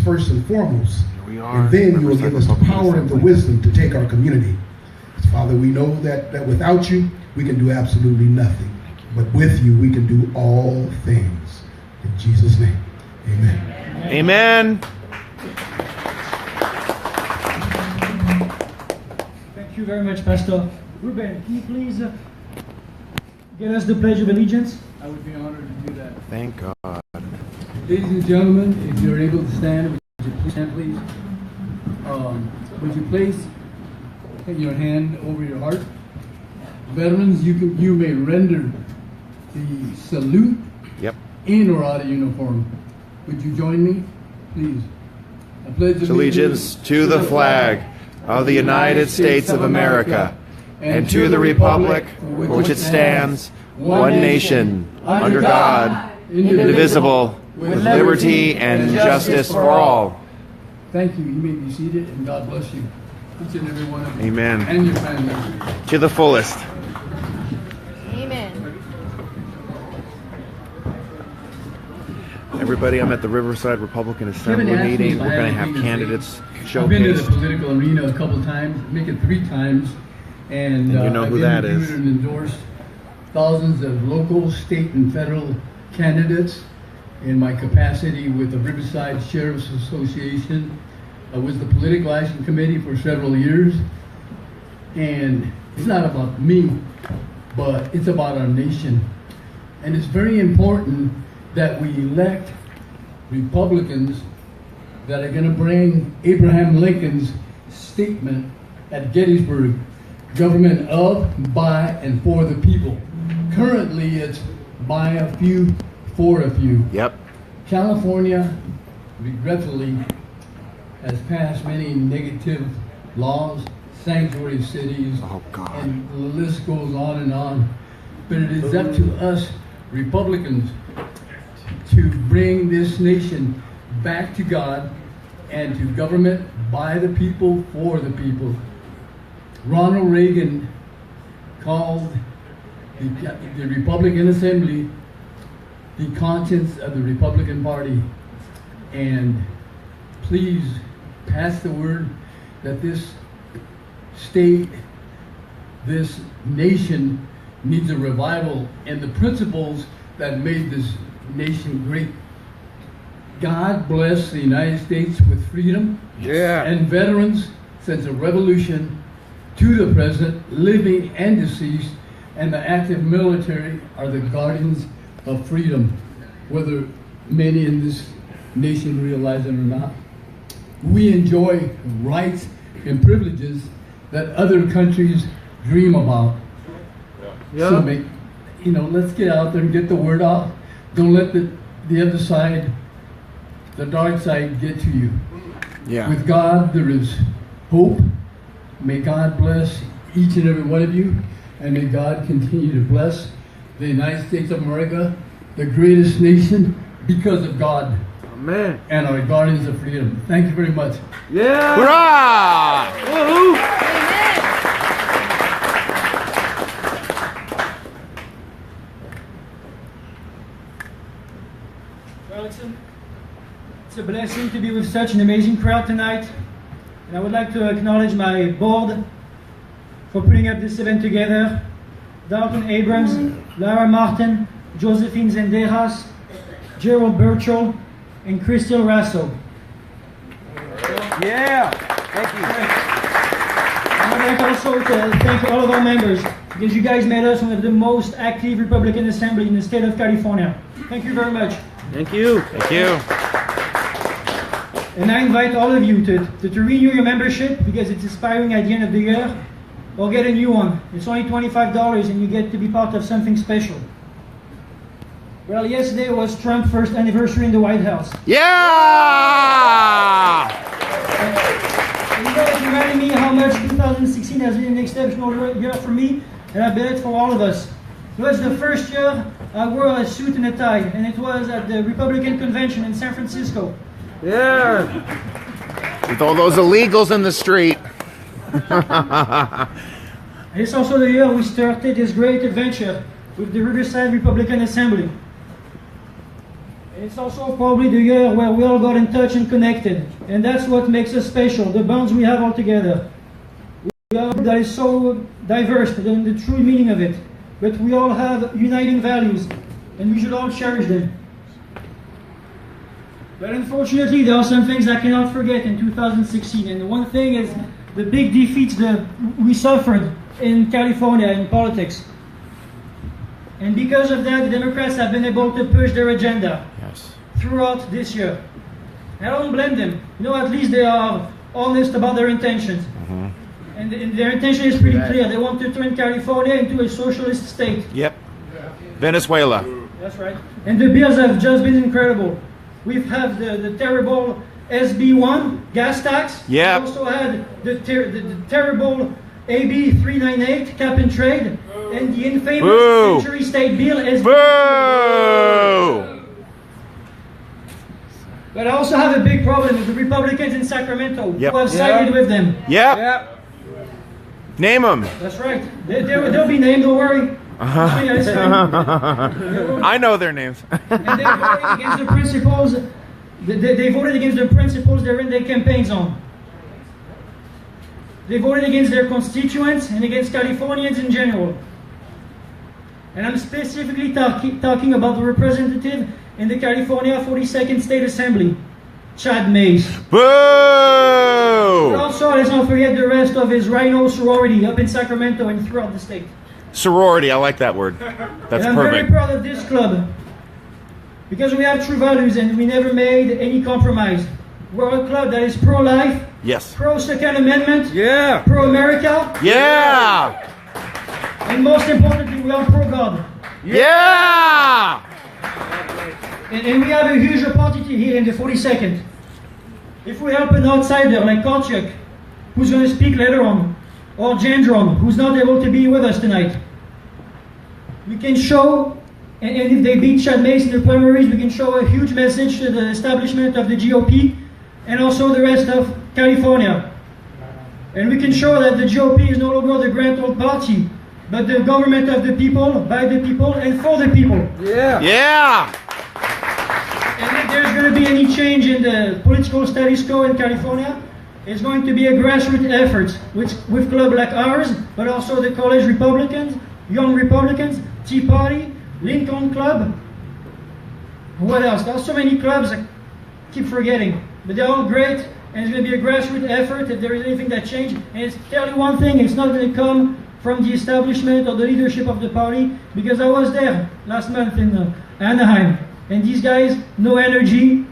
first and foremost. And then you will give us the power and the wisdom to take our community. Father, we know that without you, we can do absolutely nothing. But with you, we can do all things. In Jesus' name, amen. Amen. Thank you very much, Pastor. Ruben, can you please get us the Pledge of Allegiance? I would be honored to do that. Thank God. Ladies and gentlemen, if you're able to stand, would you please stand, please? Would you place your hand over your heart? Veterans, you may render the salute in or out of uniform. Would you join me, please? I pledge Allegiance to the flag of the United States of America and to the republic for which it stands, one nation, under God, indivisible, with liberty and justice for all. Thank you. You may be seated, and God bless you. Each and every one of you. Amen. And your family. To the fullest. Amen. Everybody, I'm at the Riverside Republican Assembly meeting. We're going to have candidates I've been to the showcased. political arena a couple times, make it 3 times, and you know who that is. I've interviewed and endorsed thousands of local, state, and federal candidates in my capacity with the Riverside Sheriff's Association. I was the Political Action Committee for several years, and it's not about me, but it's about our nation. And it's very important that we elect Republicans that are going to bring Abraham Lincoln's statement at Gettysburg, government of, by, and for the people. Currently, it's by a few, for a few. Yep. California, regretfully, has passed many negative laws, sanctuary cities, and the list goes on and on. But it is up to us, Republicans, to bring this nation back to God and to government by the people, for the people. Ronald Reagan called the Republican Assembly the conscience of the Republican Party. And please pass the word that this state, this nation needs a revival and the principles that made this nation great. God bless the United States with freedom and veterans since the revolution to the present, living and deceased, and the active military are the guardians of freedom, whether many in this nation realize it or not. We enjoy rights and privileges that other countries dream about. So let's get out there and get the word out. Don't let the other side, the dark side, get to you. With God, there is hope. May God bless each and every one of you, and may God continue to bless the United States of America, the greatest nation, because of God. Amen. And our guardians of freedom. Thank you very much. Yeah. Hurrah! Woo-hoo! Well, it's a blessing to be with such an amazing crowd tonight. And I would like to acknowledge my board for putting up this event together. Dalton Abrams, Lara Martin, Josephine Zendejas, Gerald Burchell, and Crystal Rasso. Yeah. Thank you. I would like also to thank all of our members, because you guys made us one of the most active Republican Assembly in the state of California. Thank you very much. Thank you. Thank you. And I invite all of you to renew your membership, because it's expiring at the end of the year, or get a new one. It's only $25 and you get to be part of something special. Well, yesterday was Trump's first anniversary in the White House. Yeah! And you guys reminded me how much 2016 has been an exceptional year for me, and I bet for all of us. It was the first year I wore a suit and a tie, and it was at the Republican Convention in San Francisco. Yeah. With all those illegals in the street. It's also the year we started this great adventure with the Riverside Republican Assembly. It's also probably the year where we all got in touch and connected. And that's what makes us special, the bonds we have all together. We are a group that is so diverse in the true meaning of it. But we all have uniting values, and we should all cherish them. But unfortunately, there are some things I cannot forget in 2016. And one thing is the big defeats that we suffered in California in politics. And because of that, the Democrats have been able to push their agenda throughout this year. I don't blame them. You know, at least they are honest about their intentions. And their intention is pretty clear. They want to turn California into a socialist state. Yep. Venezuela. That's right. And the bills have just been incredible. We've had the terrible SB1 gas tax. Yep. We also had the terrible AB 398 cap and trade. And the infamous Boo. Century State Bill SB. Boo! But I also have a big problem with the Republicans in Sacramento Yep. who have sided with them. Yep. Name them. That's right. They'll be named, don't worry. I know their names. And they voted against the principles. They voted against the principles they're in their campaigns on. They voted against their constituents and against Californians in general. And I'm specifically talking about the representative in the California 42nd State Assembly, Chad Mays. Boo! But also, let's not forget the rest of his Rhino sorority up in Sacramento and throughout the state. Sorority, I like that word. That's And I'm very perfect. proud of this club because we have true values and we never made any compromise. We're a club that is pro-life, Yes. pro-Second Amendment, Yeah. pro-America, Yeah. and most importantly, we are pro-God. Yeah. And we have a huge opportunity here in the 42nd. If we help an outsider like Kolchak, who's going to speak later on, or Gendron, who's not able to be with us tonight, we can show, and if they beat Chad Mays in the primaries, we can show a huge message to the establishment of the GOP and also the rest of California. And we can show that the GOP is no longer the grand old party, but the government of the people, by the people, and for the people. Yeah. And if there's going to be any change in the political status quo in California, it's going to be a grassroots effort with clubs like ours, but also the college Republicans, Young Republicans, Tea Party, Lincoln Club. What else? There's so many clubs I keep forgetting, but they're all great, and it's going to be a grassroots effort if there is anything that changes. And it's tell you one thing, it's not going to come from the establishment or the leadership of the party, because I was there last month in Anaheim. And these guys, no energy,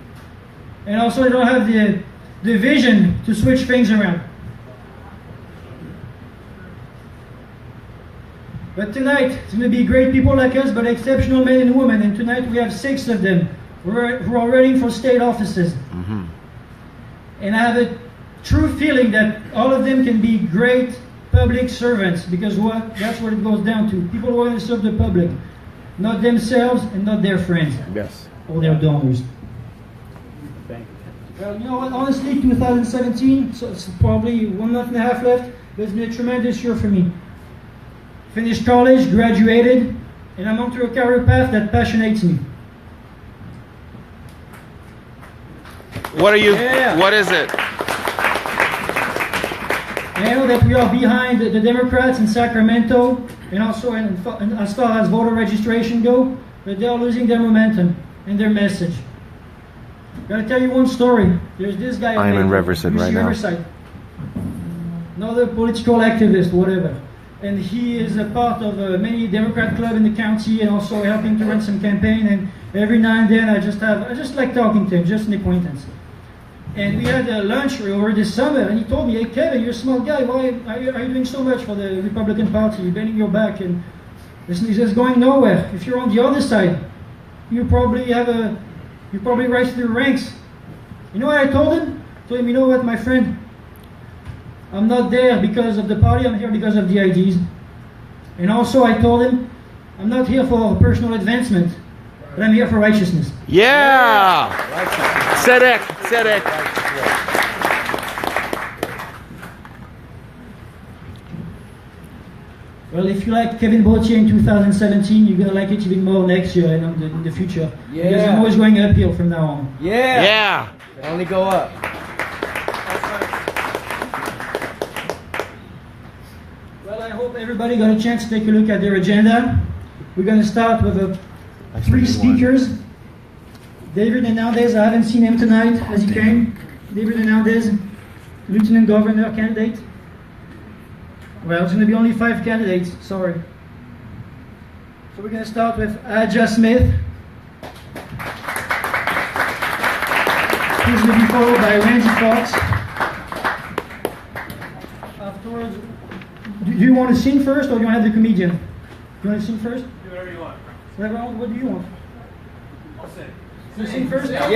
and also they don't have the vision to switch things around. But tonight, it's going to be great people like us, but exceptional men and women. And tonight we have 6 of them who are running for state offices. And I have a true feeling that all of them can be great public servants, because that's what it goes down to. People who want to serve the public. Not themselves and not their friends. Yes. Or their donors. Well, you know what, honestly, 2017, so it's probably 1.5 months left, but it's been a tremendous year for me. Finished college, graduated, and I'm onto a career path that passionates me. What are you? What is it? And I know that we are behind the Democrats in Sacramento, and also as far as voter registration go, but they are losing their momentum and their message. Gotta tell you one story. There's this guy. I'm in Riverside right now. Riverside. Another political activist, whatever. And he is a part of many Democrat club in the county, and also helping to run some campaign. And every now and then, I just like talking to him, just an acquaintance. And we had a lunch over this summer, and he told me, "Hey Kevin, you're a smart guy. Why are you doing so much for the Republican Party? You're bending your back, and this is going nowhere. If you're on the other side, you probably rise through the ranks." You know what I told him? I told him, "You know what, my friend? I'm not there because of the party. I'm here because of the ideas." And also, I told him, "I'm not here for personal advancement, but I'm here for righteousness." Yeah. Sedek. Sedek. Well, if you like Kevin Bautier in 2017, you're gonna like it even more next year and in the future. Yeah. Because I'm always going uphill from now on. Yeah. Yeah. Only go up. Well, I hope everybody got a chance to take a look at their agenda. We're gonna start with three speakers. David Hernandez, I haven't seen him tonight as he came. David Hernandez, Lieutenant Governor candidate. Well, it's going to be only 5 candidates, sorry. So we're going to start with Aja Smith. He's going to be followed by Randy Fox. Afterwards, do you want to sing first or do you want to have the comedian? Do you want to sing first? Do whatever you want. What do you want? I'll sing. You sing first? Yeah.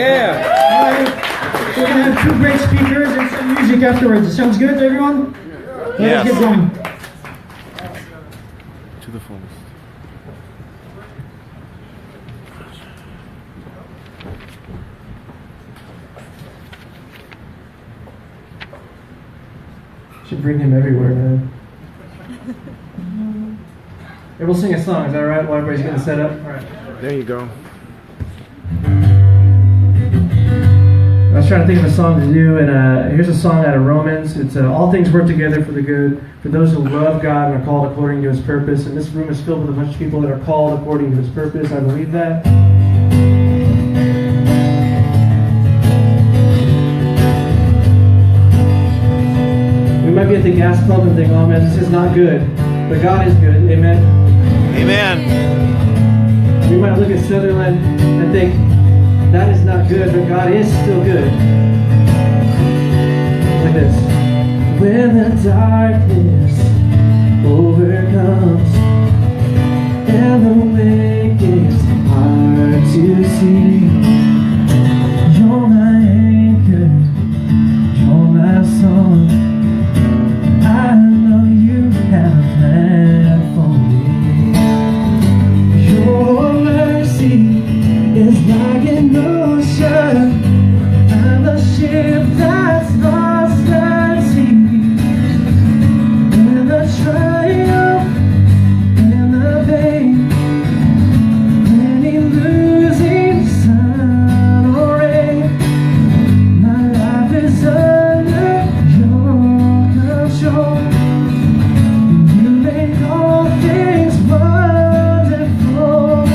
All right. So we're going to have 2 great speakers and some music afterwards. Sounds good to everyone? Yes. Let's get going. To the fullest. Should bring him everywhere, man. Hey, we'll sing a song, is that all right? While everybody's getting set up? All right. There you go. I was trying to think of a song to do, and here's a song out of Romans. It's all things work together for the good, for those who love God and are called according to His purpose. And this room is filled with a bunch of people that are called according to His purpose. I believe that. We might be at the gas pump and think, oh man, this is not good. But God is good. Amen. Amen. We might look at Sutherland and think, that is not good, but God is still good. Like this. When the darkness overcomes and the way gets hard to see, you're my anchor, you're my song. I know you have a plan for me. Your mercy is like an ocean. I'm a ship that's lost at sea. In the triumph, in the pain, any losing sun or rain, my life is under your control. You make all things wonderful.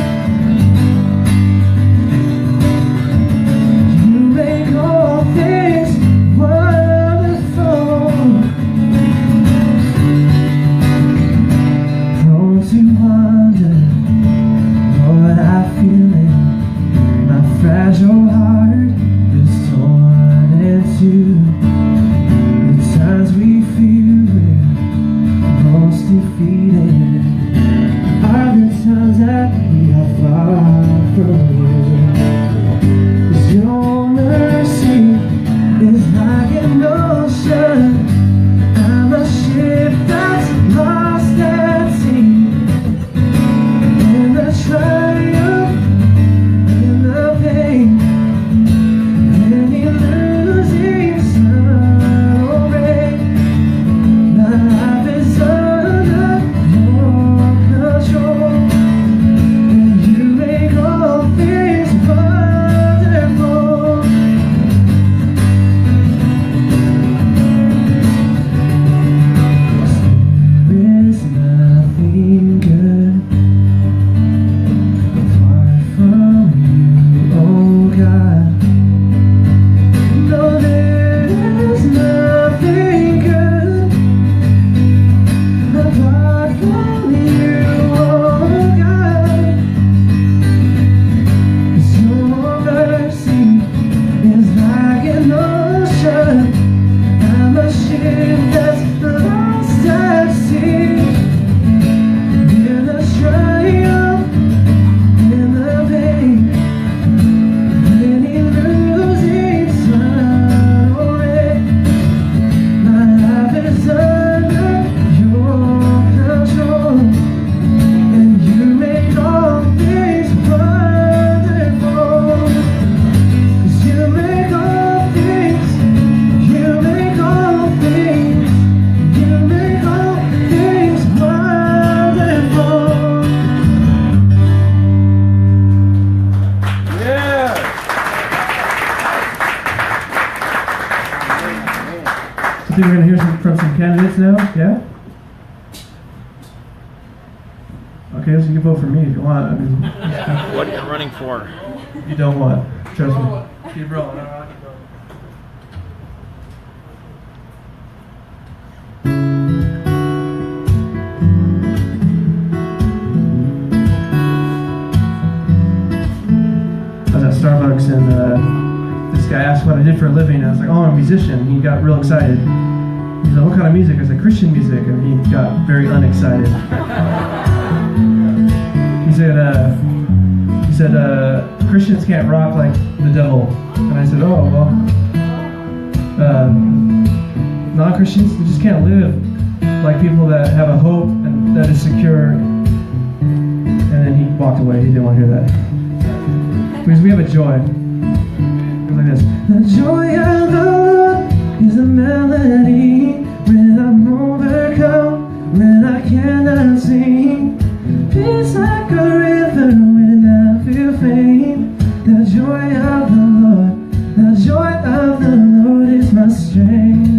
You make all things wonderful. Prone to wander, Lord, I feel it. My fragile heart is torn in two. The times we feel we're most defeated are the times that we are far from you. 'Cause your mercy is like an ocean. I'm a ship that's lost at sea. In the triumph, in the pain, any losing sun I think we're going to hear from some candidates now. Yeah? Okay, so you can vote for me if you want. I mean, What are you running for? you don't want. Trust me. Keep rolling. All right, keep rolling. I was at Starbucks and this guy asked what I did for a living. I was like, oh, I'm a musician. He got real excited. He's like, what kind of music? I said, Christian music. And he got very unexcited. He said, Christians can't rock like the devil. And I said, oh, well, non-Christians, they just can't live like people that have a hope and that is secure. And then he walked away. He didn't want to hear that. Because we have a joy. Goes like this. The joy of the Lord is a melody when I'm overcome, when I cannot sing. Peace like a river when I feel faint. The joy of the Lord, the joy of the Lord is my strength.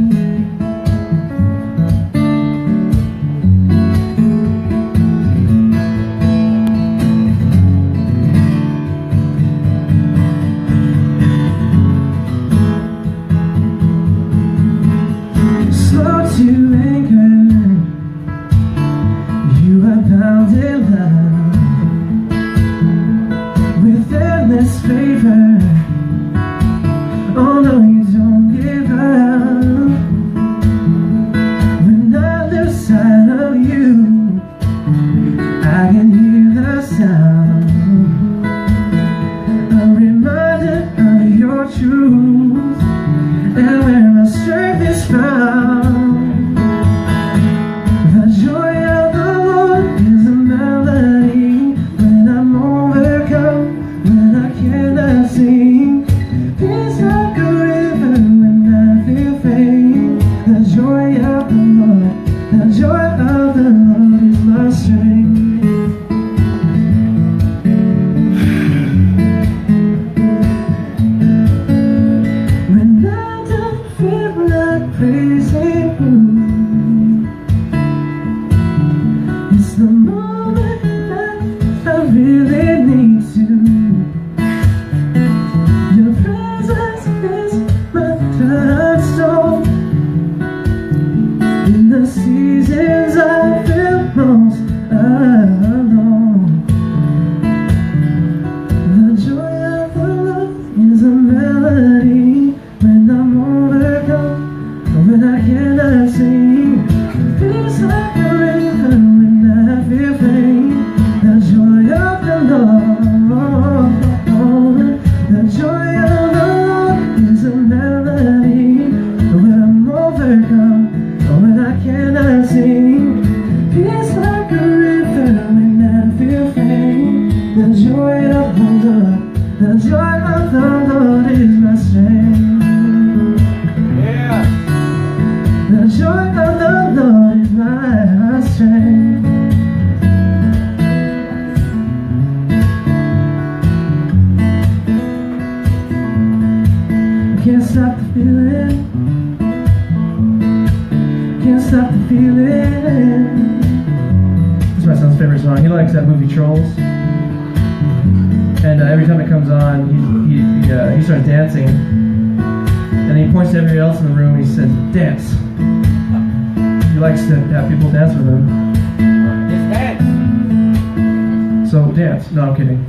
No, I'm kidding.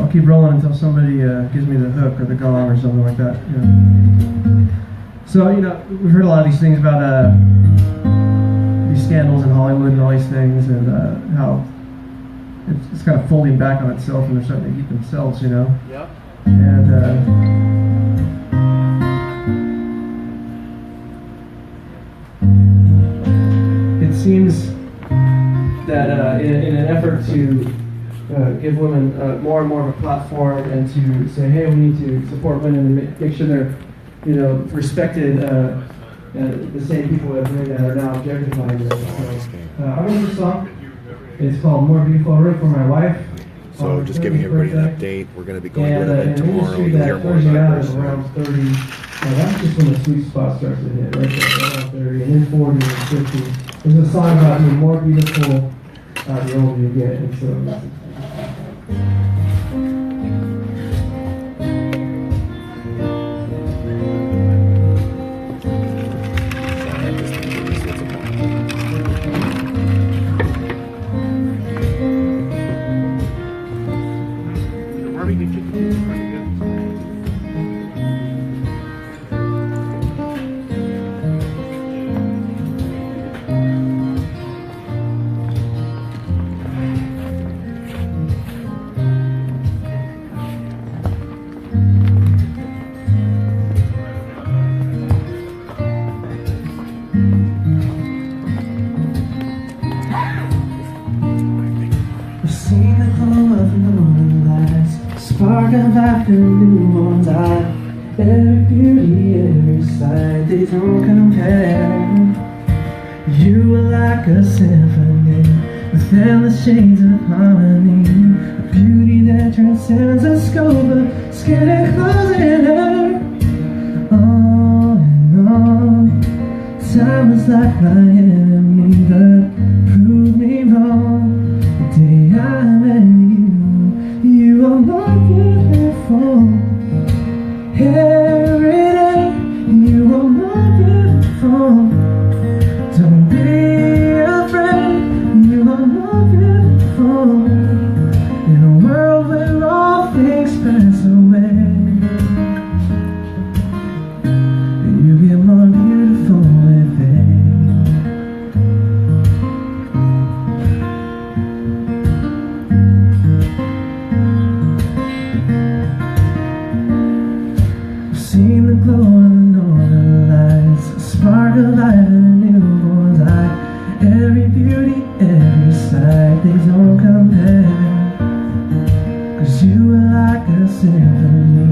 I'll keep rolling until somebody gives me the hook or the gong or something like that. You know. So, we've heard a lot of these things about these scandals in Hollywood and all these things, and how it's kind of folding back on itself, and they're starting to eat themselves, Yep. And it seems that in an effort to give women more and more of a platform, and to say, hey, we need to support women and make sure they're respected the same people that are now objectifying it. So, I wrote this song. It's called More Beautiful. I wrote it for my wife. So just giving everybody an update. We're going to be going to the event tomorrow. You'll hear more about about it. it. Around 30. That's just when the sweet spot starts to hit, right there, around 30, and then 40 and 50. There's a song about being more beautiful the older you get, and so. Spark of afternoons, every beauty, every sight, they don't compare. You are like a symphony, with endless shades of harmony, a beauty that transcends the scope of skin and clothes and hair. On and on, time is like my enemy, but prove me wrong. The day I met you are more beautiful. Every day, you are more beautiful. Don't be afraid, you are more beautiful. In a world where all things pass away, you get more beautiful with age. Seen the glow of the northern lights, a spark of life in a newborn's eye. Every beauty, every sight, they don't compare. Cause you are like a symphony,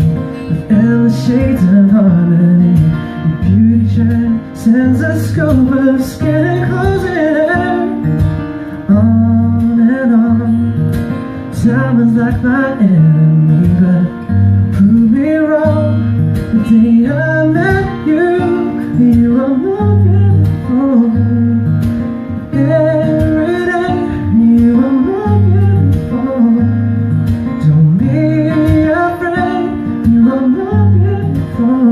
with endless shades of harmony. Your beauty transcends the scope of skin and clothes and hair. On and on, time is like my enemy, but prove me wrong. The day I met you, you are more beautiful. Every day, you are more beautiful. Don't be afraid, you are more beautiful.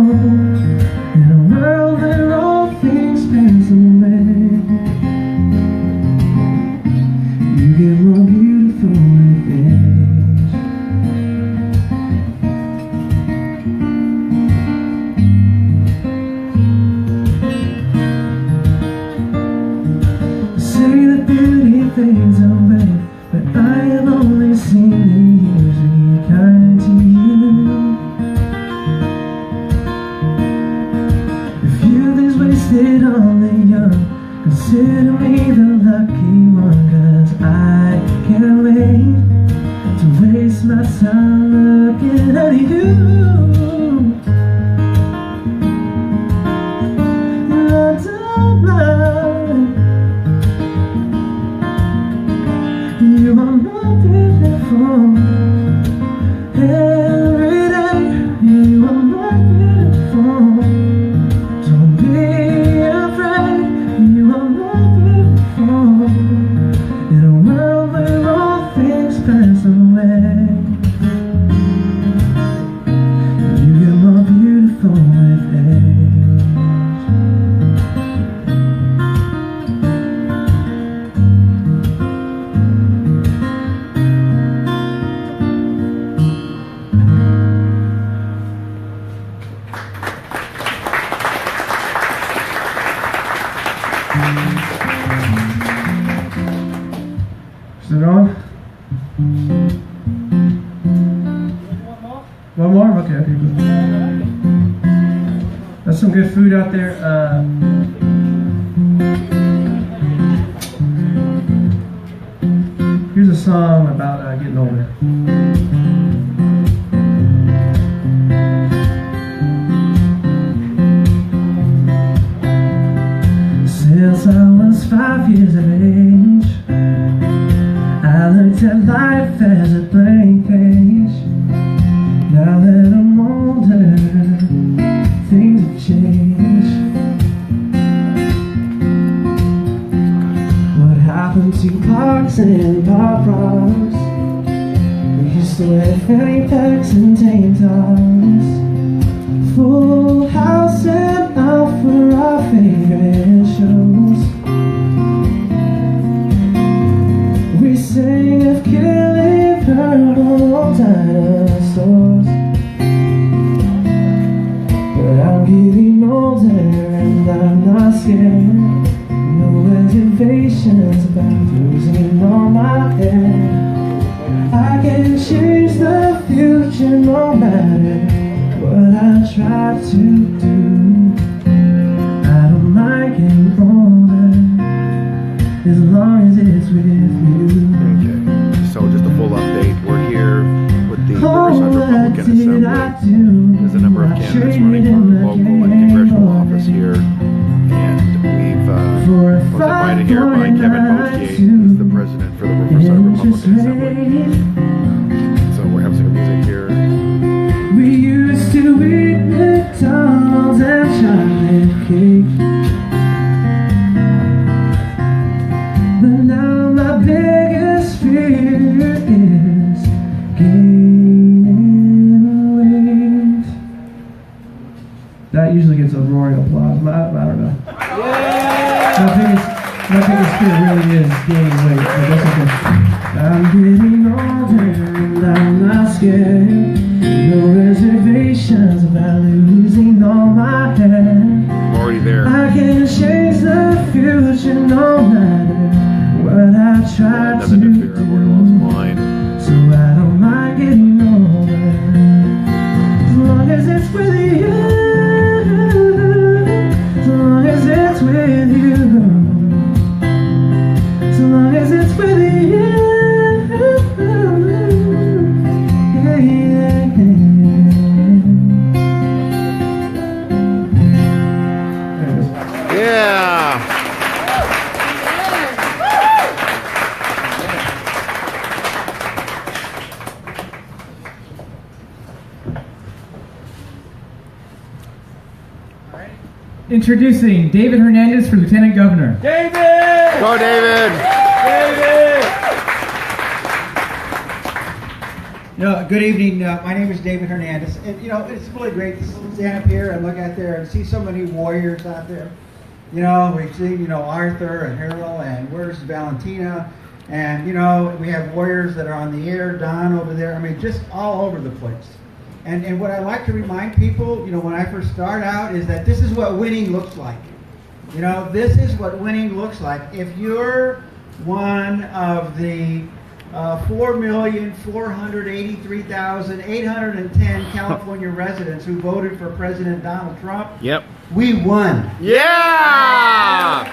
In a world where all things pass away, you get more beautiful with age. Fades away, but I have only seen the years be kind to you. If youth is wasted on the young, consider me the lucky one, 'cause I can't wait to waste my time looking at you. I don't mind. You are more beautiful. Every day, you are more beautiful. Don't be afraid, you are more beautiful. In a world where all things pass away, you get more beautiful with age. Is it on? One more? Okay, good. That's some good food out there. Here's a song about getting older. just 5 years of age, I looked at life as a blank page. Now that I'm older, things have changed. What happened to parks and pop rocks? We used to wear fanny packs and tank tops, full house and out for our favorite shows. We sang of killing purple dinosaurs. But I'm getting older and I'm not scared. No reservations about losing all my hair. I can change the future no matter what I try to do. I don't mind getting older as long as it's with you. Okay, so just a full update. We're here with the Riverside Republican Assembly. There's a number of candidates running for local and congressional office here. And we've was invited here by Kevin Botier, who's the president for the Riverside Republican Assembly. So we're having some music here. We used to eat McDonald's and chocolate cake, but now my biggest fear is gaining weight. That usually gets a roaring applause. I don't know. My biggest fear really is gaining weight. So that's okay. I'm getting older and I'm not scared. No reservations about losing all my hair. I'm already there. I can change the future no matter what I try to Nothing to fear. I've already lost mine. So I don't mind getting older as long as it's with you. As long as it's with you. As long as it's with you. Yeah, yeah, yeah. There it is. Yeah. Introducing David Hernandez for Lieutenant Governor. David! Go, David. David! Good evening. My name is David Hernandez, and it's really great to stand up here and look out there and see so many warriors out there. We've seen Arthur and Harold, and where's Valentina, and we have warriors that are on the air, Don over there. I mean, just all over the place. And what I like to remind people, when I first start out, is that this is what winning looks like. This is what winning looks like. If you're one of the 4,483,810 California residents who voted for President Donald Trump, Yep. we won. Yeah.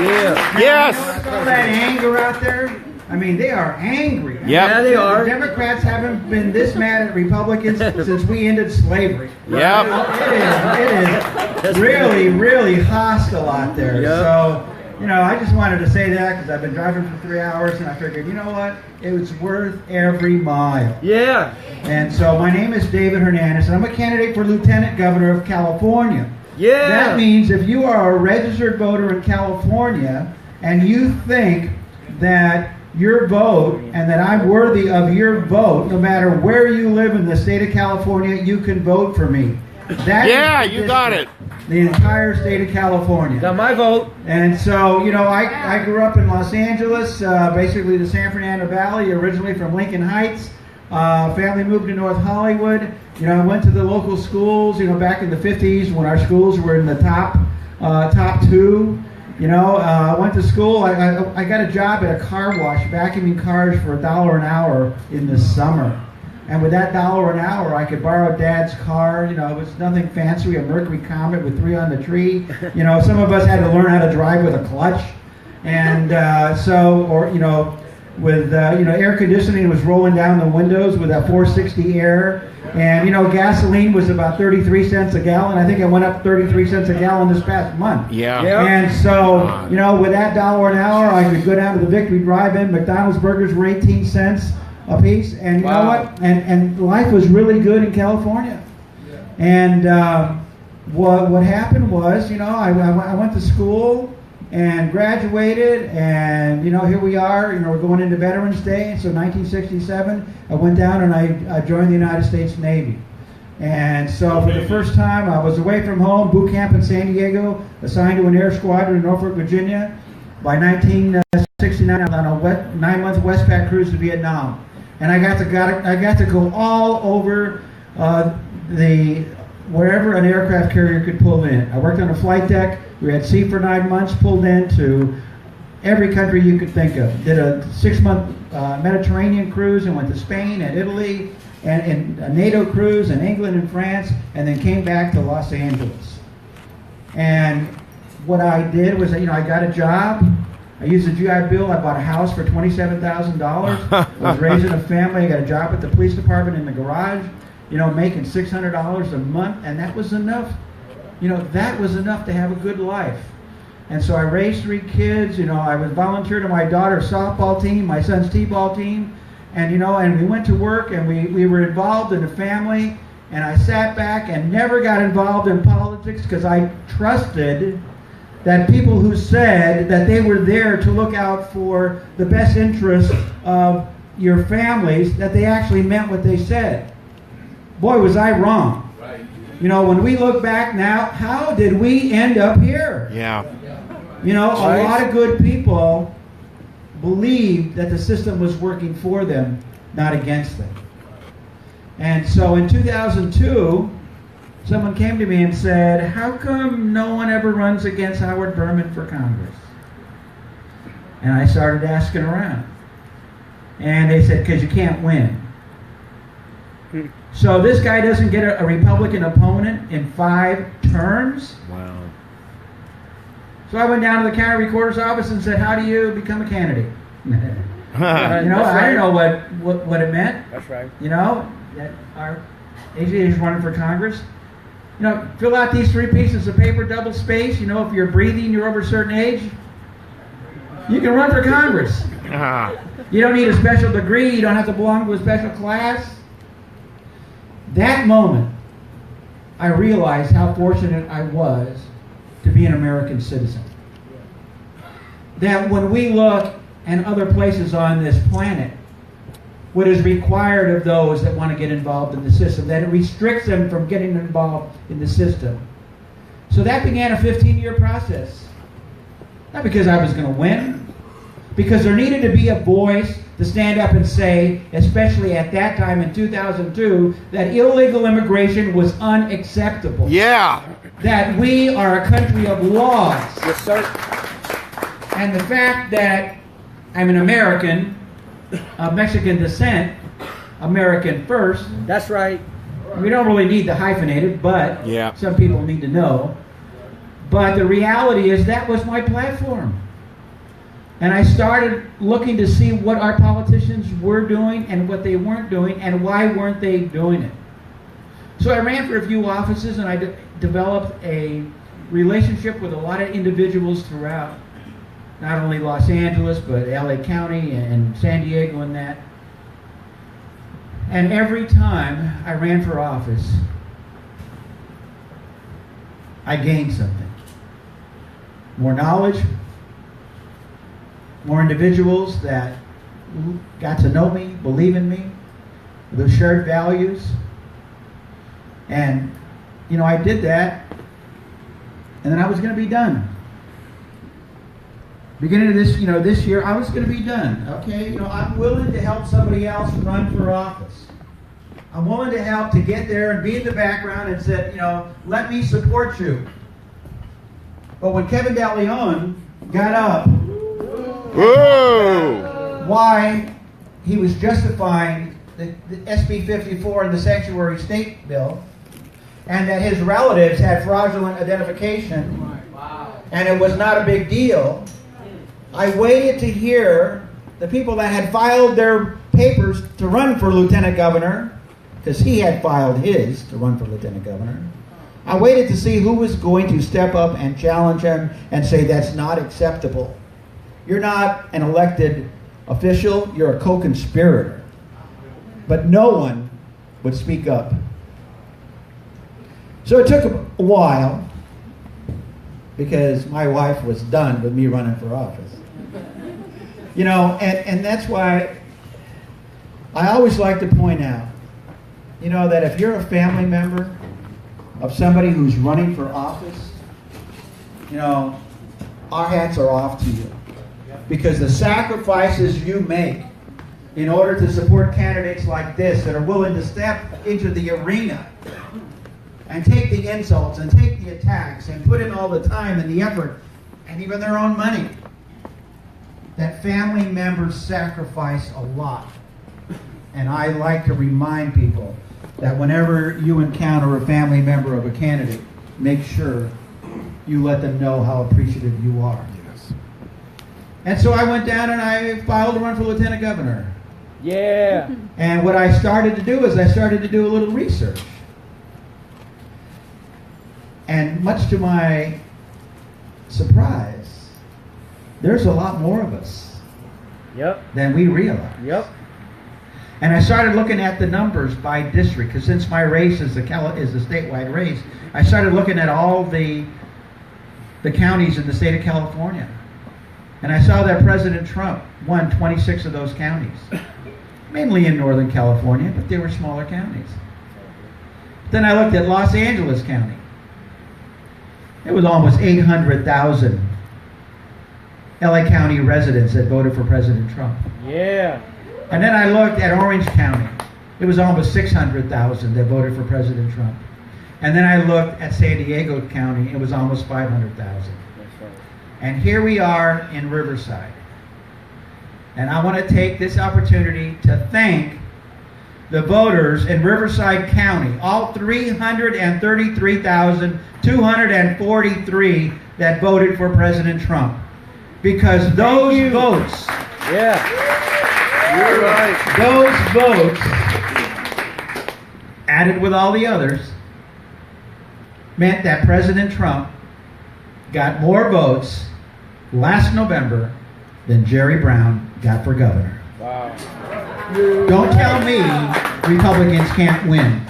Yeah. Yes. All that anger out there. I mean, they are angry. Yep. Yeah, they are. The Democrats haven't been this mad at Republicans since we ended slavery. Yep. It is really, really hostile out there. Yep. So, I just wanted to say that because I've been driving for 3 hours, and I figured, you know what? It was worth every mile. Yeah. And so my name is David Hernandez, and I'm a candidate for Lieutenant Governor of California. Yeah. That means if you are a registered voter in California and you think that your vote and that I'm worthy of your vote, no matter where you live in the state of California, you can vote for me. Yeah, you got it. The entire state of California. Got my vote. And so, I grew up in Los Angeles, basically the San Fernando Valley, originally from Lincoln Heights. Family moved to North Hollywood. I went to the local schools, back in the 50s when our schools were in the top two. I went to school. I got a job at a car wash, vacuuming cars for $1 an hour in the summer. And with that $1 an hour, I could borrow Dad's car. It was nothing fancy, a Mercury Comet with 3 on the tree. Some of us had to learn how to drive with a clutch. And air conditioning was rolling down the windows with that 460 air. And, gasoline was about 33 cents a gallon. I think it went up 33 cents a gallon this past month. Yeah. And so, with that $1 an hour, I could go down to the Victory Drive-In. McDonald's burgers were 18 cents a piece. And you know what? And life was really good in California. And what happened was, I went to school and graduated, and here we are. We're going into Veterans Day. So 1967, I went down and I joined the United States Navy. And so for the first time, I was away from home, boot camp in San Diego, assigned to an air squadron in Norfolk, Virginia. By 1969, I was on a 9-month Westpac cruise to Vietnam, and I got to go all over wherever an aircraft carrier could pull in. I worked on a flight deck. We had sea for 9 months, pulled into every country you could think of. Did a 6-month Mediterranean cruise and went to Spain and Italy, and a NATO cruise in England and France, and then came back to Los Angeles. And what I did was, I got a job. I used a GI Bill. I bought a house for $27,000. I was raising a family. I got a job at the police department in the garage, making $600 a month, and that was enough. That was enough to have a good life. And so I raised 3 kids. I was volunteered to my daughter's softball team, my son's t-ball team, and and we went to work, and we were involved in a family. And I sat back and never got involved in politics because I trusted that people who said that they were there to look out for the best interests of your families, that they actually meant what they said. Boy, was I wrong. Right. When we look back now, how did we end up here? Yeah. A lot of good people believed that the system was working for them, not against them. And so in 2002, someone came to me and said, how come no one ever runs against Howard Berman for Congress? And I started asking around. And they said, because you can't win. So this guy doesn't get a Republican opponent in 5 terms? Wow. So I went down to the county recorder's office and said, how do you become a candidate? I didn't know what it meant. That's right. That our AJ is running for Congress. Fill out these 3 pieces of paper, double space. If you're breathing, you're over a certain age, you can run for Congress. You don't need a special degree. You don't have to belong to a special class. That moment, I realized how fortunate I was to be an American citizen. That when we look at other places on this planet, what is required of those that want to get involved in the system, that it restricts them from getting involved in the system. So that began a 15-year process. Not because I was going to win, because there needed to be a voice to stand up and say, especially at that time in 2002, that illegal immigration was unacceptable. Yeah. That we are a country of laws. Yes, sir. And the fact that I'm an American of Mexican descent, American first. That's right. We don't really need to hyphenate it, but Yeah. some people need to know. But the reality is that was my platform. And I started looking to see what our politicians were doing and what they weren't doing and why weren't they doing it. So I ran for a few offices, and I developed a relationship with a lot of individuals throughout, not only Los Angeles, but LA County and San Diego and that. And every time I ran for office, I gained something. More knowledge, more individuals that got to know me, believe in me, those shared values. And, I did that, and then I was going to be done. Beginning of this year, I was going to be done. Okay, I'm willing to help somebody else run for office. I'm willing to help to get there and be in the background and say, let me support you. But when Kevin DeLeon got up, Whoa! why he was justifying the SB 54 and the sanctuary state bill, and that his relatives had fraudulent identification, and it was not a big deal. I waited to hear the people that had filed their papers to run for lieutenant governor, because he had filed his to run for lieutenant governor, I waited to see who was going to step up and challenge him and say that's not acceptable. You're not an elected official, you're a co-conspirator. But no one would speak up. So it took a while, because my wife was done with me running for office. You know, and that's why I always like to point out, you know, that if you're a family member of somebody who's running for office, you know, our hats are off to you. Because the sacrifices you make in order to support candidates like this that are willing to step into the arena and take the insults and take the attacks and put in all the time and the effort and even their own money. That family members sacrifice a lot. And I like to remind people that whenever you encounter a family member of a candidate, make sure you let them know how appreciative you are. Yes. And so I went down and I filed to run for lieutenant governor. Yeah. And what I started to do is I started to do a little research. And much to my surprise, there's a lot more of us than we realize. Yep. And I started looking at the numbers by district, because since my race is a statewide race, I started looking at all the counties in the state of California. And I saw that President Trump won 26 of those counties, mainly in Northern California, but they were smaller counties. Then I looked at Los Angeles County. It was almost 800,000 LA County residents that voted for President Trump. Yeah. And then I looked at Orange County. It was almost 600,000 that voted for President Trump. And then I looked at San Diego County. It was almost 500,000. That's right. And here we are in Riverside. And I want to take this opportunity to thank the voters in Riverside County, all 333,243 that voted for President Trump. Because those votes, Yeah. You're right. those votes, added with all the others, meant that President Trump got more votes last November than Jerry Brown got for governor. Wow. Don't tell me Republicans can't win.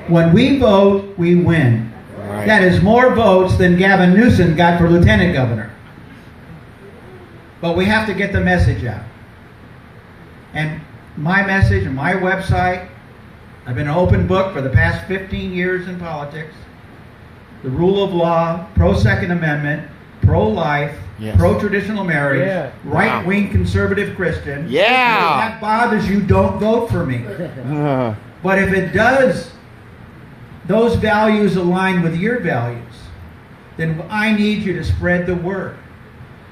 When we vote, we win. Right. That is more votes than Gavin Newsom got for lieutenant governor. But we have to get the message out. And my message and my website, I've been an open book for the past 15 years in politics. The rule of law, pro-Second Amendment, pro-life, Yes. pro-traditional marriage, Yeah. right-wing conservative Christian. Yeah. If that bothers you, don't vote for me. But if it does, those values align with your values, then I need you to spread the word.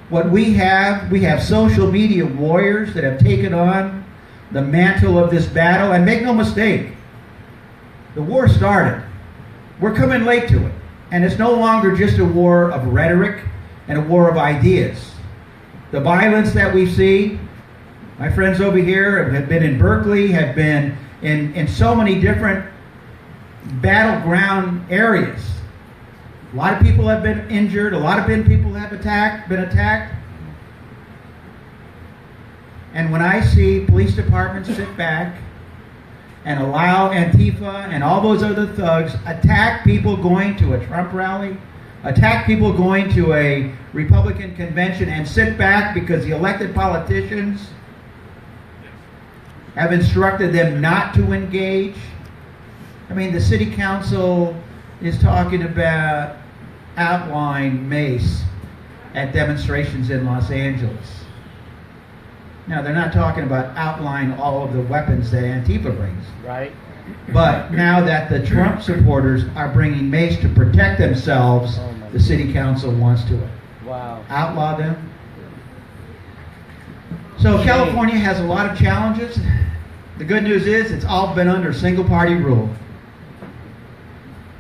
What we have social media warriors that have taken on the mantle of this battle. And make no mistake, the war started. We're coming late to it. And it's no longer just a war of rhetoric and a war of ideas. The violence that we see, my friends over here have been in Berkeley, have been in so many different battleground areas. A lot of people have been injured. A lot of people have been attacked. And when I see police departments sit back and allow Antifa and all those other thugs attack people going to a Trump rally, attack people going to a Republican convention, and sit back because the elected politicians have instructed them not to engage. I mean, the city council is talking about outlawing mace at demonstrations in Los Angeles. Now, they're not talking about outlawing all of the weapons that Antifa brings. Right. But now that the Trump supporters are bringing mace to protect themselves, the city council wants to Wow. outlaw them. So California has a lot of challenges. The good news is it's all been under single-party rule.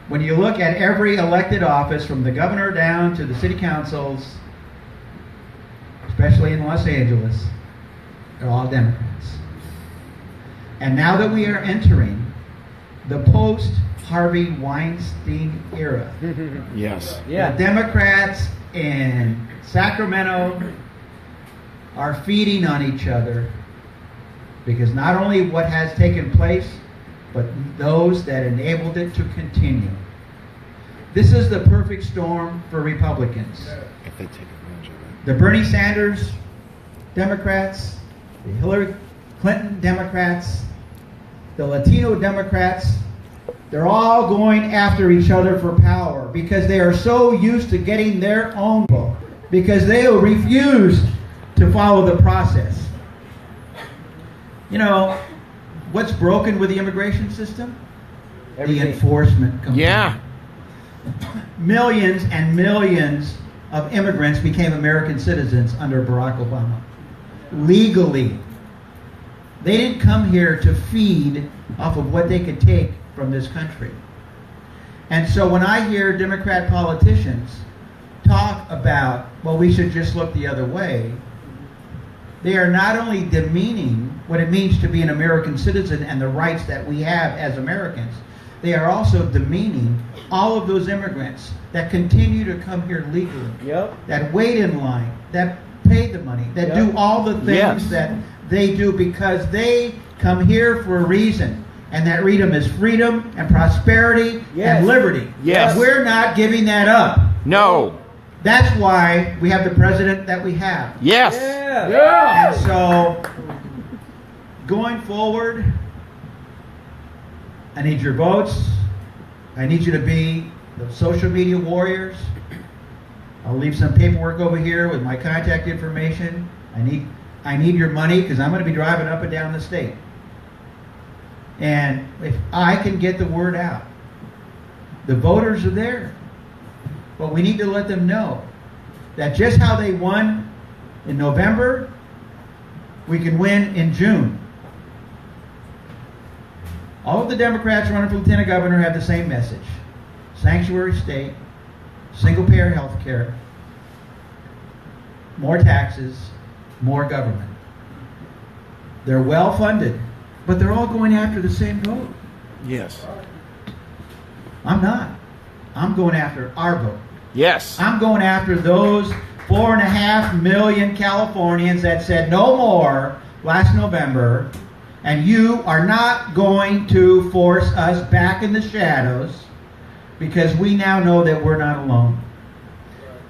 When you look at every elected office, from the governor down to the city councils, especially in Los Angeles, They're all Democrats. And now that we are entering the post-Harvey Weinstein era, Yes. Yeah. the Democrats in Sacramento are feeding on each other because not only what has taken place, but those that enabled it to continue. This is the perfect storm for Republicans. If they take advantage of it. The Bernie Sanders Democrats, the Hillary Clinton Democrats, the Latino Democrats, they're all going after each other for power because they are so used to getting their own vote, because they will refuse to follow the process. You know, what's broken with the immigration system? Everything. The enforcement component. Yeah. Millions and millions of immigrants became American citizens under Barack Obama. Legally. They didn't come here to feed off of what they could take from this country. And so when I hear Democrat politicians talk about, well, we should just look the other way, they are not only demeaning what it means to be an American citizen and the rights that we have as Americans, they are also demeaning all of those immigrants that continue to come here legally, Yep. that wait in line, that pay the money, that Yep. do all the things Yes. that they do because they come here for a reason. And that freedom is freedom and prosperity Yes. and liberty. Yes. We're not giving that up. No. That's why we have the president that we have. Yes. Yeah. And so, going forward, I need your votes. I need you to be the social media warriors. I'll leave some paperwork over here with my contact information. I need your money because I'm going to be driving up and down the state. And if I can get the word out, the voters are there. But we need to let them know that just how they won in November, we can win in June. All of the Democrats running for lieutenant governor have the same message. Sanctuary state, single-payer health care, more taxes, more government. They're well-funded, but they're all going after the same vote. Yes. I'm not. I'm going after our vote. Yes. I'm going after those 4.5 million Californians that said no more last November, and you are not going to force us back in the shadows because we now know that we're not alone.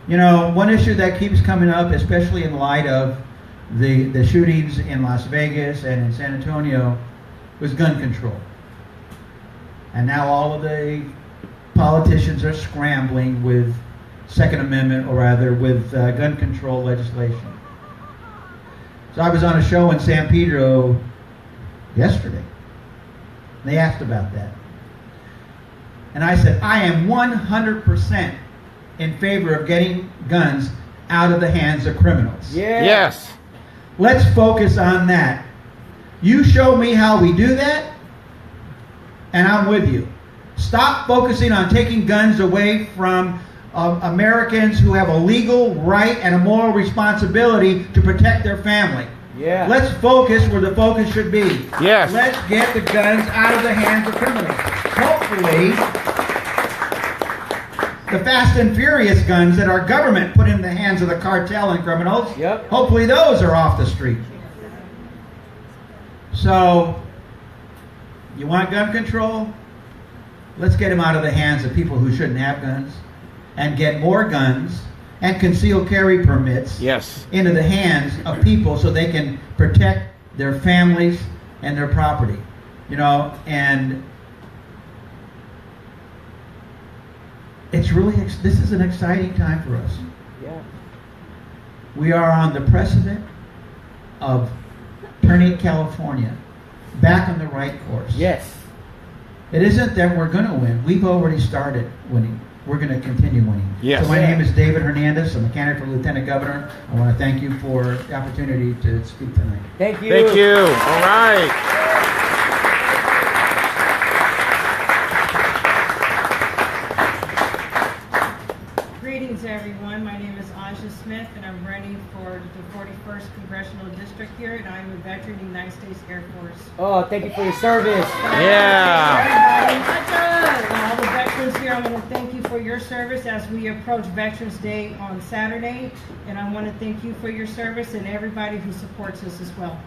You know, one issue that keeps coming up, especially in light of the shootings in Las Vegas and in San Antonio, was gun control. And now all of the politicians are scrambling with Second Amendment, or rather with gun control legislation. So I was on a show in San Pedro yesterday. They asked about that. And I said, I am 100% in favor of getting guns out of the hands of criminals. Yeah. Yes. Let's focus on that. You show me how we do that, and I'm with you. Stop focusing on taking guns away from Americans who have a legal right and a moral responsibility to protect their family. Yeah. Let's focus where the focus should be. Yes. Let's get the guns out of the hands of criminals. Hopefully, the fast and furious guns that our government put in the hands of the cartel and criminals, Yep. hopefully those are off the street. So, you want gun control? Let's get them out of the hands of people who shouldn't have guns, and get more guns and concealed carry permits Yes. into the hands of people so they can protect their families and their property. You know, and it's really, this is an exciting time for us. Yeah. We are on the precedent of turning California back on the right course. Yes. It isn't that we're going to win. We've already started winning. We're going to continue winning. Yes. So my name is David Hernandez. I'm a candidate for Lieutenant Governor. I want to thank you for the opportunity to speak tonight. Thank you. Thank you. All right. Greetings, everyone. My name is Aja Smith, and I'm running for the 41st Congressional District here, and I'm a veteran of the United States Air Force. Oh, thank you for your service. Yeah! All the veterans here, I want to thank you for your service as we approach Veterans Day on Saturday, and I want to thank you for your service and everybody who supports us as well.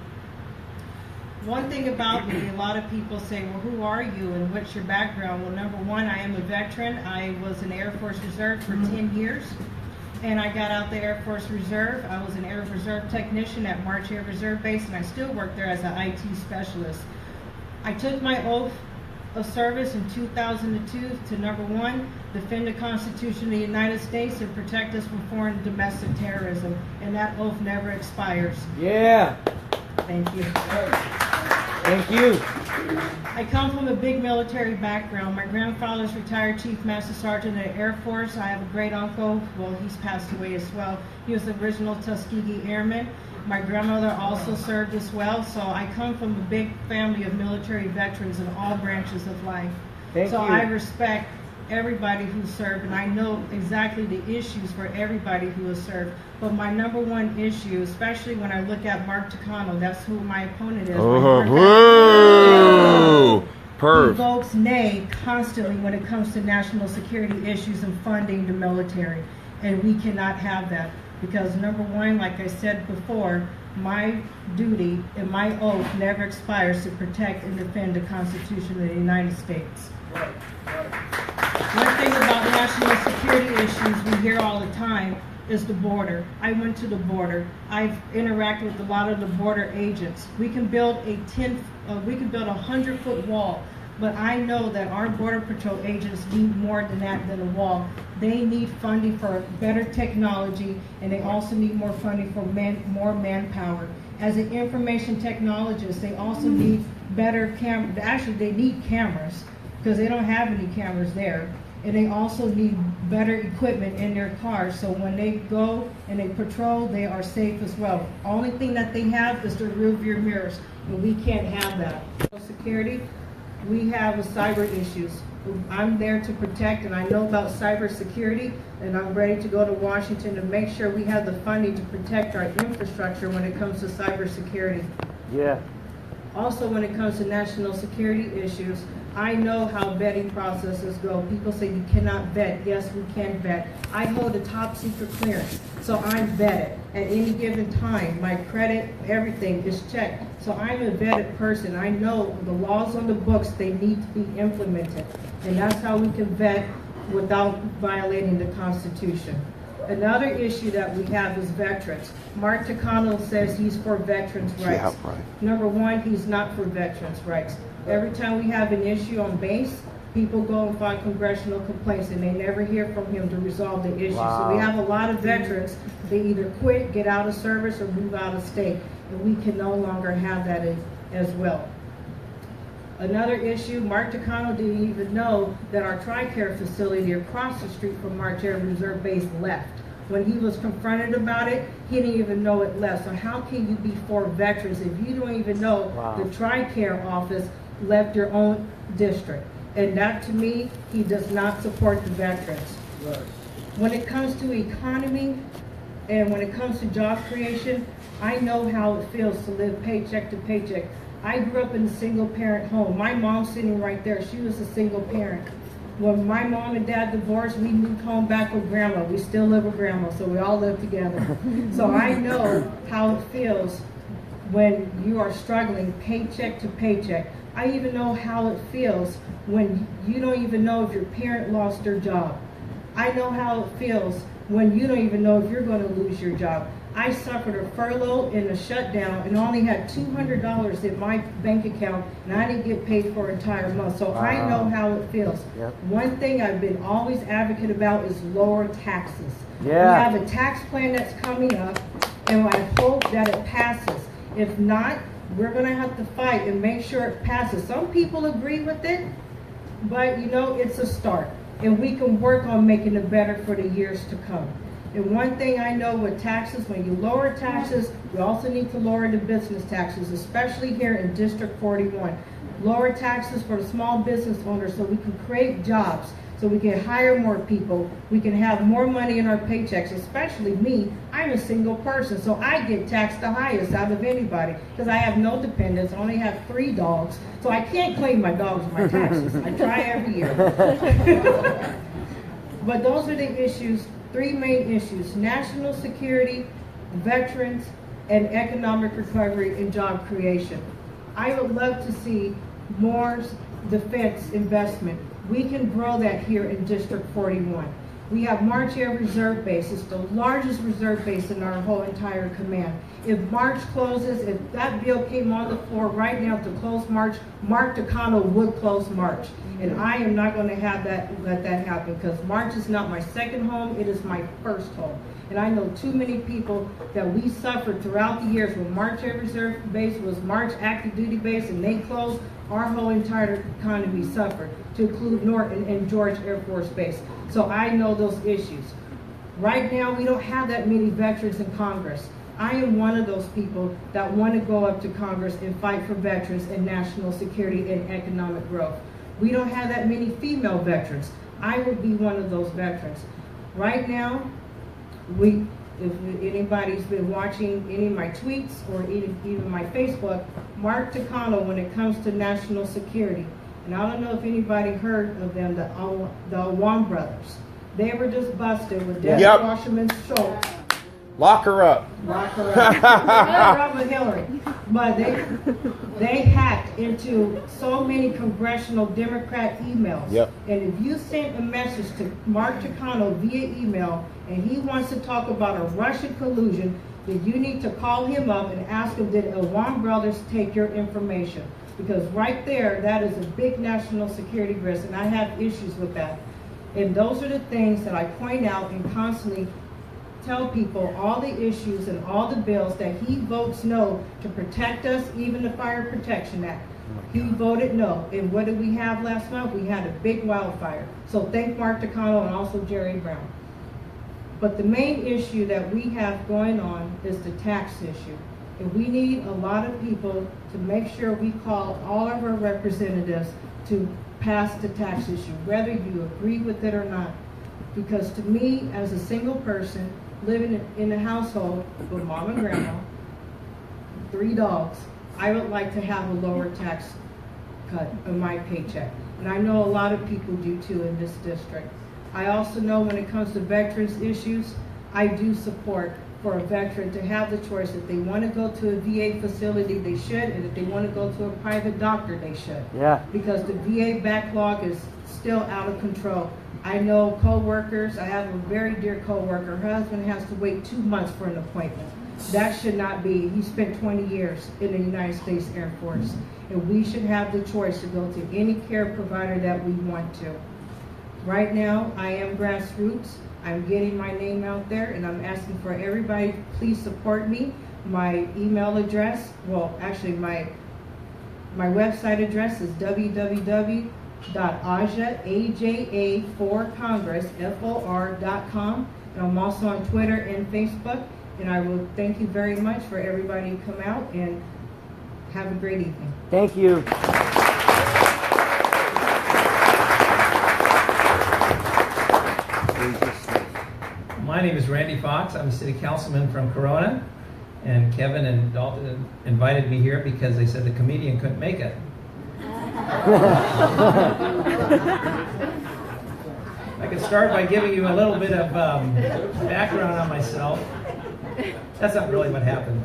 One thing about me, a lot of people say, well, who are you and what's your background? Well, number one, I am a veteran. I was in Air Force Reserve for 10 years, and I got out the Air Force Reserve. I was an Air Reserve technician at March Air Reserve Base, and I still work there as an IT specialist. I took my oath of service in 2002 to, number one, defend the Constitution of the United States and protect us from foreign and domestic terrorism, and that oath never expires. Yeah. Thank you. Thank you. I come from a big military background. My grandfather's retired Chief Master Sergeant in the Air Force. I have a great uncle. Well, he's passed away as well. He was the original Tuskegee Airman. My grandmother also served as well. So I come from a big family of military veterans in all branches of life. Thank you. I respect everybody who served, and I know exactly the issues for everybody who has served. But my number one issue, especially when I look at Mark Takano, that's who my opponent is. He votes nay constantly when it comes to national security issues and funding the military. And we cannot have that. Because number one, like I said before, my duty and my oath never expires to protect and defend the Constitution of the United States. One thing about national security issues we hear all the time is the border. I went to the border. I've interacted with a lot of the border agents. We can build a 100-foot wall, but I know that our Border Patrol agents need more than that, than a wall. They need funding for better technology, and they also need more funding for more manpower. As an information technologist, they also need better cameras. Actually, they need cameras, because they don't have any cameras there. And they also need better equipment in their cars, so when they go and they patrol, they are safe as well. Only thing that they have is their rear view mirrors, and we can't have that. Security, we have cyber issues. I'm there to protect, and I know about cyber security, and I'm ready to go to Washington to make sure we have the funding to protect our infrastructure when it comes to cyber security. Yeah. Also, when it comes to national security issues, I know how vetting processes go. People say you cannot vet. Yes, we can vet. I hold a top secret clearance, so I'm vetted. At any given time, my credit, everything is checked. So I'm a vetted person. I know the laws on the books, they need to be implemented. And that's how we can vet without violating the Constitution. Another issue that we have is veterans. Mark Takano says he's for veterans' rights. Yeah, right. Number one, he's not for veterans' rights. Every time we have an issue on base, people go and file congressional complaints, and they never hear from him to resolve the issue. Wow. So we have a lot of veterans, they either quit, get out of service, or move out of state. And we can no longer have that as well. Another issue, Mark Takano didn't even know that our TRICARE facility across the street from March Air Reserve Base left. When he was confronted about it, he didn't even know it left. So how can you be for veterans if you don't even know the TRICARE office left your own district? And that, to me, he does not support the veterans. Right. When it comes to economy and when it comes to job creation, I know how it feels to live paycheck to paycheck. I grew up in a single-parent home. My mom's sitting right there. She was a single parent. When my mom and dad divorced, we moved home back with grandma. We still live with grandma, so we all live together. So I know how it feels when you are struggling paycheck to paycheck. I even know how it feels when you don't even know if your parent lost their job. I know how it feels when you don't even know if you're going to lose your job. I suffered a furlough and a shutdown and only had $200 in my bank account, and I didn't get paid for an entire month. So I know how it feels. Yep. One thing I've been always advocate about is lower taxes. Yeah. We have a tax plan that's coming up, and I hope that it passes. If not, we're going to have to fight and make sure it passes. Some people agree with it, but you know, it's a start. And we can work on making it better for the years to come. And one thing I know with taxes, when you lower taxes, you also need to lower the business taxes, especially here in District 41. Lower taxes for the small business owners so we can create jobs. so we can hire more people, we can have more money in our paychecks, especially me. I'm a single person, so I get taxed the highest out of anybody because I have no dependents, I only have 3 dogs, so I can't claim my dogs in my taxes. I try every year. But those are the issues, 3 main issues: national security, veterans, and economic recovery and job creation. I would love to see more defense investment. We can grow that here in District 41. We have March Air Reserve Base. It's the largest reserve base in our whole entire command. If March closes, if that bill came on the floor right now to close March, Mark Takano would close March. And I am not going to let that happen, because March is not my second home, it is my first home. And I know too many people that we suffered throughout the years when March Air Reserve Base was March Active Duty Base and they closed, our whole entire economy suffered, to include Norton and George Air Force Base. So I know those issues. Right now, we don't have that many veterans in Congress. I am one of those people that want to go up to Congress and fight for veterans and national security and economic growth. We don't have that many female veterans. I would be one of those veterans. Right now, if anybody's been watching any of my tweets or even my Facebook, Mark Takano, when it comes to national security, and I don't know if anybody heard of them, the Awan brothers. They were just busted with Dennis Wasserman Schultz. Lock her up. Lock her up. Lock her up with Hillary. But they hacked into so many congressional Democrat emails. Yep. And if you sent a message to Mark Takano via email and he wants to talk about a Russian collusion, then you need to call him up and ask him, did Awan brothers take your information? Because right there, that is a big national security risk, and I have issues with that. And those are the things that I point out and constantly tell people, all the issues and all the bills that he votes no to protect us, even the Fire Protection Act. He voted no. And what did we have last month? We had a big wildfire. So thank Mark Takano and also Jerry Brown. But the main issue that we have going on is the tax issue. And we need a lot of people to make sure we call all of our representatives to pass the tax issue, whether you agree with it or not. Because to me, as a single person living in a household with mom and grandma, 3 dogs, I would like to have a lower tax cut on my paycheck. And I know a lot of people do too in this district. I also know when it comes to veterans issues, I do support for a veteran to have the choice. If they want to go to a VA facility, they should, and if they want to go to a private doctor, they should. Yeah. Because the VA backlog is still out of control. I know co-workers, I have a very dear co-worker, her husband has to wait 2 months for an appointment. That should not be. He spent 20 years in the United States Air Force. And we should have the choice to go to any care provider that we want to. Right now, I am grassroots. I'm getting my name out there, and I'm asking for everybody, please support me. My email address, well, actually my website address is www.aja4congress.com, and I'm also on Twitter and Facebook. And I will thank you very much for everybody to come out, and have a great evening. Thank you. My name is Randy Fox. I'm a city councilman from Corona, and Kevin and Dalton invited me here because they said the comedian couldn't make it. I can start by giving you a little bit of background on myself. That's not really what happened.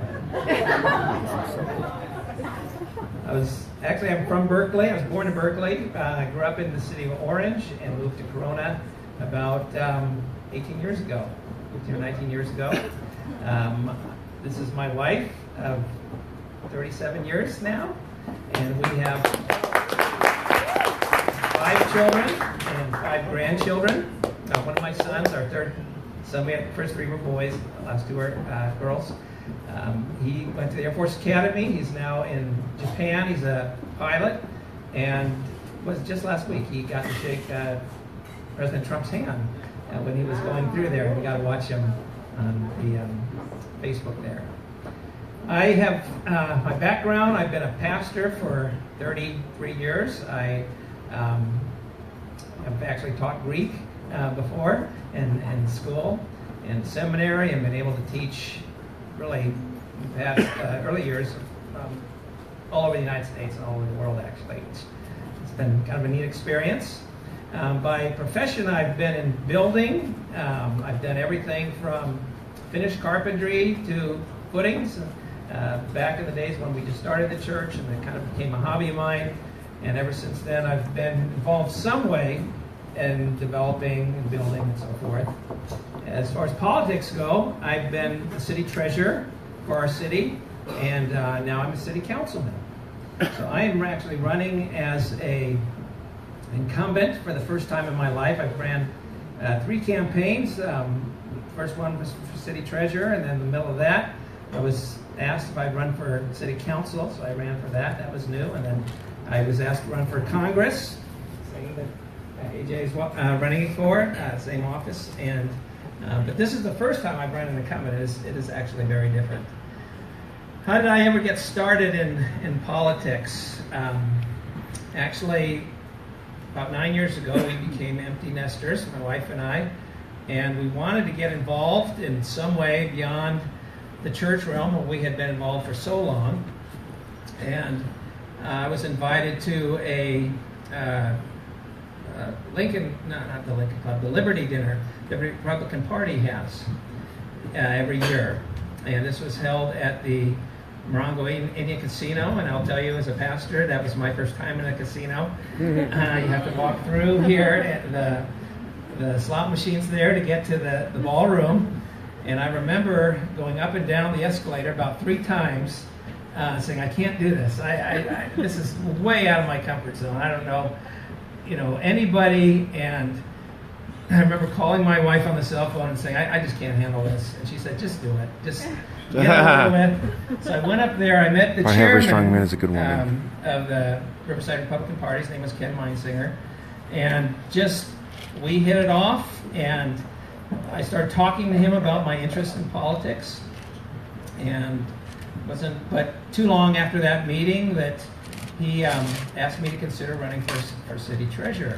I'm from Berkeley. I was born in Berkeley. I grew up in the city of Orange and moved to Corona about 18 years ago, 18 or 19 years ago. This is my wife of 37 years now, and we have 5 children and 5 grandchildren. One of my sons, our third son, we had the first 3 were boys, the last 2 are girls. He went to the Air Force Academy. He's now in Japan. He's a pilot, and was just last week he got to shake President Trump's hand when he was going through there, and we got to watch him on the Facebook there. I have my background. I've been a pastor for 33 years. I I've actually taught Greek before in school, in seminary, and been able to teach really in the past early years all over the United States and all over the world, actually. It's been kind of a neat experience. By profession, I've been in building. I've done everything from finished carpentry to footings. Back in the days when we just started the church, and it kind of became a hobby of mine. And ever since then, I've been involved some way in developing and building and so forth. As far as politics go, I've been the city treasurer for our city, and now I'm a city councilman. So I am actually running as a incumbent for the first time in my life. I've ran 3 campaigns. First one was for city treasurer, and then in the middle of that, I was asked if I'd run for city council, so I ran for that. That was new. And then I was asked to run for Congress, same that AJ is running for, same office. And but this is the first time I've run an incumbent. It is actually very different. How did I ever get started in politics? Actually, about 9 years ago, we became empty nesters, my wife and I, and we wanted to get involved in some way beyond the church realm where we had been involved for so long. And I was invited to a Lincoln, not the Lincoln Club, the Liberty Dinner the Republican Party has every year. And this was held at the Morongo Indian Casino, and I'll tell you, as a pastor, that was my first time in a casino. You have to walk through here at the slot machines there to get to the ballroom. And I remember going up and down the escalator about 3 times, saying, "I can't do this. This is way out of my comfort zone. I don't know, anybody." And I remember calling my wife on the cell phone and saying, I just can't handle this. And she said, "Just do it. Just get it over with." So I went up there. I met the chairman every strong man is a good woman. Of the Riverside Republican Party. His name was Ken Meinsinger. And we hit it off, and I started talking to him about my interest in politics. And it wasn't but too long after that meeting that he asked me to consider running for city treasurer.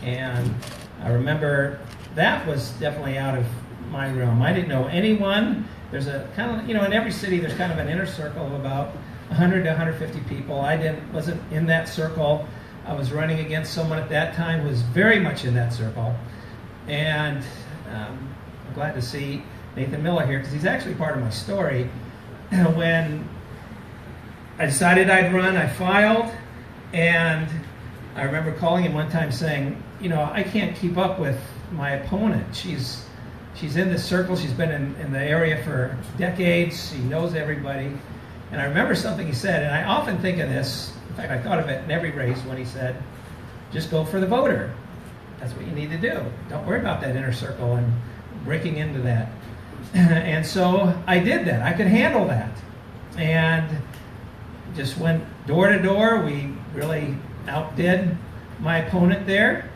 And I remember that was definitely out of my realm. I didn't know anyone. There's a kind of, in every city there's kind of an inner circle of about 100 to 150 people. I wasn't in that circle. I was running against someone at that time who was very much in that circle. And I'm glad to see Nathan Miller here, because he's actually part of my story. When I decided I'd run, I filed, and I remember calling him one time saying, I can't keep up with my opponent. She's in this circle. She's been in the area for decades. She knows everybody. And I remember something he said, and I often think of this. In fact, I thought of it in every race when he said, "Just go for the voter. That's what you need to do. Don't worry about that inner circle and breaking into that." And so I did that. I could handle that. And just went door to door. We really outdid my opponent there.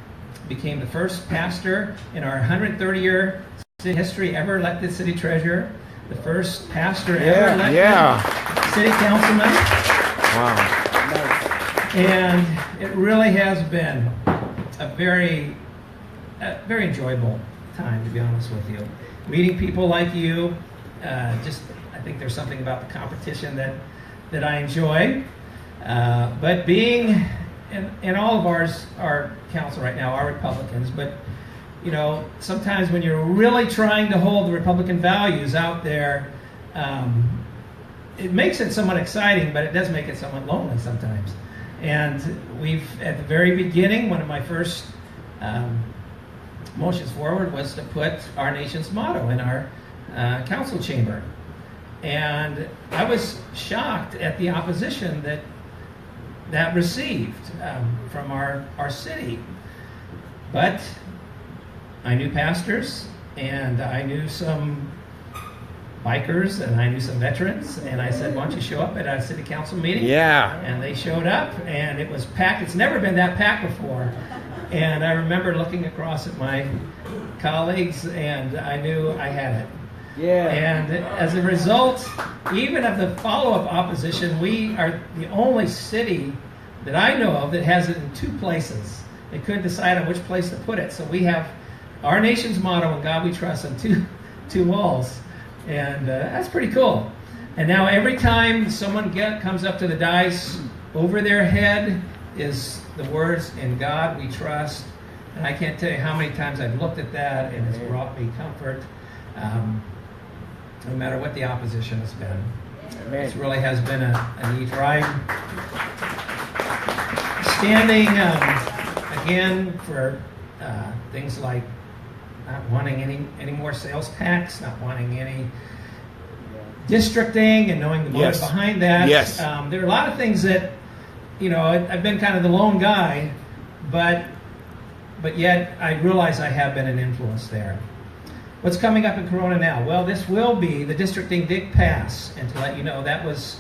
Became the first pastor in our 130-year city history ever elected city treasurer. The first pastor ever elected city councilman. Wow. And it really has been a very enjoyable time, to be honest with you. Meeting people like you, I think there's something about the competition that I enjoy. But being, and all of our council right now are Republicans, but sometimes when you're really trying to hold the Republican values out there, it makes it somewhat exciting, but it does make it somewhat lonely sometimes. And at the very beginning, one of my first motions forward was to put our nation's motto in our council chamber. And I was shocked at the opposition that received from our city. But I knew pastors, and I knew some bikers, and I knew some veterans, and I said, "Why don't you show up at a city council meeting?" Yeah. And they showed up, and it was packed. It's never been that packed before. And I remember looking across at my colleagues, and I knew I had it. Yeah. And as a result, even of the follow-up opposition, we are the only city that I know of that has it in 2 places. they couldn't decide on which place to put it. So we have our nation's motto, "In God We Trust," on two walls, and that's pretty cool. And now every time someone comes up to the dais, over their head is the words, "In God We Trust." And I can't tell you how many times I've looked at that, and it's brought me comfort, no matter what the opposition has been. This really has been a neat ride. Standing again for things like not wanting any more sales tax, not wanting any districting, and knowing the motive behind that. Yes. There are a lot of things that, I've been kind of the lone guy, but yet I realize I have been an influence there. What's coming up in Corona now? Well, this will be, the districting did pass, and to let you know, that was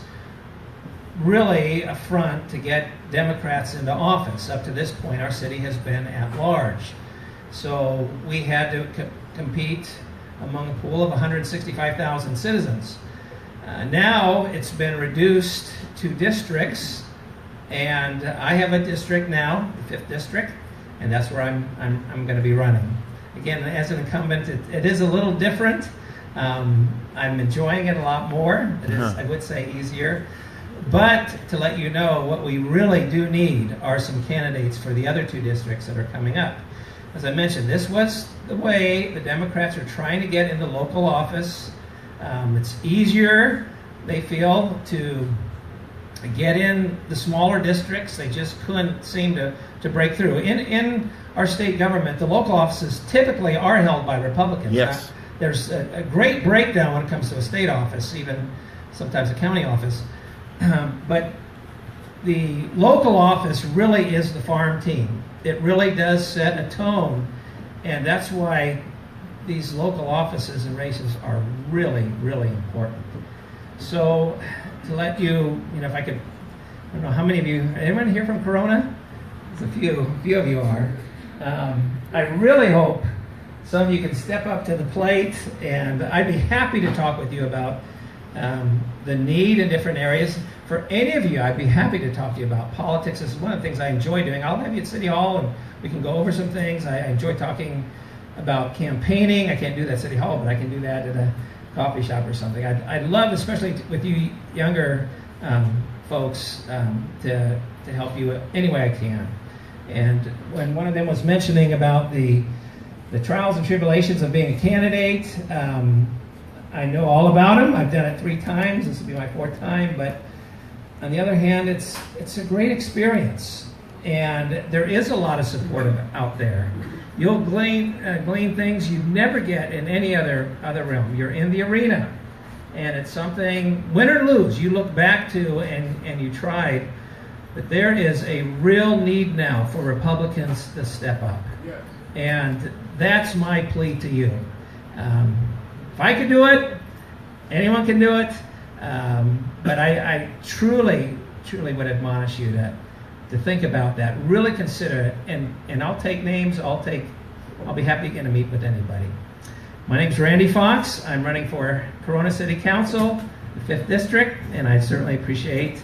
really a front to get Democrats into office. Up to this point, our city has been at large. So we had to compete among a pool of 165,000 citizens. Now it's been reduced to districts, and I have a district now, the 5th district, and that's where I'm going to be running. Again, as an incumbent, it is a little different. I'm enjoying it a lot more. It is, I would say, easier. But to let you know, what we really do need are some candidates for the other 2 districts that are coming up. As I mentioned, this was the way the Democrats are trying to get into local office. It's easier, they feel, to get in the smaller districts. They just couldn't seem to break through. In our state government, the local offices typically are held by Republicans. Yes. There's a great breakdown when it comes to a state office, even sometimes a county office. But the local office really is the farm team. It really does set a tone, and that's why these local offices and races are really, really important. So to let you, if I could, I don't know how many of you, anyone here from Corona? There's a few of you are. I really hope some of you can step up to the plate, and I'd be happy to talk with you about the need in different areas. For any of you, I'd be happy to talk to you about politics. This is one of the things I enjoy doing. I'll have you at City Hall, and we can go over some things. I enjoy talking about campaigning. I can't do that at City Hall, but I can do that at a coffee shop or something. I'd love, especially with you younger folks, to help you any way I can. And when one of them was mentioning about the trials and tribulations of being a candidate, I know all about them. I've done it 3 times. This will be my 4th time. But on the other hand, it's a great experience, and there is a lot of support out there. You'll glean things you never get in any other realm. You're in the arena, and it's something, win or lose, you look back to and you tried. But there is a real need now for Republicans to step up. Yes. And that's my plea to you. If I could do it, anyone can do it. But I truly would admonish you to think about that. Really consider it. And I'll take names. I'll be happy to meet with anybody. My name's Randy Fox. I'm running for Corona City Council, the 5th District, and I certainly appreciate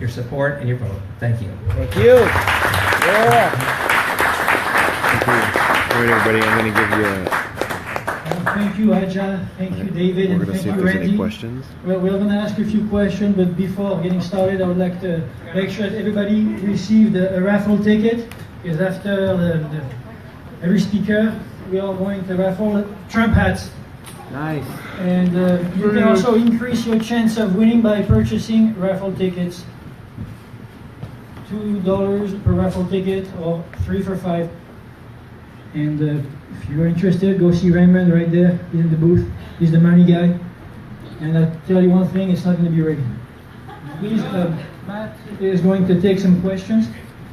your support and your vote. Thank you. Thank you. Yeah. Thank you. All right, everybody, I'm going to give you Thank you, Aja. Thank you, David. We're And going to thank see you, if there's Randy. any questions. Well, we're going to ask you a few questions, but before getting started, I would like to make sure that everybody received a raffle ticket, because after every speaker, we are going to raffle Trump hats. Nice. And you can also increase your chance of winning by purchasing raffle tickets. $2 per raffle ticket, or 3 for $5. And if you're interested, go see Raymond right there. He's in the booth. He's the money guy. And I'll tell you one thing, it's not going to be ready. Please, Matt is going to take some questions.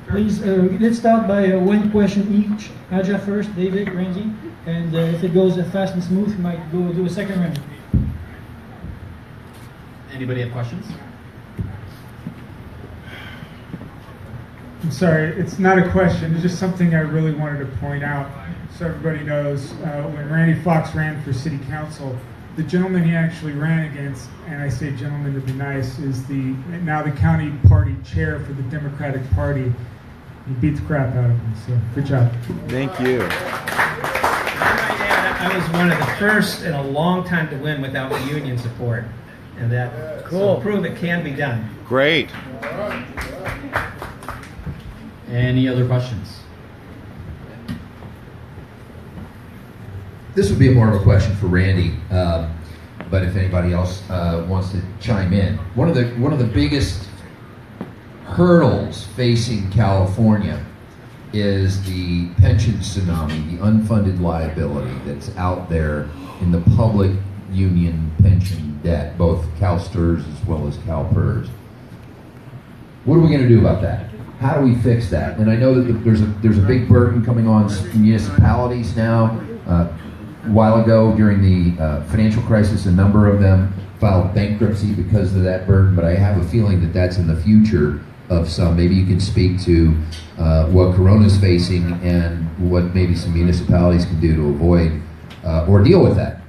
Please, let's start by 1 question each. Aja first, David, Randy. And if it goes fast and smooth, we might go do a second round. Anybody have questions? I'm sorry, it's not a question. It's just something I really wanted to point out so everybody knows. When Randy Fox ran for city council, the gentleman he actually ran against, and I say gentleman to be nice, is now the county party chair for the Democratic Party. You beat the crap out of them. So good job. Thank you. I was one of the first in a long time to win without the union support, and that Cool. so prove it can be done. Great. Any other questions? This would be more of a question for Randy, but if anybody else wants to chime in, one of the biggest hurdles facing California is the pension tsunami, the unfunded liability that's out there in the public union pension debt, both CalSTRS as well as CalPERS. What are we going to do about that? How do we fix that? And I know that there's a big burden coming on municipalities now. A while ago, during the financial crisis, a number of them filed bankruptcy because of that burden, but I have a feeling that that's in the future of some. Maybe you can speak to what Corona's facing and what maybe some municipalities can do to avoid or deal with that.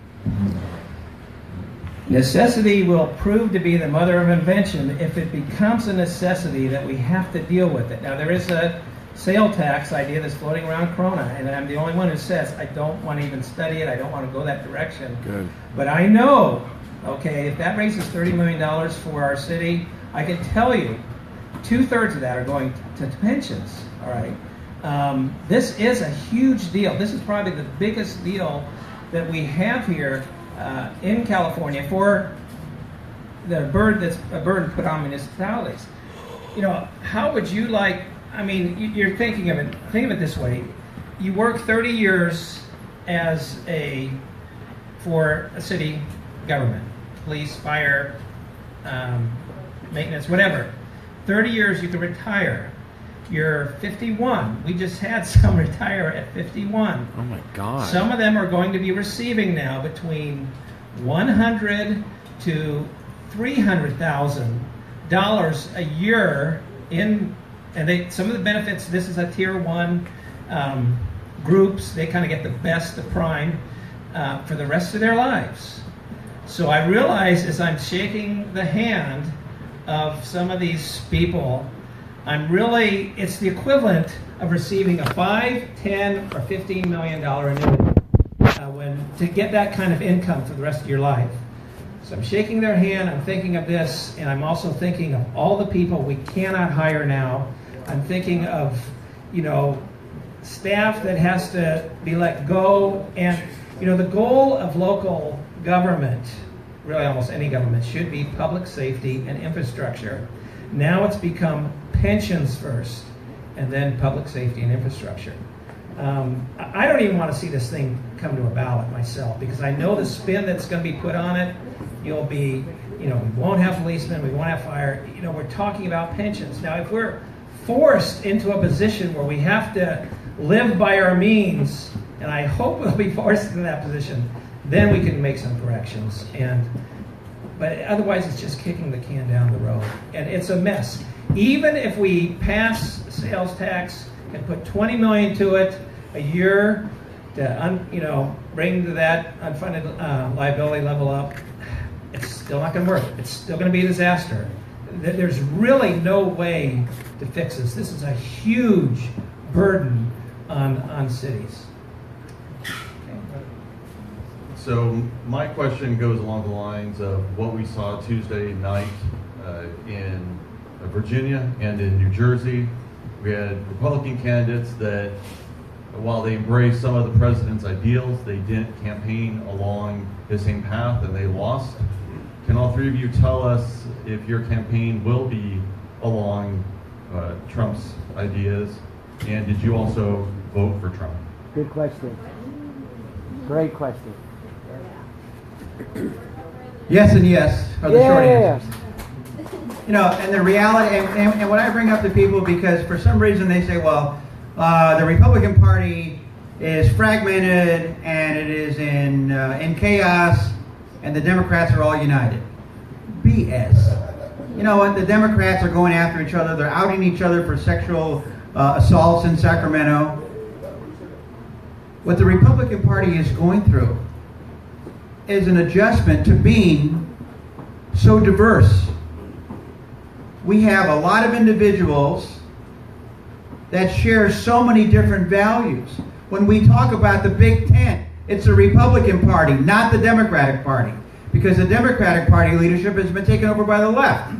Necessity will prove to be the mother of invention if it becomes a necessity that we have to deal with it. Now, there is a sale tax idea that's floating around Corona, and I'm the only one who says I don't want to even study it, I don't want to go that direction. Good. But I know, okay, if that raises $30 million for our city, I can tell you 2/3 of that are going to pensions, all right? This is a huge deal. This is probably the biggest deal that we have here in California for the burden that's a burden put on municipalities. You know, how would you like, I mean, you're think of it this way. You work 30 years for a city government, police, fire, maintenance, whatever. 30 years you can retire. You're 51. We just had some retire at 51. Oh my God. Some of them are going to be receiving now between $100,000 to $300,000 a year in, and some of the benefits. This is a tier 1 groups. They kind of get the best of prime for the rest of their lives. So I realize as I'm shaking the hand of some of these people, it's the equivalent of receiving a $5, $10, or $15 million annuity to get that kind of income for the rest of your life. So I'm shaking their hand, I'm thinking of this, and I'm also thinking of all the people we cannot hire now. I'm thinking of, staff that has to be let go. And, the goal of local government, really almost any government, should be public safety and infrastructure. Now it's become pensions first, and then public safety and infrastructure. I don't even want to see this thing come to a ballot myself, because I know the spin that's going to be put on it. You'll be, we won't have policemen, we won't have fire. We're talking about pensions. Now, if we're forced into a position where we have to live by our means, and I hope we'll be forced into that position, then we can make some corrections. But otherwise, it's just kicking the can down the road, and it's a mess. Even if we pass sales tax and put $20 million to it a year to bring that unfunded liability level up, it's still not going to work. It's still going to be a disaster. There's really no way to fix this. This is a huge burden on cities. So my question goes along the lines of what we saw Tuesday night in Virginia and in New Jersey. We had Republican candidates that, while they embraced some of the president's ideals, they didn't campaign along the same path, and they lost. Can all three of you tell us if your campaign will be along Trump's ideas, and did you also vote for Trump? Good question. Great question. Yes and yes are the short answers. And the reality, and what I bring up to people, because for some reason they say, well, the Republican Party is fragmented and it is in chaos, and the Democrats are all united. BS. You know what? The Democrats are going after each other. They're outing each other for sexual assaults in Sacramento. What the Republican Party is going through is an adjustment to being so diverse. We have a lot of individuals that shares so many different values. When we talk about the Big Tent, it's the Republican Party, not the Democratic Party, because the Democratic Party leadership has been taken over by the left.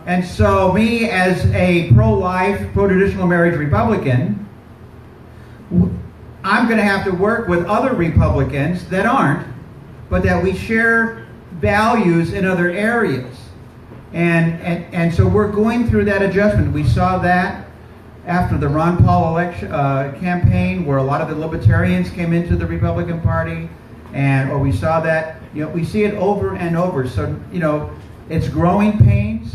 And so me, as a pro-life, pro-traditional marriage Republican, I'm going to have to work with other Republicans that aren't, but that we share values in other areas. And so we're going through that adjustment. We saw that after the Ron Paul election campaign, where a lot of the libertarians came into the Republican Party, or we saw that, we see it over and over. So, it's growing pains,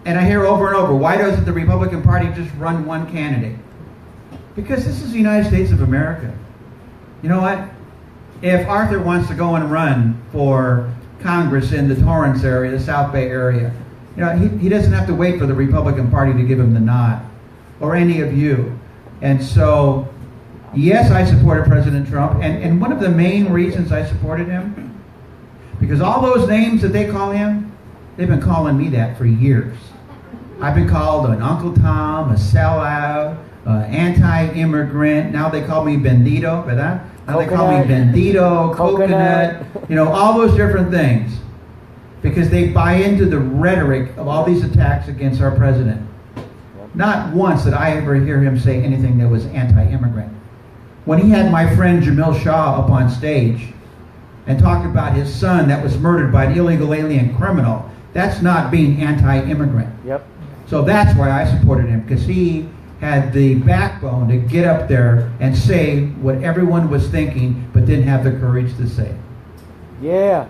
and I hear over and over, why doesn't the Republican Party just run one candidate? Because this is the United States of America. You know what? If Arthur wants to go and run for Congress in the Torrance area, the South Bay area, he doesn't have to wait for the Republican Party to give him the nod, or any of you. And so, yes, I supported President Trump, and one of the main reasons I supported him, because all those names that they call him, they've been calling me that for years. I've been called an Uncle Tom, a sellout, anti-immigrant. Now they call me Bendito, ¿verdad? Now they call me Bendito, coconut, all those different things. Because they buy into the rhetoric of all these attacks against our president. Not once did I ever hear him say anything that was anti-immigrant. When he had my friend Jamil Shah up on stage and talked about his son that was murdered by an illegal alien criminal, that's not being anti-immigrant. Yep. So that's why I supported him, because he had the backbone to get up there and say what everyone was thinking, but didn't have the courage to say. Yeah.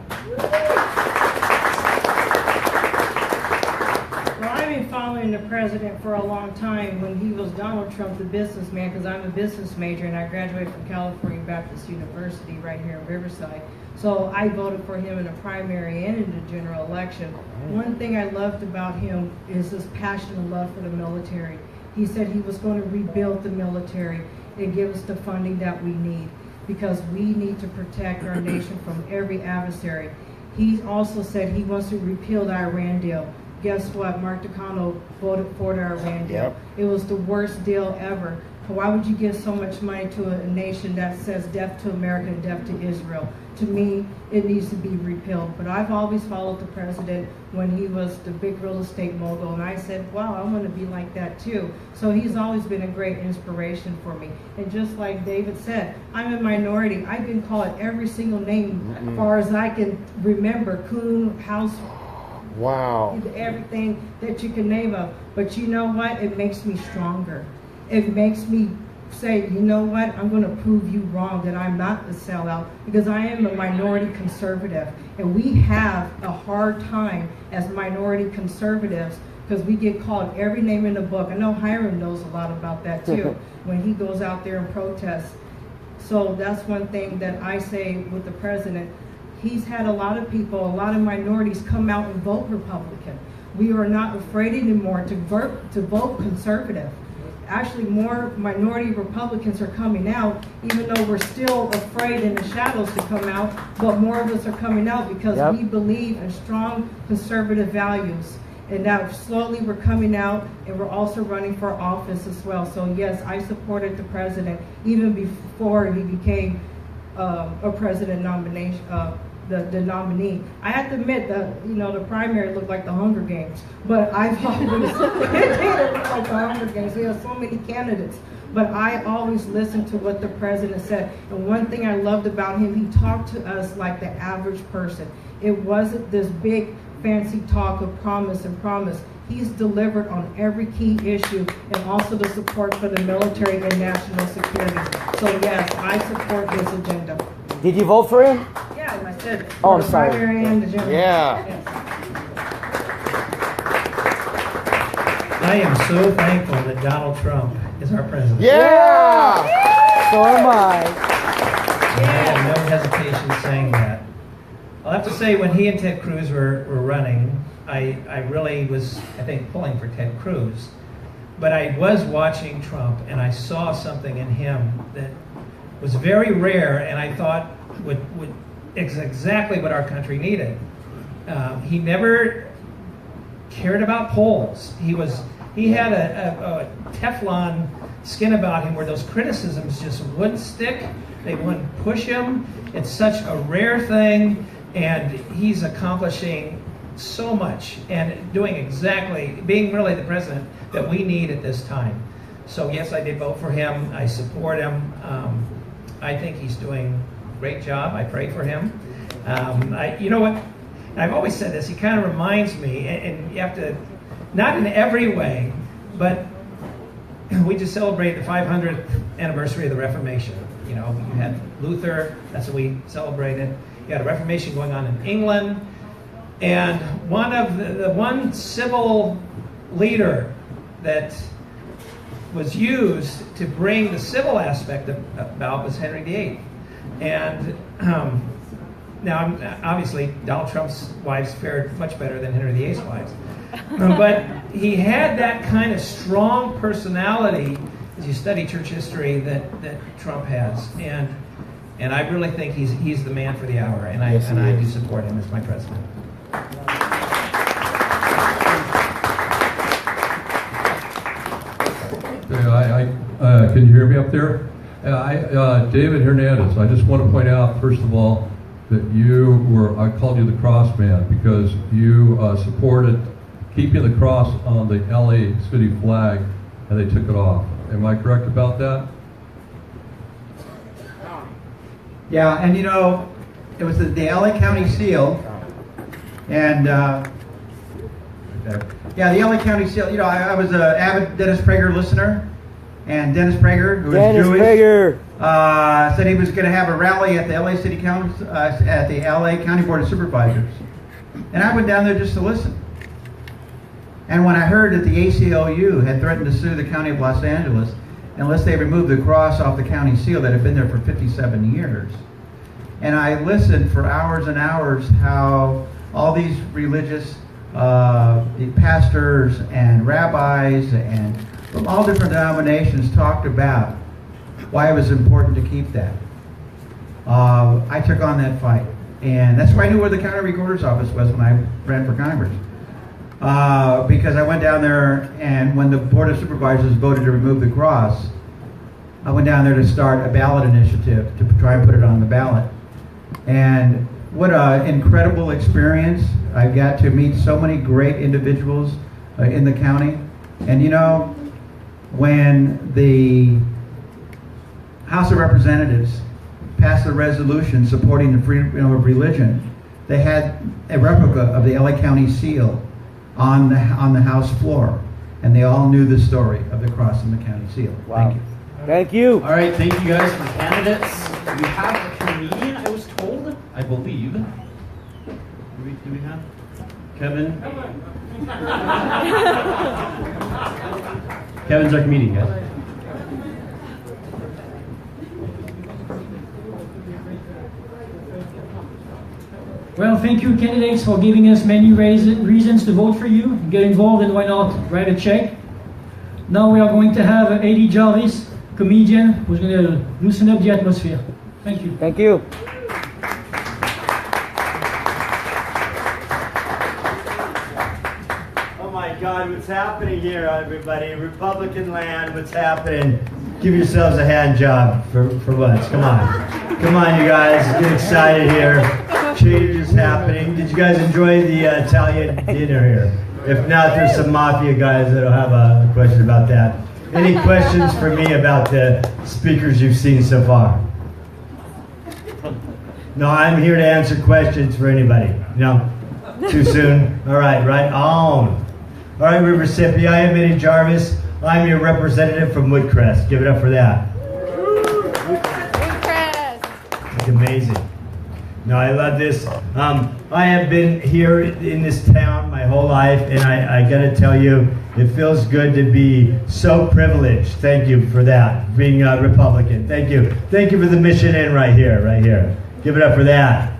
Well, I've been following the president for a long time when he was Donald Trump, the businessman, because I'm a business major and I graduated from California Baptist University right here in Riverside. So I voted for him in the primary and in the general election. One thing I loved about him is his passion and love for the military. He said he was going to rebuild the military and give us the funding that we need, because we need to protect our nation from every adversary. He also said he wants to repeal the Iran deal. Guess what? Mark Takano voted for the Iran deal. Yep. It was the worst deal ever. Why would you give so much money to a nation that says death to America and death to Israel? To me, it needs to be repealed. But I've always followed the president when he was the big real estate mogul, and I said, wow, I want to be like that too. So he's always been a great inspiration for me. And just like David said, I'm a minority. I've been called every single name as far as I can remember. Coon, house, wow, everything that you can name of. But you know what? It makes me stronger. It makes me say, you know what, I'm going to prove you wrong, that I'm not the sellout, because I am a minority conservative. And we have a hard time as minority conservatives because we get called every name in the book. I know Hiram knows a lot about that too, when he goes out there and protests. So that's one thing that I say with the president. He's had a lot of people, a lot of minorities come out and vote Republican. We are not afraid anymore to vote conservative. Actually, more minority Republicans are coming out, even though we're still afraid in the shadows to come out, but more of us are coming out because we believe in strong conservative values. And now slowly we're coming out, and we're also running for office as well. So yes, I supported the president even before he became a president nomination. The nominee. I have to admit that, the primary looked like the Hunger Games, but I've always it did look like the Hunger Games. We have so many candidates, but I always listened to what the president said. And one thing I loved about him, he talked to us like the average person. It wasn't this big fancy talk of promise and promise. He's delivered on every key issue, and also the support for the military and national security. So yes, I support this agenda. Did you vote for him? Yeah, I said it. Oh, I'm sorry. Primary and the general. Yeah. Yes. I am so thankful that Donald Trump is our president. Yeah! So am I. I have no hesitation saying that. I'll have to say, when he and Ted Cruz were running, I really was, I think, pulling for Ted Cruz. But I was watching Trump, and I saw something in him that was very rare, and I thought is exactly what our country needed. He never cared about polls. He was He had a Teflon skin about him where those criticisms just wouldn't stick. They wouldn't push him. It's such a rare thing, and he's accomplishing so much and being really the president that we need at this time. So yes, I did vote for him. I support him. I think he's doing a great job. I pray for him. You know what? I've always said this. He kind of reminds me, and you have to, not in every way, but we just celebrated the 500th anniversary of the Reformation. You know, you had Luther. That's what we celebrated. You had a Reformation going on in England, and one civil leader that was used to bring the civil aspect about was Henry VIII. And now, obviously, Donald Trump's wives fared much better than Henry VIII's wives. But he had that kind of strong personality, as you study church history, that Trump has. And I really think he's the man for the hour, and I do support him as my president. Can you hear me up there? David Hernandez, I just want to point out, first of all, that I called you the cross man because you supported keeping the cross on the LA city flag and they took it off. Am I correct about that? Yeah, and you know, it was the LA County seal, and the LA County seal. You know, I was an avid Dennis Prager listener, and Dennis Prager, who is Jewish, said he was going to have a rally at the LA City Council, at the LA County Board of Supervisors, and I went down there just to listen. And when I heard that the ACLU had threatened to sue the County of Los Angeles unless they removed the cross off the county seal that had been there for 57 years, and I listened for hours and hours how all these religious pastors and rabbis and from all different denominations talked about why it was important to keep that. I took on that fight, and that's why I knew where the county recorder's office was when I ran for Congress. Because I went down there, and when the Board of Supervisors voted to remove the cross, I went down there to start a ballot initiative to try and put it on the ballot. And what an incredible experience. I got to meet so many great individuals in the county. And you know, when the House of Representatives passed a resolution supporting the freedom of religion, they had a replica of the LA County seal on the House floor, and they all knew the story of the cross and the county seal. Wow. Thank you. Thank you. All right, thank you guys for candidates. We have a comedian, I was told, I believe. Do we have Kevin? Kevin's our comedian, guys. Well, thank you, candidates, for giving us many reasons to vote for you. Get involved, and why not write a check. Now we are going to have A.D. Jarvis, comedian, who's going to loosen up the atmosphere. Thank you. Thank you. Oh my God, what's happening here, everybody? Republican land, what's happening? Give yourselves a hand job for once. Come on. Come on, you guys. Get excited here. Change is happening. Did you guys enjoy the Italian dinner here? If not, there's some mafia guys that'll have a question about that. Any questions for me about the speakers you've seen so far? No, I'm here to answer questions for anybody. No? Too soon? All right, right on. All right, Riverside, I am A.D. Jarvis. I'm your representative from Woodcrest. Give it up for that. Woodcrest. It's amazing. No, I love this. I have been here in this town my whole life, and I got to tell you, it feels good to be so privileged. Thank you for that, being a Republican. Thank you. Thank you for the Mission Inn right here, right here. Give it up for that.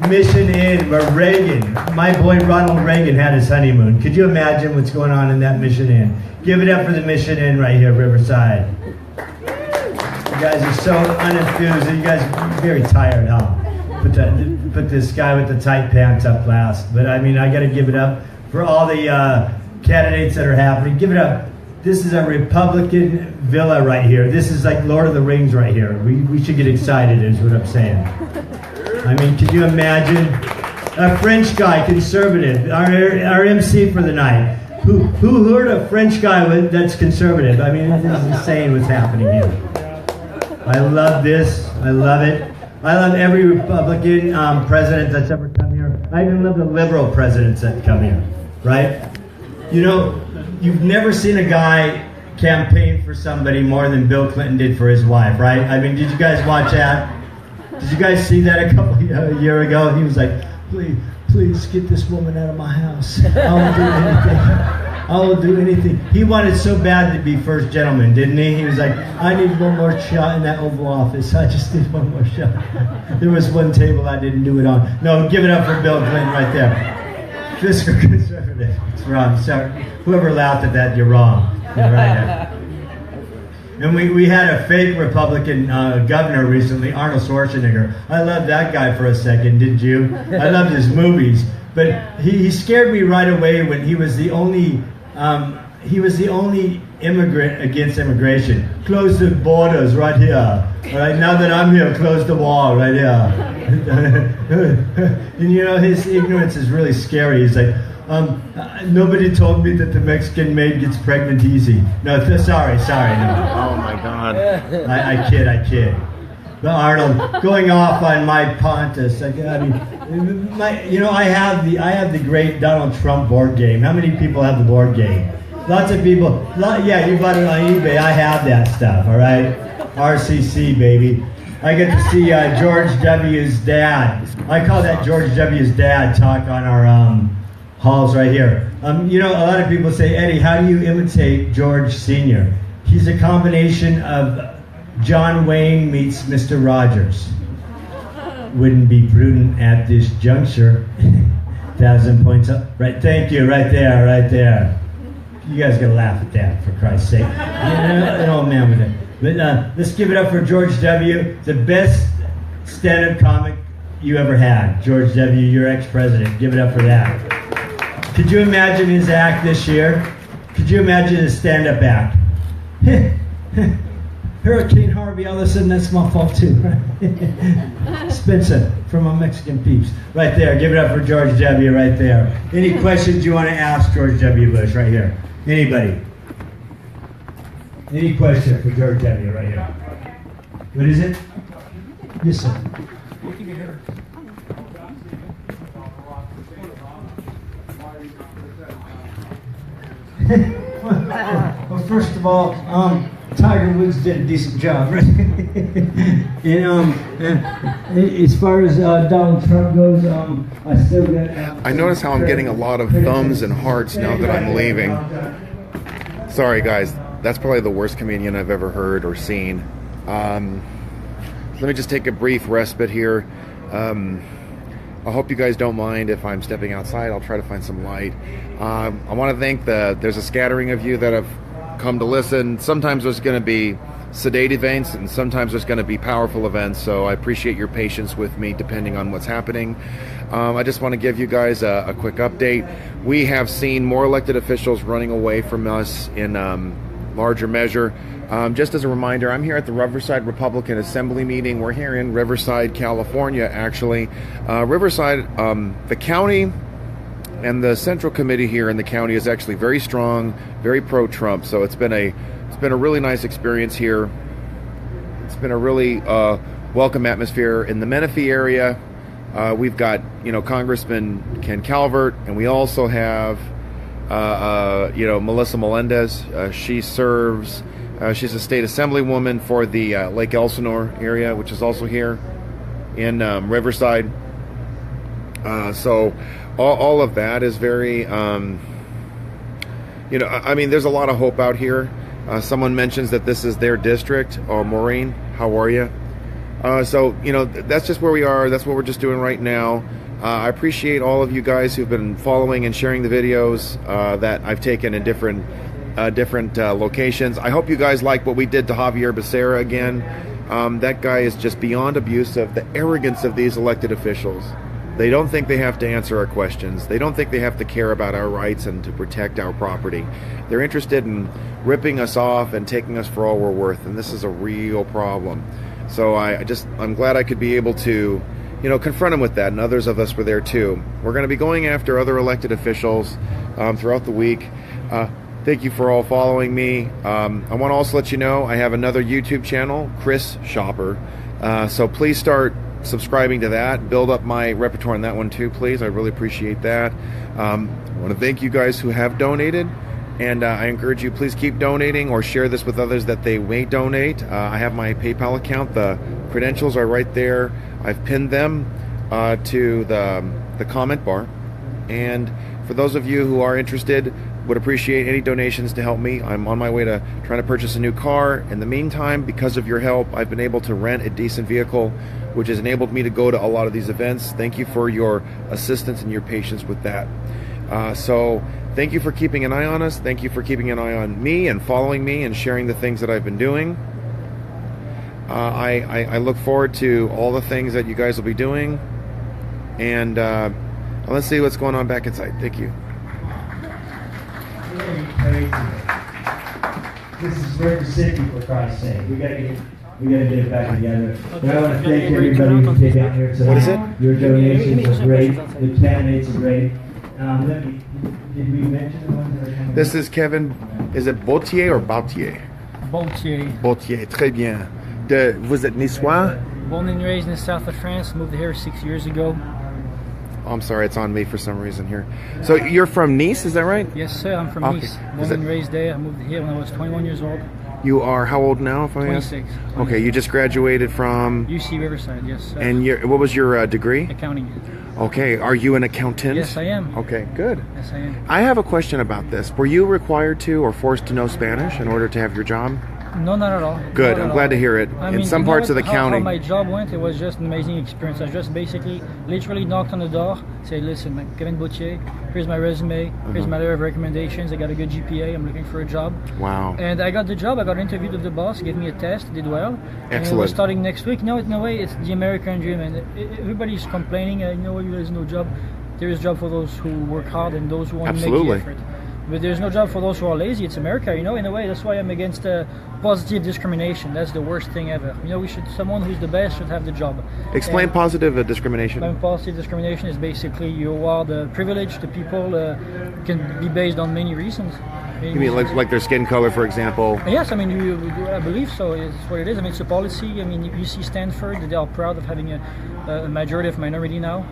Mission Inn, where Reagan, my boy Ronald Reagan had his honeymoon. Could you imagine what's going on in that Mission Inn? Give it up for the Mission Inn right here, Riverside. You guys are so unenthused. You guys are very tired, huh? Put this guy with the tight pants up last. But I mean, I got to give it up for all the candidates that are happening. Give it up. This is a Republican villa right here. This is like Lord of the Rings right here. We should get excited is what I'm saying. I mean, can you imagine a French guy, conservative, our MC for the night. Who heard a French guy that's conservative? I mean, this is insane what's happening here. I love this. I love it. I love every Republican president that's ever come here. I even love the liberal presidents that come here, right? You know, you've never seen a guy campaign for somebody more than Bill Clinton did for his wife, right? I mean, did you guys watch that? Did you guys see that a year ago? He was like, please get this woman out of my house. I won't do anything. I will do anything. He wanted so bad to be first gentleman, didn't he? He was like, I need one more shot in that Oval Office. I just need one more shot. There was one table I didn't do it on. No, give it up for Bill Clinton right there. Fiscal conservative. It's wrong. Sorry. Whoever laughed at that, you're wrong. You're right. And we had a fake Republican governor recently, Arnold Schwarzenegger. I loved that guy for a second, didn't you? I loved his movies. But he scared me right away when he was the only immigrant against immigration. Close the borders right here. All right, now that I'm here, close the wall right here. And you know, his ignorance is really scary. He's like, nobody told me that the Mexican maid gets pregnant easy. No, sorry, no. Oh my God. I kid. But Arnold, going off on my Pontus. I mean, I have the great Donald Trump board game. How many people have the board game? Lots of people. Yeah, you bought it on eBay. I have that stuff. All right, RCC baby. I get to see George W.'s dad. I call that George W.'s dad talk on our halls right here. You know, a lot of people say, Eddie, how do you imitate George Sr.? He's a combination of John Wayne meets Mr. Rogers. Wouldn't be prudent at this juncture. 1,000 points up. Right, thank you, right there. You guys gotta laugh at that, for Christ's sake. An old man with it. But let's give it up for George W., the best stand-up comic you ever had. George W., your ex-president. Give it up for that. Could you imagine his act this year? Could you imagine his stand-up act? Hurricane Harvey, all of a sudden that's my fault too. Spencer from my Mexican peeps. Right there, give it up for George W. right there. Any questions you want to ask George W. Bush right here? Anybody? Any question for George W. right here? What is it? Yes, sir. Well, first of all, Tiger Woods did a decent job, right? And as far as Donald Trump goes, I still got. I notice how I'm getting a lot of thumbs and hearts now that I'm leaving. Sorry, guys. That's probably the worst comedian I've ever heard or seen. Let me just take a brief respite here. I hope you guys don't mind if I'm stepping outside. I'll try to find some light. I want to thank there's a scattering of you that have come to listen. Sometimes there's going to be sedate events and sometimes there's going to be powerful events, so I appreciate your patience with me depending on what's happening. I just want to give you guys a quick update. We have seen more elected officials running away from us in larger measure. Just as a reminder, I'm here at the Riverside Republican Assembly meeting. We're here in Riverside, California, actually. Riverside, the county and the central committee here in the county is actually very strong, very pro-Trump. So it's been a really nice experience here. It's been a really welcome atmosphere in the Menifee area. We've got Congressman Ken Calvert, and we also have Melissa Melendez. She serves. She's a state assemblywoman for the Lake Elsinore area, which is also here in Riverside. So all of that is very, I mean, there's a lot of hope out here. Someone mentions that this is their district. Oh, Maureen, how are you? So, that's just where we are. That's what we're just doing right now. I appreciate all of you guys who've been following and sharing the videos that I've taken in different locations. I hope you guys like what we did to Javier Becerra again. That guy is just beyond abusive. The arrogance of these elected officials. They don't think they have to answer our questions. They don't think they have to care about our rights and to protect our property. They're interested in ripping us off and taking us for all we're worth, and this is a real problem. So I'm glad I could be able to, confront them with that, and others of us were there too. We're going to be going after other elected officials throughout the week. Thank you for all following me. I want to also let you know I have another YouTube channel, Chris Shopper. So please start subscribing to that. Build up my repertoire on that one too, please. I really appreciate that. I want to thank you guys who have donated, and I encourage you, please keep donating or share this with others that they may donate. I have my PayPal account. The credentials are right there. I've pinned them to the comment bar. And for those of you who are interested, would appreciate any donations to help me. I'm on my way to trying to purchase a new car. In the meantime, because of your help, I've been able to rent a decent vehicle, which has enabled me to go to a lot of these events. Thank you for your assistance and your patience with that. So thank you for keeping an eye on us. Thank you for keeping an eye on me and following me and sharing the things that I've been doing. I look forward to all the things that you guys will be doing. And let's see what's going on back inside. Thank you. This is Riverside, for Christ's sake. We gotta get it back together. But I want to thank everybody who came down here tonight. What is it? Your donations are great. The candidates are great. Did we mention the ones that are coming? This is Kevin. Is it Bautier or Bautier? Bautier. Bautier, très bien. Vous êtes niçois? Born and raised in the south of France. Moved here 6 years ago. Oh, I'm sorry, it's on me for some reason here. So you're from Nice, is that right? Yes, sir. I'm from Nice. Born and raised there. I moved here when I was 21 years old. You are how old now, if I ask? 26. Okay, you just graduated from UC Riverside, yes, sir. And what was your degree? Accounting. Okay, are you an accountant? Yes, I am. Okay, good. Yes, I am. I have a question about this. Were you required to or forced to know Spanish in order to have your job? No, not at all. Good, I'm glad to hear it. In some parts of the county. How my job went, it was just an amazing experience. I just basically, literally knocked on the door, said, listen, Kevin Bautier, here's my resume, here's my letter of recommendations, I got a good GPA, I'm looking for a job. Wow. And I got the job, I got interviewed with the boss, gave me a test, did well. Excellent. And we're starting next week. No, in a way, it's the American dream, and everybody's complaining, there's no job. There is a job for those who work hard and those who want to make the effort. But there's no job for those who are lazy. It's America, in a way. That's why I'm against positive discrimination. That's the worst thing ever. Someone who's the best should have the job. Explain positive discrimination. Positive discrimination is basically you are the privilege. The people can be based on many reasons. You mean like their skin color, for example? Yes, I believe so. It's what it is. It's a policy. You see Stanford, they are proud of having a majority of minority now.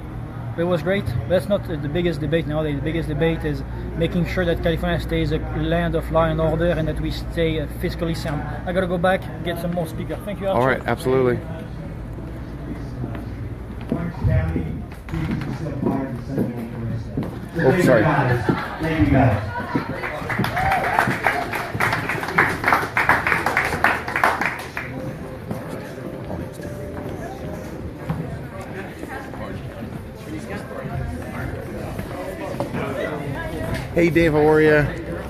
It was great. That's not the biggest debate nowadays. The biggest debate is making sure that California stays a land of law and order and that we stay fiscally sound. I gotta go back, get some more speakers. Thank you. All right, absolutely. Oh, sorry. Thank you, guys. Hey Dave, how are you?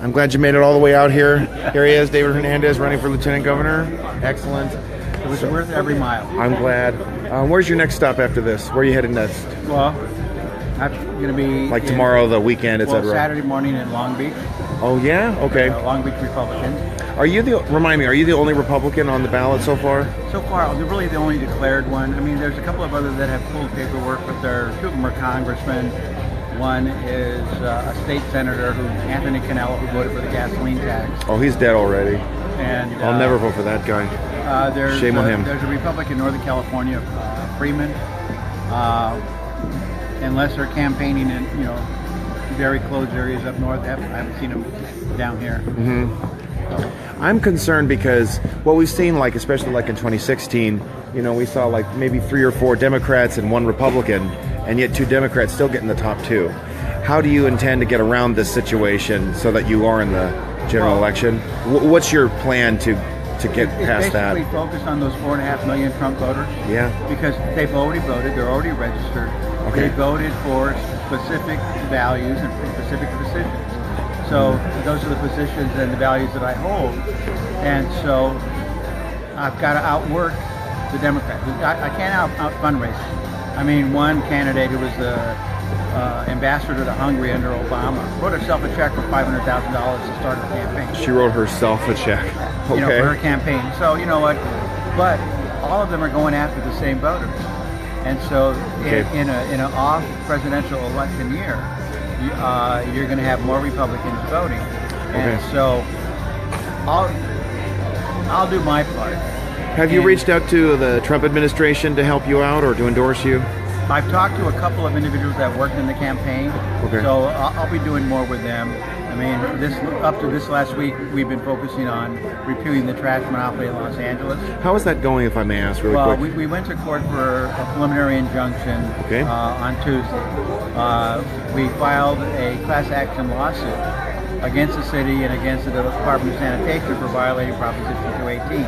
I'm glad you made it all the way out here. Here he is, David Hernandez, running for Lieutenant Governor. Excellent. It was worth every mile. I'm glad. Where's your next stop after this? Where are you headed next? Well, I'm going to be... Like tomorrow, the weekend, etc. Well, Saturday morning in Long Beach. Oh, yeah? Okay. Long Beach Republicans. Remind me, are you the only Republican on the ballot so far? So far, they're really the only declared one. There's a couple of others that have pulled paperwork, but two of them are congressmen. One is a state senator, Anthony Cannella, who voted for the gasoline tax. Oh, he's dead already. And I'll never vote for that guy. Shame on him. There's a Republican in Northern California, Freeman. Unless they're campaigning in very closed areas up north, I haven't seen them down here. Mm-hmm. I'm concerned because what we've seen, especially in 2016, we saw maybe 3 or 4 Democrats and 1 Republican, and yet 2 Democrats still get in the top 2. How do you intend to get around this situation so that you are in the general election? What's your plan to get past that? It's basically focused on those 4.5 million Trump voters. Yeah. Because they've already voted, they're already registered. Okay. They voted for specific values and specific positions. So those are the positions and the values that I hold. And so I've got to outwork the Democrats. I can't out fundraise. I mean, one candidate who was the ambassador to Hungary under Obama wrote herself a check for $500,000 to start her campaign. She wrote herself a check. Okay. You know, for her campaign. So you know what? But all of them are going after the same voters, and so in an off presidential election year, you're going to have more Republicans voting, and so I'll do my part. Have you reached out to the Trump administration to help you out or to endorse you? I've talked to a couple of individuals that worked in the campaign, so I'll be doing more with them. I mean, up to this last week, we've been focusing on repealing the trash monopoly in Los Angeles. How is that going, if I may ask, really quick? Well, we went to court for a preliminary injunction on Tuesday. We filed a class action lawsuit against the city and against the Department of Sanitation for violating Proposition 218.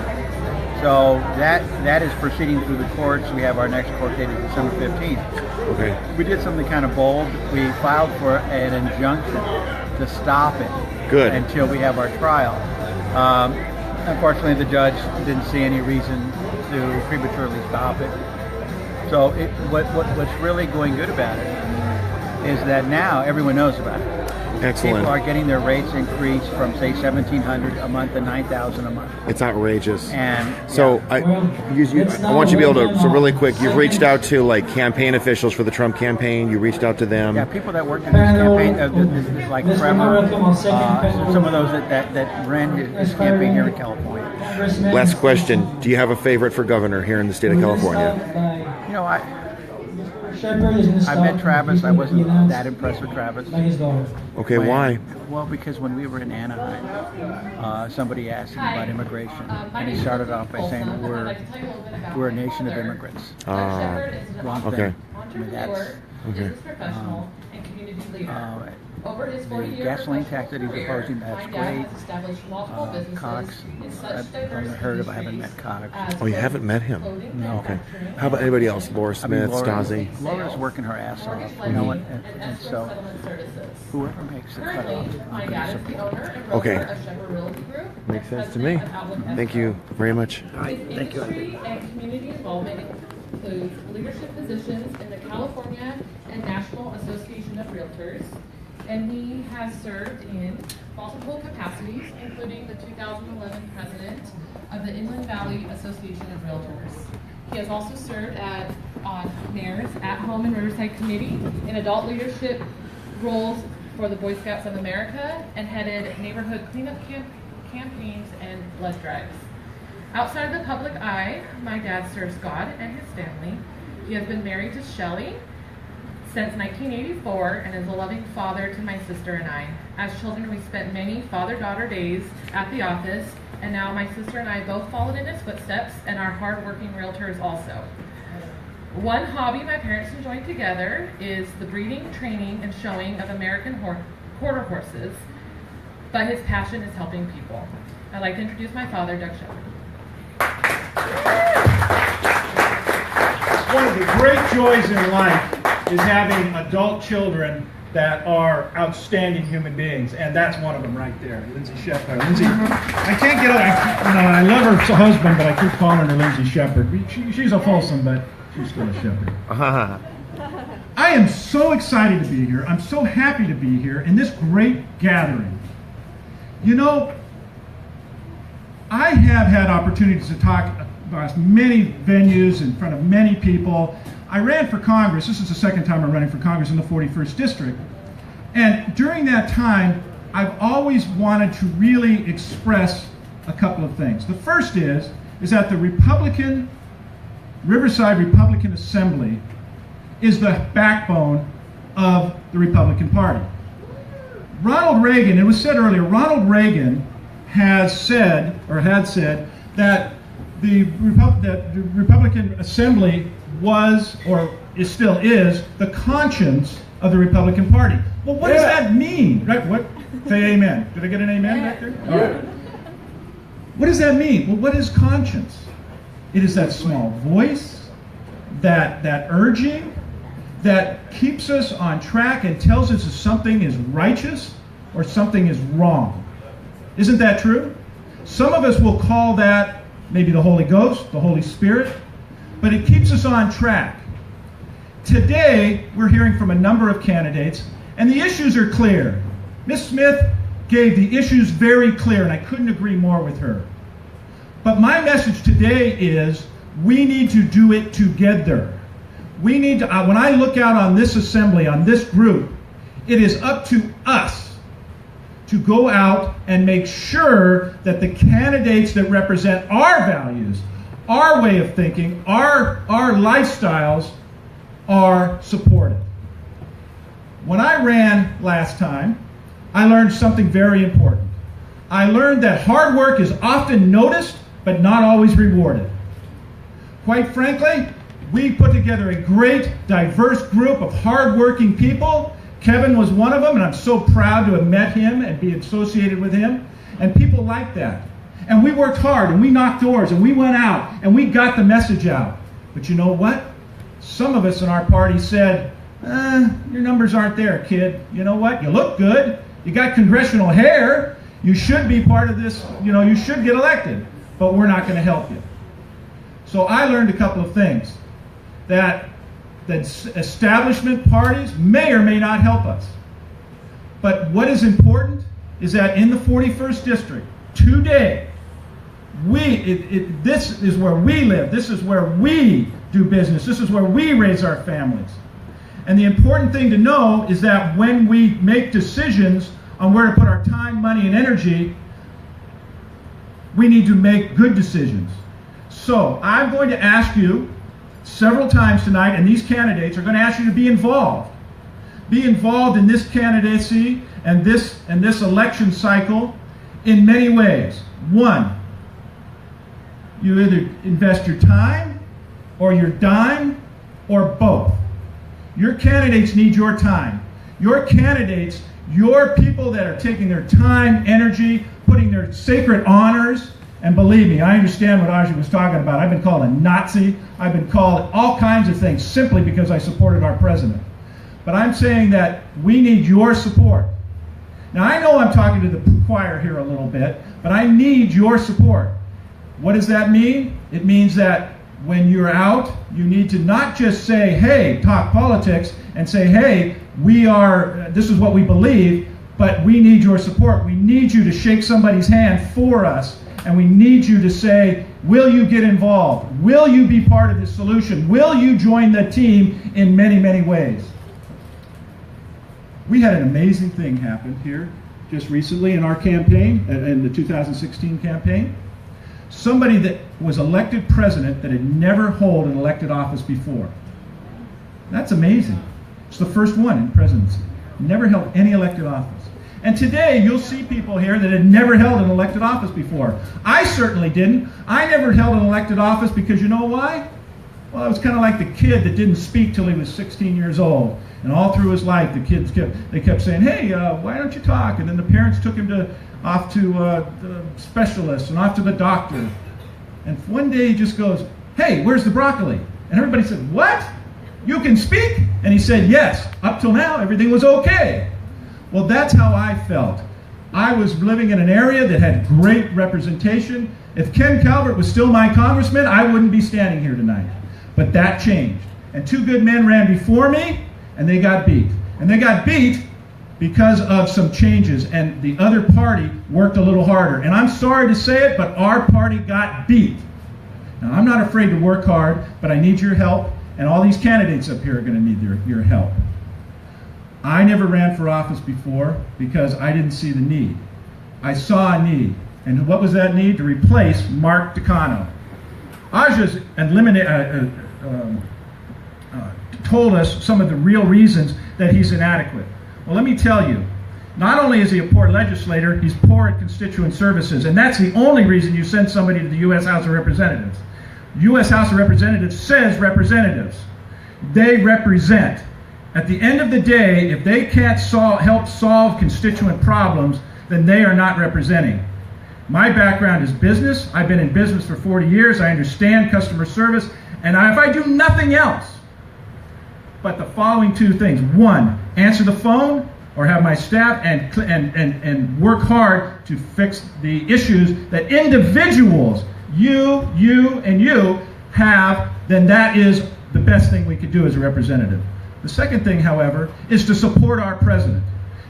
So that is proceeding through the courts. We have our next court date is December 15th. Okay. We did something kind of bold. We filed for an injunction to stop it until we have our trial. Unfortunately, the judge didn't see any reason to prematurely stop it. So what's really going good about it is that now everyone knows about it. Excellent. People are getting their rates increased from say $1,700 a month to $9,000 a month. It's outrageous. And so I want you to be able to. So really quick, you've reached out to like campaign officials for the Trump campaign. You reached out to them. Yeah, people that worked in this campaign, like Trevor, some of those that ran his campaign here in California. Last question: do you have a favorite for governor here in the state of California? You know, I met Travis. I wasn't that impressed with Travis. Okay, why? Well, because when we were in Anaheim, somebody asked him about immigration, and he started off by saying we're a nation of immigrants. Wrong thing. I mean, that's the gasoline tax that he's opposing, that's great. Cox, I've heard of, I haven't met Cox. Oh, you haven't met him? No. Okay. How about anybody else? Laura Smith, Stasi? Laura's working her ass off, you know, and so whoever makes the cutoff, I'm going to support. Okay. Makes sense to me. Thank you very much. Thank you. And community involvement includes leadership positions in the California and National Association of Realtors, and he has served in multiple capacities, including the 2011 president of the Inland Valley Association of Realtors. He has also served on Mayor's At Home and Riverside Committee in adult leadership roles for the Boy Scouts of America, and headed neighborhood cleanup campaigns and blood drives. Outside of the public eye, my dad serves God and his family. He has been married to Shelley since 1984 and is a loving father to my sister and I. As children, we spent many father-daughter days at the office, and now my sister and I both followed in his footsteps and are hard-working realtors also. One hobby my parents enjoy together is the breeding, training, and showing of American quarter horses, but his passion is helping people. I'd like to introduce my father, Doug Shepherd. One of the great joys in life is having adult children that are outstanding human beings, and that's one of them right there, Lindsay Shepherd. Lindsay, I can't get I love her husband, but I keep calling her Lindsay Shepherd. She's a Folsom, but she's still a Shepherd. I am so excited to be here. I'm so happy to be here in this great gathering. You know, I have had opportunities to talk about many venues in front of many people. I ran for Congress. This is the second time I'm running for Congress in the 41st District. And during that time, I've always wanted to really express a couple of things. The first is that the Riverside Republican Assembly is the backbone of the Republican Party. Ronald Reagan, it was said earlier, Ronald Reagan had said that the Republican Assembly was, or still is, the conscience of the Republican Party. Well, what does that mean? Right? What? Say amen. Did I get an amen back there? All right. What does that mean? Well, what is conscience? It is that small voice, that urging, that keeps us on track and tells us if something is righteous or something is wrong. Isn't that true? Some of us will call that maybe the Holy Ghost, the Holy Spirit, but it keeps us on track. Today, we're hearing from a number of candidates, and the issues are clear. Ms. Smith gave the issues very clear, and I couldn't agree more with her. But my message today is we need to do it together. We need to, when I look out on this assembly, on this group, it is up to us to go out and make sure that the candidates that represent our values, our way of thinking, our lifestyles are supported. When I ran last time, I learned something very important. I learned that hard work is often noticed, but not always rewarded. Quite frankly, we put together a great, diverse group of hard-working people. Kevin was one of them, and I'm so proud to have met him and be associated with him. And people like that. And we worked hard, and we knocked doors, and we went out, and we got the message out. But you know what? Some of us in our party said, your numbers aren't there, kid. You know what? You look good. You got congressional hair. You should be part of this. You know, you should get elected. But we're not going to help you. So I learned a couple of things. That establishment parties may or may not help us. But what is important is that in the 41st District, today, this is where we live. This is where we do business. This is where we raise our families. And the important thing to know is that when we make decisions on where to put our time, money, and energy, we need to make good decisions. So I'm going to ask you several times tonight, and these candidates are going to ask you to be involved. Be involved in this candidacy and this election cycle in many ways. One, you either invest your time or your dime or both. Your candidates need your time. Your candidates, your people that are taking their time, energy, putting their sacred honors. And believe me, I understand what Aji was talking about. I've been called a Nazi. I've been called all kinds of things simply because I supported our president. But I'm saying that we need your support. Now, I know I'm talking to the choir here a little bit, but I need your support. What does that mean? It means that when you're out, you need to not just say, hey, talk politics, and say, hey, this is what we believe, but we need your support. We need you to shake somebody's hand for us. And we need you to say, will you get involved? Will you be part of the solution? Will you join the team in many, many ways? We had an amazing thing happen here just recently in our campaign, in the 2016 campaign. Somebody that was elected president that had never held an elected office before. That's amazing. It's the first one in presidency. Never held any elected office. And today, you'll see people here that had never held an elected office before. I certainly didn't. I never held an elected office because you know why? Well, I was kind of like the kid that didn't speak till he was 16 years old. And all through his life, the kids kept saying, hey, why don't you talk? And then the parents took him off to the specialist and off to the doctor. And one day he just goes, hey, where's the broccoli? And everybody said, what? You can speak? And he said, yes. Up till now, everything was okay. Well, that's how I felt. I was living in an area that had great representation. If Ken Calvert was still my congressman, I wouldn't be standing here tonight. But that changed. And two good men ran before me, and they got beat. And they got beat because of some changes, and the other party worked a little harder. And I'm sorry to say it, but our party got beat. Now, I'm not afraid to work hard, but I need your help, and all these candidates up here are going to need your help. I never ran for office before because I didn't see the need. I saw a need. And what was that need? To replace Mark Takano. Aja's told us some of the real reasons that he's inadequate. Well, let me tell you, not only is he a poor legislator, he's poor at constituent services. And that's the only reason you send somebody to the U.S. House of Representatives. U.S. House of Representatives says representatives. They represent. At the end of the day, if they can't help solve constituent problems, then they are not representing. My background is business. I've been in business for 40 years. I understand customer service. And if I do nothing else but the following two things. One, answer the phone or have my staff and work hard to fix the issues that individuals, you, and you, have, then that is the best thing we could do as a representative. The second thing, however, is to support our president,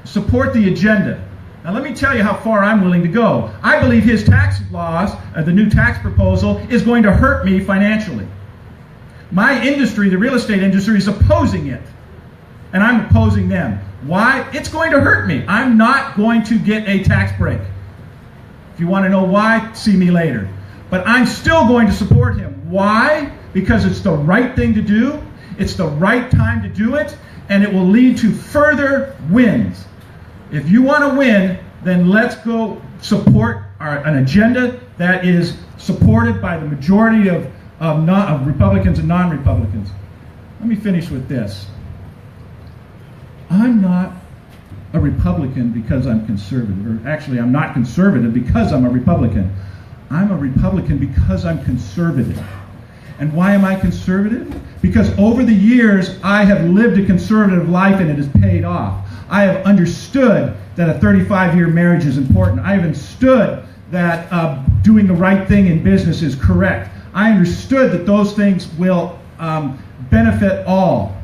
support the agenda. Now let me tell you how far I'm willing to go. I believe his tax laws, the new tax proposal, is going to hurt me financially. My industry, the real estate industry, is opposing it. And I'm opposing them. Why? It's going to hurt me. I'm not going to get a tax break. If you want to know why, see me later. But I'm still going to support him. Why? Because it's the right thing to do. It's the right time to do it. And it will lead to further wins. If you want to win, then let's go support an agenda that is supported by the majority of Republicans and non-Republicans. Let me finish with this. I'm not a Republican because I'm conservative. Or actually, I'm not conservative because I'm a Republican. I'm a Republican because I'm conservative. And why am I conservative? Because over the years, I have lived a conservative life and it has paid off. I have understood that a 35-year marriage is important. I have understood that doing the right thing in business is correct. I understood that those things will benefit all.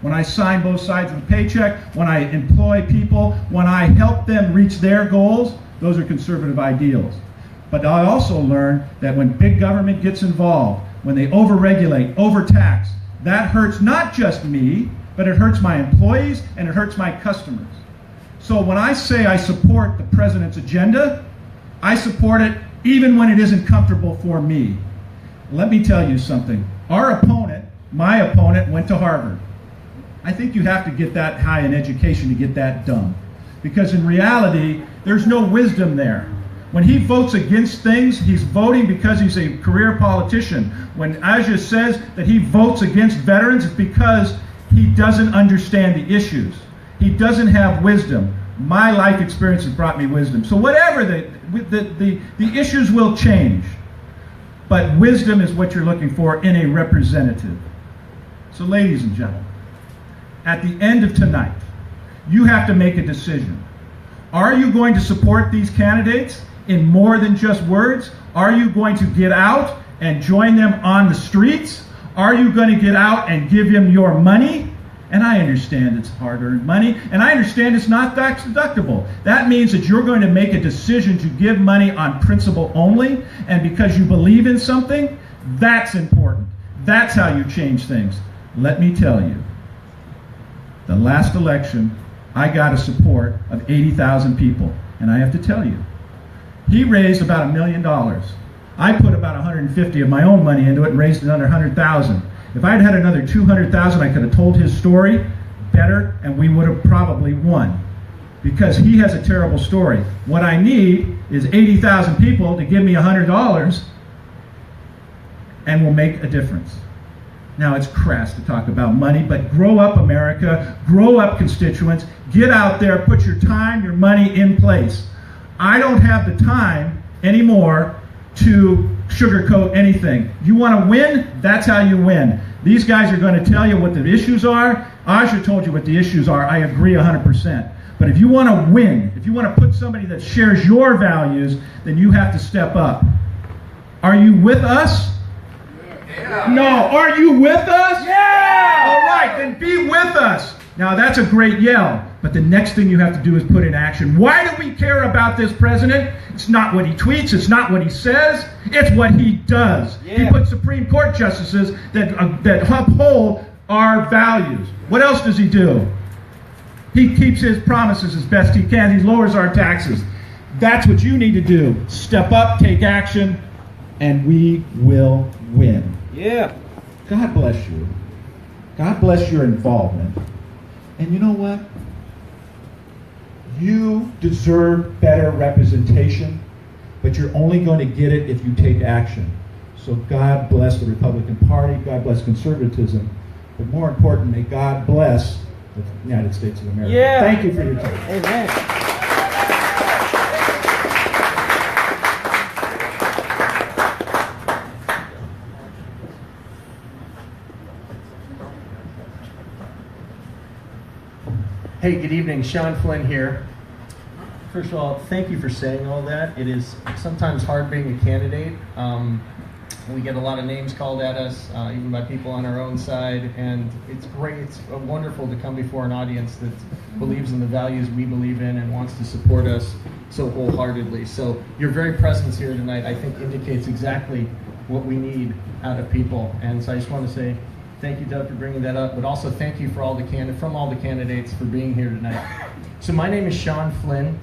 When I sign both sides of the paycheck, when I employ people, when I help them reach their goals, those are conservative ideals. But I also learned that when big government gets involved, when they overregulate, overtax, that hurts not just me, but it hurts my employees and it hurts my customers. So when I say I support the president's agenda, I support it even when it isn't comfortable for me. Let me tell you something. Our opponent, my opponent, went to Harvard. I think you have to get that high in education to get that dumb. Because in reality, there's no wisdom there. When he votes against things, he's voting because he's a career politician. When Aja says that he votes against veterans, it's because he doesn't understand the issues. He doesn't have wisdom. My life experience has brought me wisdom. So whatever the issues will change. But wisdom is what you're looking for in a representative. So ladies and gentlemen, at the end of tonight, you have to make a decision. Are you going to support these candidates in more than just words? Are you going to get out and join them on the streets? Are you going to get out and give them your money? And I understand it's hard-earned money, and I understand it's not tax deductible. That means that you're going to make a decision to give money on principle only, and because you believe in something, that's important. That's how you change things. Let me tell you, the last election, I got a support of 80,000 people, and I have to tell you, he raised about $1 million. I put about 150 of my own money into it and raised another 100,000. If I had had another 200,000, I could have told his story better, and we would have probably won. Because he has a terrible story. What I need is 80,000 people to give me $100, and we'll make a difference. Now, it's crass to talk about money, but grow up, America. Grow up, constituents. Get out there. Put your time, your money in place. I don't have the time anymore to sugarcoat anything. You want to win? That's how you win. These guys are going to tell you what the issues are. Asha told you what the issues are. I agree 100%. But if you want to win, if you want to put somebody that shares your values, then you have to step up. Are you with us? Yeah. No. Are you with us? Yeah! All right, then be with us. Now, that's a great yell, but the next thing you have to do is put in action. Why do we care about this president? It's not what he tweets. It's not what he says. It's what he does. Yeah. He puts Supreme Court justices that uphold our values. What else does he do? He keeps his promises as best he can. He lowers our taxes. That's what you need to do. Step up, take action, and we will win. Yeah. God bless you. God bless your involvement. And you know what? You deserve better representation, but you're only going to get it if you take action. So God bless the Republican Party. God bless conservatism. But more important, may God bless the United States of America. Yeah. Thank you for your time. Amen. Hey, good evening. Sean Flynn here. First of all, thank you for saying all that. It is sometimes hard being a candidate. We get a lot of names called at us, even by people on our own side, and it's great. It's wonderful to come before an audience that believes in the values we believe in and wants to support us so wholeheartedly. So your very presence here tonight, I think, indicates exactly what we need out of people. And so I just want to say thank you, Doug, for bringing that up, but also thank you for all the candidates for being here tonight. So my name is Sean Flynn.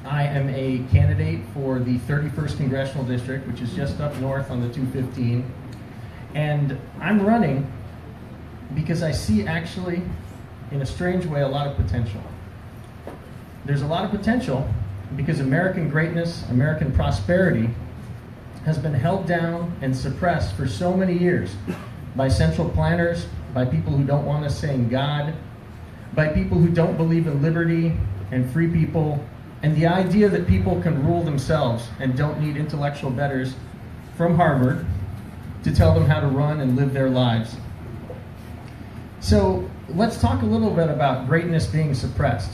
I am a candidate for the 31st Congressional District, which is just up north on the 215. And I'm running because I see, actually, in a strange way, a lot of potential. There's a lot of potential because American greatness, American prosperity has been held down and suppressed for so many years by central planners, by people who don't want us saying God, by people who don't believe in liberty and free people, and the idea that people can rule themselves and don't need intellectual betters from Harvard to tell them how to run and live their lives. So let's talk a little bit about greatness being suppressed.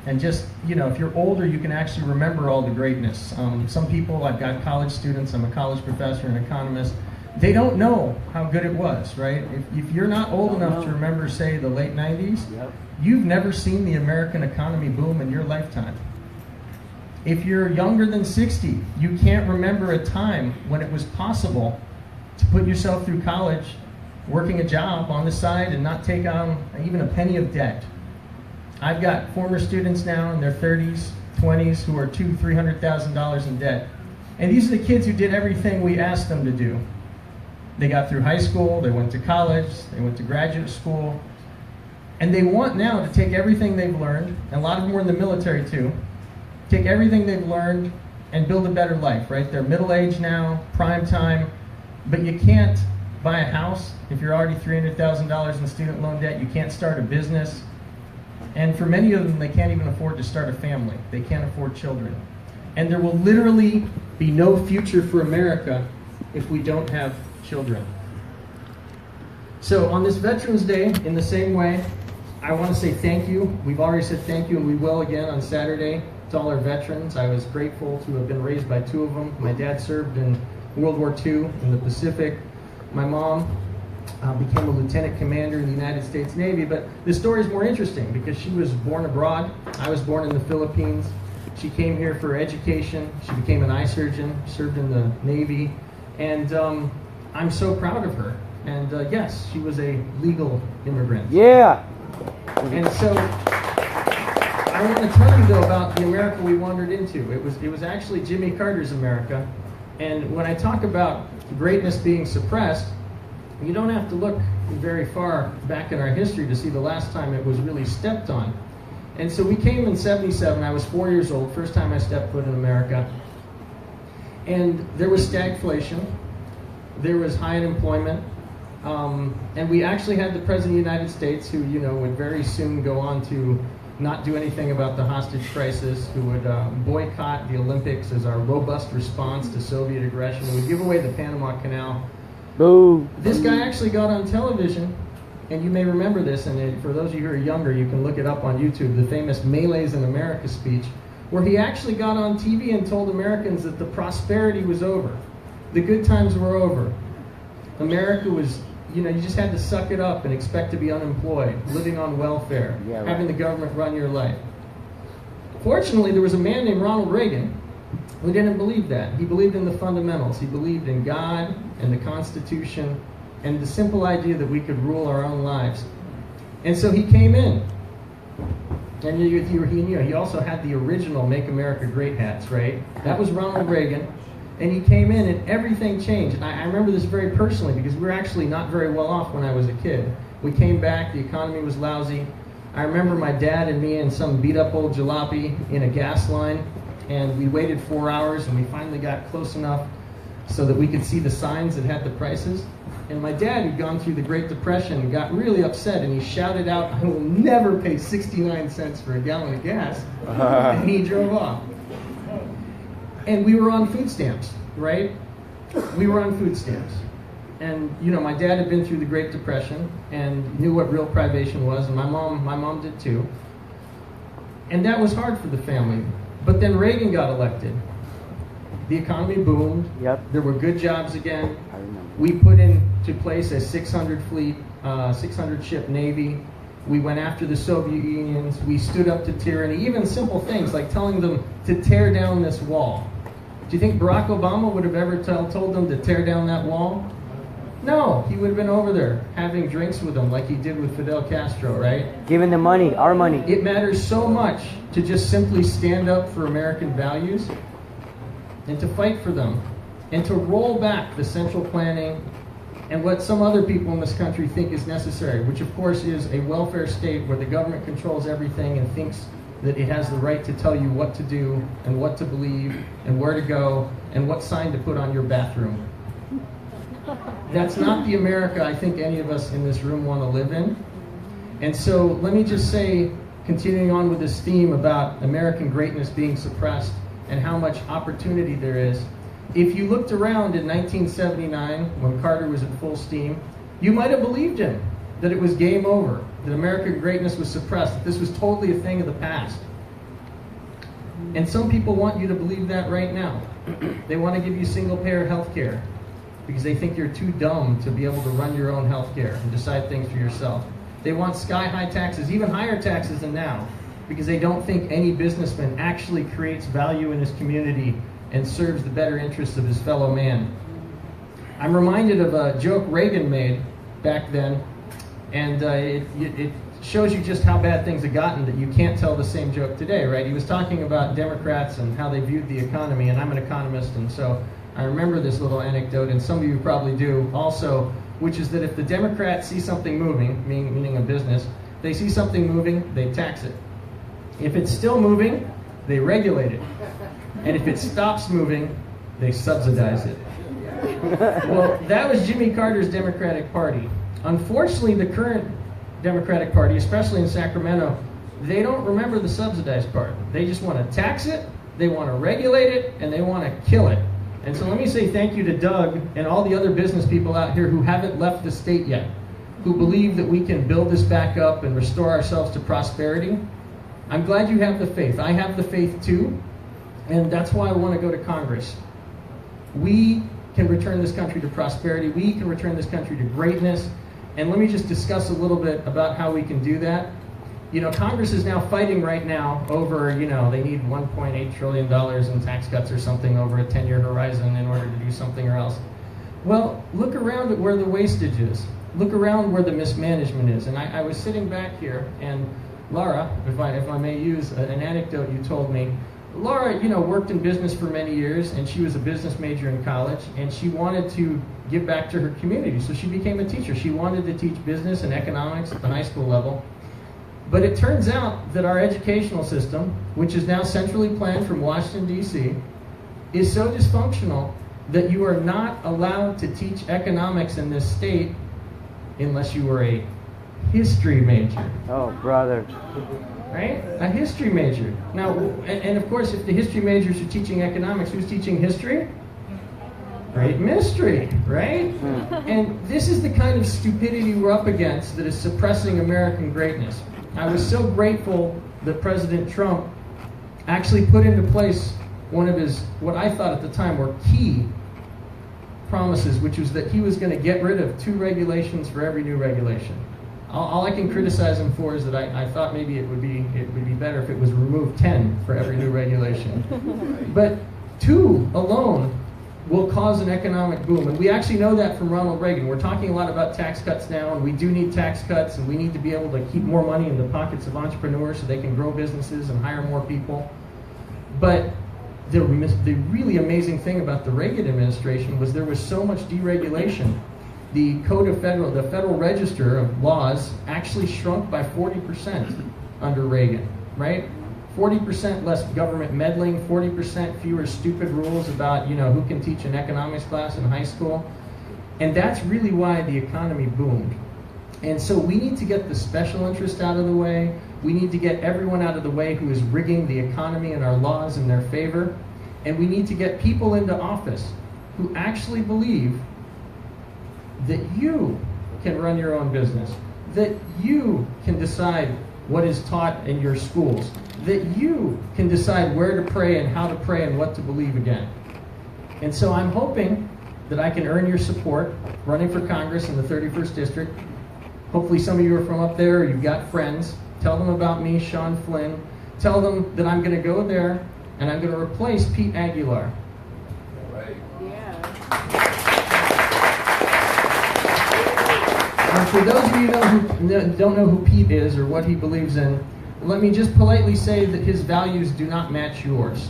And just, if you're older, you can actually remember all the greatness. Some people, I've got college students, I'm a college professor and economist, they don't know how good it was, right? If you're not old enough to remember, say, the late 90s, you've never seen the American economy boom in your lifetime. If you're younger than 60, you can't remember a time when it was possible to put yourself through college, working a job on the side and not take on even a penny of debt. I've got former students now in their 30s, 20s who are $200,000-$300,000 in debt. And these are the kids who did everything we asked them to do. They got through high school, they went to college, they went to graduate school, and they want now to take everything they've learned, and a lot of them were in the military too, take everything they've learned and build a better life, right? They're middle-aged now, prime time, but you can't buy a house if you're already $300,000 in student loan debt. You can't start a business. And for many of them, they can't even afford to start a family. They can't afford children. And there will literally be no future for America if we don't have children. So on this Veterans Day, in the same way, I want to say thank you. We've already said thank you, and we will again on Saturday to all our veterans. I was grateful to have been raised by two of them. My dad served in World War II in the Pacific. My mom became a lieutenant commander in the United States Navy, but the story is more interesting because she was born abroad. I was born in the Philippines. She came here for education. She became an eye surgeon, served in the Navy, and I'm so proud of her. And yes, she was a legal immigrant. Yeah. And so I want to tell you though about the America we wandered into. It was actually Jimmy Carter's America. And when I talk about greatness being suppressed, you don't have to look very far back in our history to see the last time it was really stepped on. And so we came in '77. I was 4 years old, first time I stepped foot in America. And there was stagflation. There was high unemployment. And we actually had the President of the United States who, would very soon go on to not do anything about the hostage crisis, who would boycott the Olympics as our robust response to Soviet aggression, who would give away the Panama Canal. Boo. This guy actually got on television, and you may remember this, and for those of you who are younger, you can look it up on YouTube, the famous Malays in America speech, where he actually got on TV and told Americans that the prosperity was over. The good times were over. America was, you just had to suck it up and expect to be unemployed, living on welfare, having the government run your life. Fortunately, there was a man named Ronald Reagan who didn't believe that. He believed in the fundamentals. He believed in God and the Constitution and the simple idea that we could rule our own lives. And so he came in. And he also had the original Make America Great hats, right? That was Ronald Reagan. And he came in and everything changed. And I remember this very personally because we were actually not very well off when I was a kid. We came back, the economy was lousy. I remember my dad and me in some beat up old jalopy in a gas line, and we waited 4 hours and we finally got close enough so that we could see the signs that had the prices. And my dad, who'd gone through the Great Depression, got really upset and he shouted out, "I will never pay 69 cents for a gallon of gas." And he drove off. And we were on food stamps, right? We were on food stamps. And, my dad had been through the Great Depression and knew what real privation was, and my mom did too. And that was hard for the family. But then Reagan got elected. the economy boomed. Yep. There were good jobs again. I remember. We put into place a 600 ship Navy. We went after the Soviet Unions. We stood up to tyranny. Even simple things like telling them to tear down this wall. Do you think Barack Obama would have ever told them to tear down that wall? No, he would have been over there having drinks with them like he did with Fidel Castro, right? Giving them money, our money. It matters so much to just simply stand up for American values and to fight for them and to roll back the central planning and what some other people in this country think is necessary, which of course is a welfare state where the government controls everything and thinks that it has the right to tell you what to do and what to believe and where to go and what sign to put on your bathroom. That's not the America I think any of us in this room want to live in. And so let me just say, continuing on with this theme about American greatness being suppressed and how much opportunity there is, if you looked around in 1979 when Carter was at full steam, you might have believed him that it was game over, that American greatness was suppressed, that this was totally a thing of the past. And some people want you to believe that right now. They want to give you single-payer health care because they think you're too dumb to be able to run your own health care and decide things for yourself. They want sky-high taxes, even higher taxes than now, because they don't think any businessman actually creates value in his community and serves the better interests of his fellow man. I'm reminded of a joke Reagan made back then, and it shows you just how bad things have gotten that you can't tell the same joke today, right? He was talking about Democrats and how they viewed the economy, and I'm an economist, and so I remember this little anecdote, and some of you probably do also, which is that if the Democrats see something moving, meaning a business, they see something moving, they tax it. If it's still moving, they regulate it. And if it stops moving, they subsidize it. Well, that was Jimmy Carter's Democratic Party. Unfortunately, the current Democratic Party, especially in Sacramento, they don't remember the subsidized part. They just want to tax it, they want to regulate it, and they want to kill it. And so let me say thank you to Doug and all the other business people out here who haven't left the state yet, who believe that we can build this back up and restore ourselves to prosperity. I'm glad you have the faith. I have the faith too, and that's why I want to go to Congress. We can return this country to prosperity. We can return this country to greatness. And let me just discuss a little bit about how we can do that. You know, Congress is now fighting right now over, they need $1.8 trillion in tax cuts or something over a 10-year horizon in order to do something or else. Well, look around at where the wastage is. Look around where the mismanagement is. And I was sitting back here, and Laura, if I may use an anecdote you told me, Laura, worked in business for many years, and she was a business major in college, and she wanted to give back to her community, so she became a teacher. She wanted to teach business and economics at the high school level. But it turns out that our educational system, which is now centrally planned from Washington, D.C., is so dysfunctional that you are not allowed to teach economics in this state unless you were a history major. Oh, brother. Right? A history major. Now, and of course, if the history majors are teaching economics, who's teaching history? Great mystery, right? And this is the kind of stupidity we're up against that is suppressing American greatness. I was so grateful that President Trump actually put into place one of his, what I thought at the time were key promises, which was that he was going to get rid of 2 regulations for every new regulation. All I can criticize him for is that I thought maybe it would be better if it was removed 10 for every new regulation. But 2 alone will cause an economic boom. And we actually know that from Ronald Reagan. We're talking a lot about tax cuts now, and we do need tax cuts, and we need to be able to keep more money in the pockets of entrepreneurs so they can grow businesses and hire more people. But the really amazing thing about the Reagan administration was there was so much deregulation. The Federal Register of Laws actually shrunk by 40% under Reagan, right? 40% less government meddling, 40% fewer stupid rules about, who can teach an economics class in high school. And that's really why the economy boomed. And so we need to get the special interest out of the way. We need to get everyone out of the way who is rigging the economy and our laws in their favor. And we need to get people into office who actually believe that you can run your own business, that you can decide what is taught in your schools, that you can decide where to pray and how to pray and what to believe again. And so I'm hoping that I can earn your support running for Congress in the 31st District. Hopefully some of you are from up there, or you've got friends. Tell them about me, Sean Flynn. Tell them that I'm going to go there and I'm going to replace Pete Aguilar. And for those of you who don't know who Pete is or what he believes in, let me just politely say that his values do not match yours.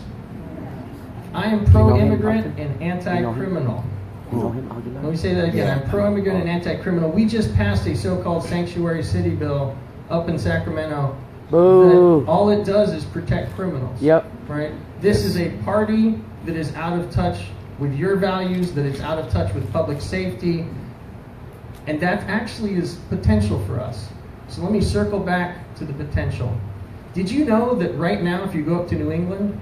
I am pro-immigrant and anti-criminal. Let me say that again. I'm pro-immigrant and anti-criminal. We just passed a so-called sanctuary city bill up in Sacramento. Boo. That all it does is protect criminals. Yep. Right? This is a party that is out of touch with your values, that it's out of touch with public safety, and that actually is potential for us. So let me circle back to the potential. Did you know that right now, if you go up to New England,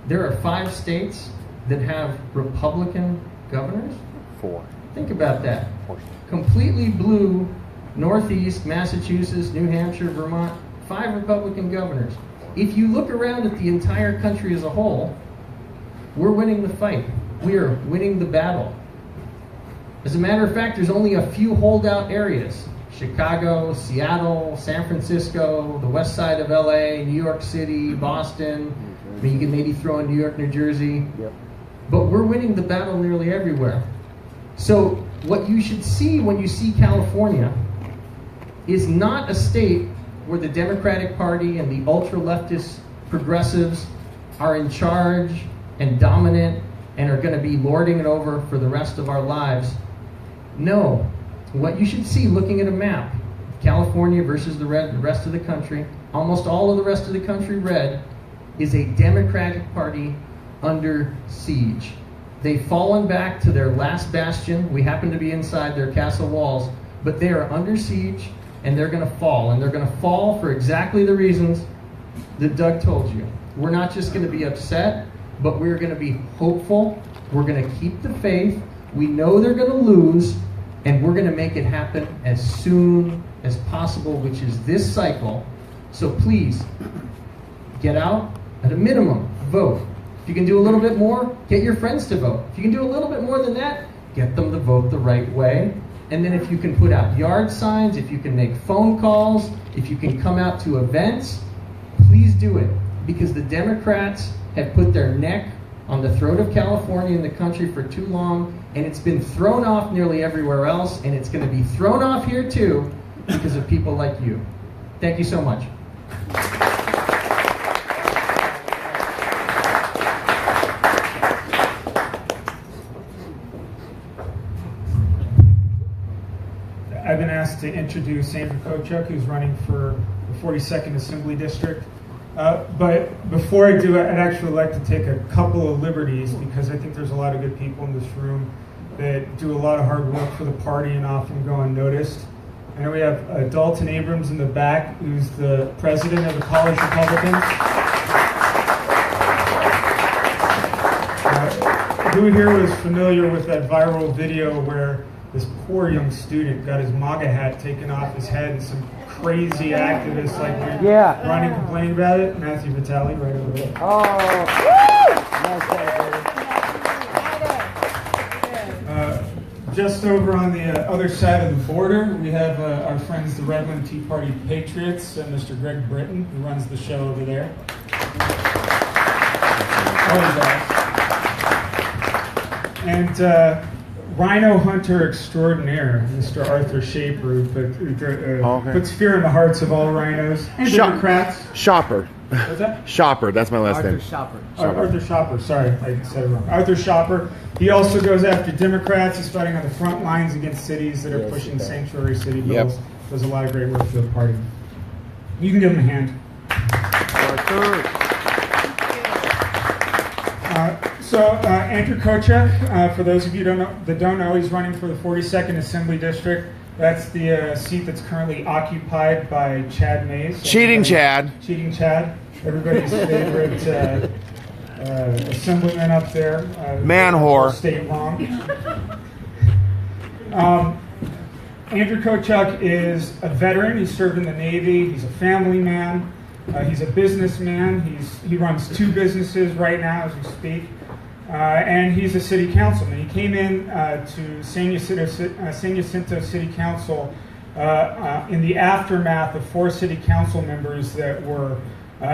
there are 5 states that have Republican governors? 4. Think about that. Completely blue, Northeast, Massachusetts, New Hampshire, Vermont, 5 Republican governors. If you look around at the entire country as a whole, we're winning the fight. We are winning the battle. As a matter of fact, there's only a few holdout areas. Chicago, Seattle, San Francisco, the west side of LA, New York City, Boston. I mean, you can maybe throw in New York, New Jersey. Yep. But we're winning the battle nearly everywhere. So what you should see when you see California is not a state where the Democratic Party and the ultra-leftist progressives are in charge and dominant and are going to be lording it over for the rest of our lives. No. What you should see looking at a map, California versus the rest of the country, almost all of the rest of the country red, is a Democratic Party under siege. They've fallen back to their last bastion. We happen to be inside their castle walls, but they are under siege and they're going to fall. And they're going to fall for exactly the reasons that Doug told you. We're not just going to be upset, but we're going to be hopeful. We're going to keep the faith. We know they're going to lose, and we're going to make it happen as soon as possible, which is this cycle. So please, get out, at a minimum, vote. If you can do a little bit more, get your friends to vote. If you can do a little bit more than that, get them to vote the right way. And then if you can put out yard signs, if you can make phone calls, if you can come out to events, please do it. Because the Democrats have put their neck on the throat of California and the country for too long, and it's been thrown off nearly everywhere else, and it's going to be thrown off here too because of people like you. Thank you so much. I've been asked to introduce Andrew Kochuk, who's running for the 42nd Assembly District. But before I do, I'd actually like to take a couple of liberties because I think there's a lot of good people in this room that do a lot of hard work for the party and often go unnoticed. I know we have Dalton Abrams in the back, who's the president of the College Republicans. Who here was familiar with that viral video where this poor young student got his MAGA hat taken off his head and some crazy activists like running complaining about it? Matthew Vitale right over there. Just over on the other side of the border, we have our friends, the Redland Tea Party Patriots, and Mr. Greg Britton, who runs the show over there. And Rhino Hunter Extraordinaire, Mr. Arthur Shaper, who puts fear in the hearts of all rhinos and Democrats. Shopper. What's that? Shopper, that's my last name. Arthur Shopper, sorry, I said it wrong. Arthur Shopper. He also goes after Democrats. He's fighting on the front lines against cities that are pushing sanctuary city bills. Does a lot of great work for the party. You can give him a hand. Andrew Kochuk, for those of you that don't know, he's running for the 42nd Assembly District. That's the seat that's currently occupied by Chad Mays. Cheating Chad. Everybody's favorite assemblyman up there. Man whore. State wrong. Andrew Kochuk is a veteran. He served in the Navy. He's a family man. He's a businessman. He runs 2 businesses right now as we speak. and he's a city councilman. He came in to San Jacinto City Council in the aftermath of 4 city council members that were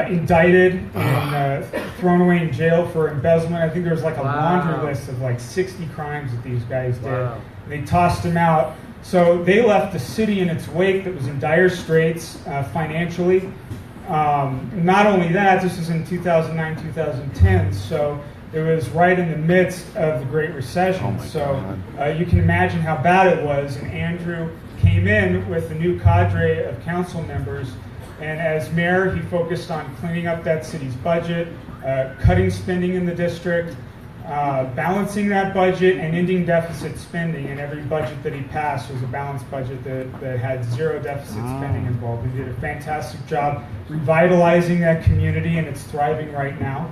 indicted and thrown away in jail for embezzlement. I think there was like a laundry list of like 60 crimes that these guys did. Wow. They tossed him out. So they left the city in its wake that was in dire straits financially. Not only that, this was in 2009, 2010, so it was right in the midst of the Great Recession. You can imagine how bad it was. And Andrew came in with a new cadre of council members. And as mayor, he focused on cleaning up that city's budget, cutting spending in the district, balancing that budget, and ending deficit spending. And every budget that he passed was a balanced budget that had 0 deficit spending involved. He did a fantastic job revitalizing that community, and it's thriving right now.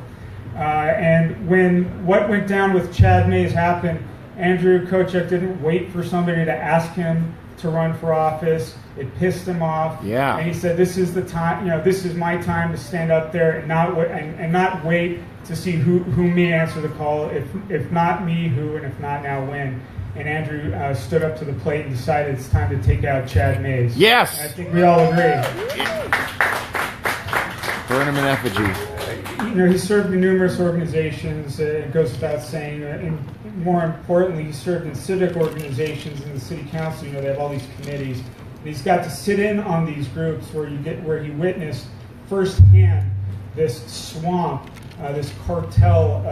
And when what went down with Chad Mays happened, Andrew Kochek didn't wait for somebody to ask him to run for office. It pissed him off. Yeah. And he said, "This is the time. This is my time to stand up there and not wait to see who may answer the call. If not me, who? And if not now, when?" And Andrew stood up to the plate and decided it's time to take out Chad Mays. Yes. And I think we all agree. Burn him in effigy. He served in numerous organizations. It goes without saying. And more importantly, he served in civic organizations in the city council. They have all these committees. And he's got to sit in on these groups where he witnessed firsthand this swamp, this cartel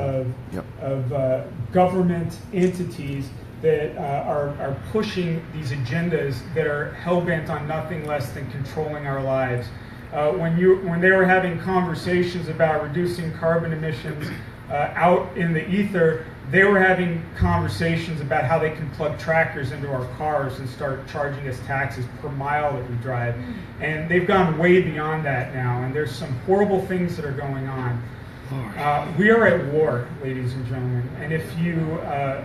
of government entities that are pushing these agendas that are hell-bent on nothing less than controlling our lives. When they were having conversations about reducing carbon emissions out in the ether, they were having conversations about how they can plug trackers into our cars and start charging us taxes per mile that we drive. And they've gone way beyond that now, and there's some horrible things that are going on. We are at war, ladies and gentlemen, and if you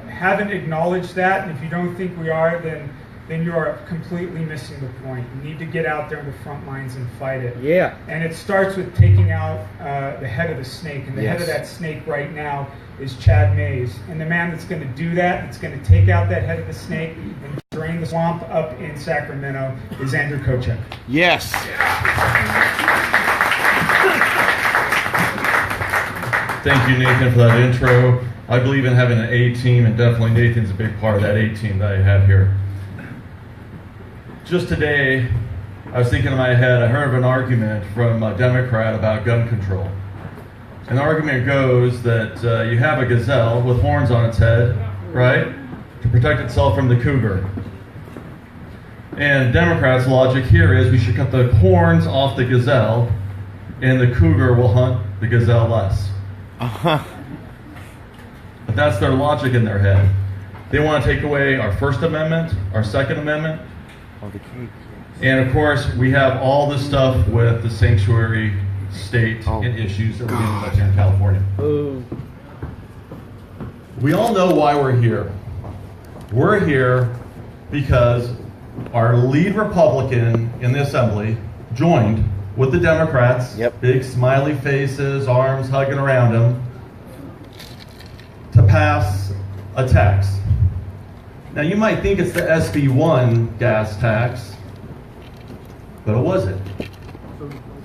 haven't acknowledged that, and if you don't think we are, then you are completely missing the point. You need to get out there in the front lines and fight it. Yeah. And it starts with taking out the head of the snake, and the head of Yes. that snake right now is Chad Mays. And the man that's going to do that, that's going to take out that head of the snake and drain the swamp up in Sacramento, is Andrew Kochek. Yes. Thank you, Nathan, for that intro. I believe in having an A team, and definitely Nathan's a big part of that A team that I have here. Just today, I was thinking in my head, I heard of an argument from a Democrat about gun control. And the argument goes that you have a gazelle with horns on its head, right, to protect itself from the cougar. And Democrats' logic here is we should cut the horns off the gazelle, and the cougar will hunt the gazelle less. But that's their logic in their head. They want to take away our First Amendment, our Second Amendment, and of course we have all this stuff with the sanctuary state and issues that we're dealing with here in California. We all know why we're here. We're here because our lead Republican in the Assembly joined with the Democrats, big smiley faces, arms hugging around him, to pass a tax. Now you might think it's the SB1 gas tax, but it wasn't.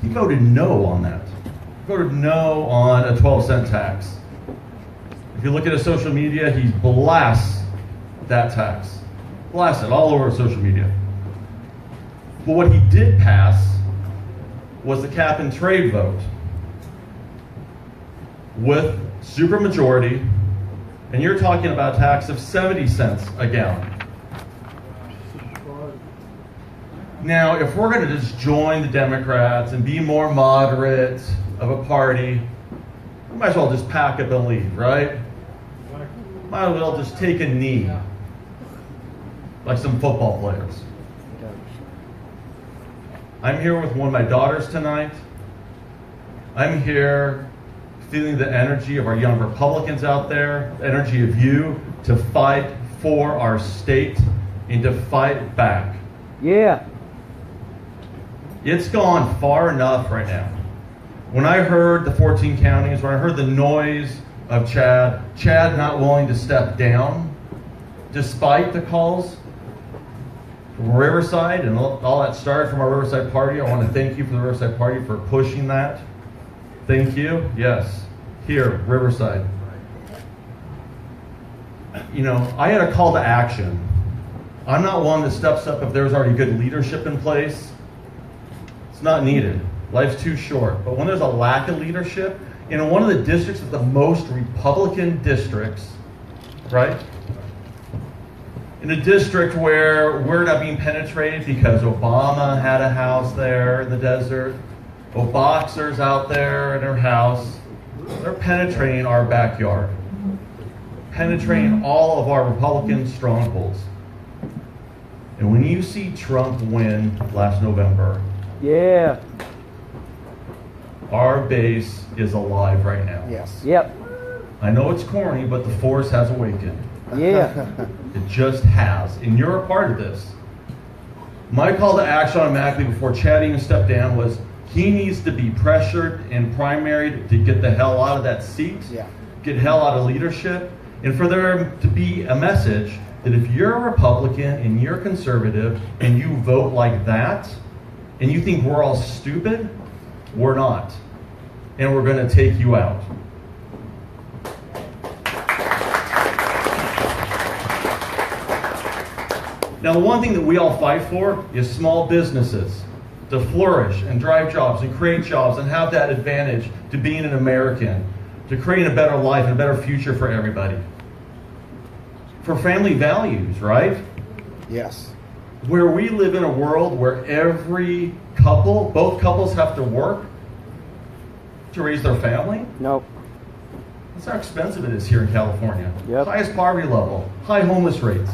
He voted no on that. He voted no on a 12-cent tax. If you look at his social media, he blasts that tax. Blasts it all over social media. But what he did pass was the cap and trade vote with supermajority, and you're talking about a tax of 70 cents a gallon. Now, if we're going to just join the Democrats and be more moderate of a party, we might as well just pack up and leave, right? Might as well just take a knee, like some football players. I'm here with one of my daughters tonight. I'm here feeling the energy of our young Republicans out there, the energy of you to fight for our state and to fight back. Yeah. It's gone far enough right now. When I heard the 14 counties, when I heard the noise of Chad not willing to step down despite the calls from Riverside and all that started from our Riverside Party. I want to thank you for the Riverside Party for pushing that. Thank you. Yes, here, Riverside. You know, I had a call to action. I'm not one that steps up if there's already good leadership in place. It's not needed. Life's too short. But when there's a lack of leadership, in one of the districts of the most Republican districts, right? In a district where we're not being penetrated because Obama had a house there in the desert, Boxers out there in their house, they're penetrating our backyard, penetrating all of our Republican strongholds. And when you see Trump win last November, yeah, our base is alive right now. Yes. Yep. I know it's corny, but the force has awakened. Yeah. It just has. And you're a part of this. My call to action automatically before Chad even stepped down was he needs to be pressured and primaried to get the hell out of that seat, get hell out of leadership, and for there to be a message that if you're a Republican and you're conservative and you vote like that and you think we're all stupid, we're not. And we're going to take you out. Now, the one thing that we all fight for is small businesses to flourish and drive jobs and create jobs and have that advantage to being an American, to creating a better life and a better future for everybody. For family values, right? Yes. Where we live in a world where every couple, both couples have to work to raise their family. Nope. That's how expensive it is here in California. Yep. Highest poverty level, high homeless rates.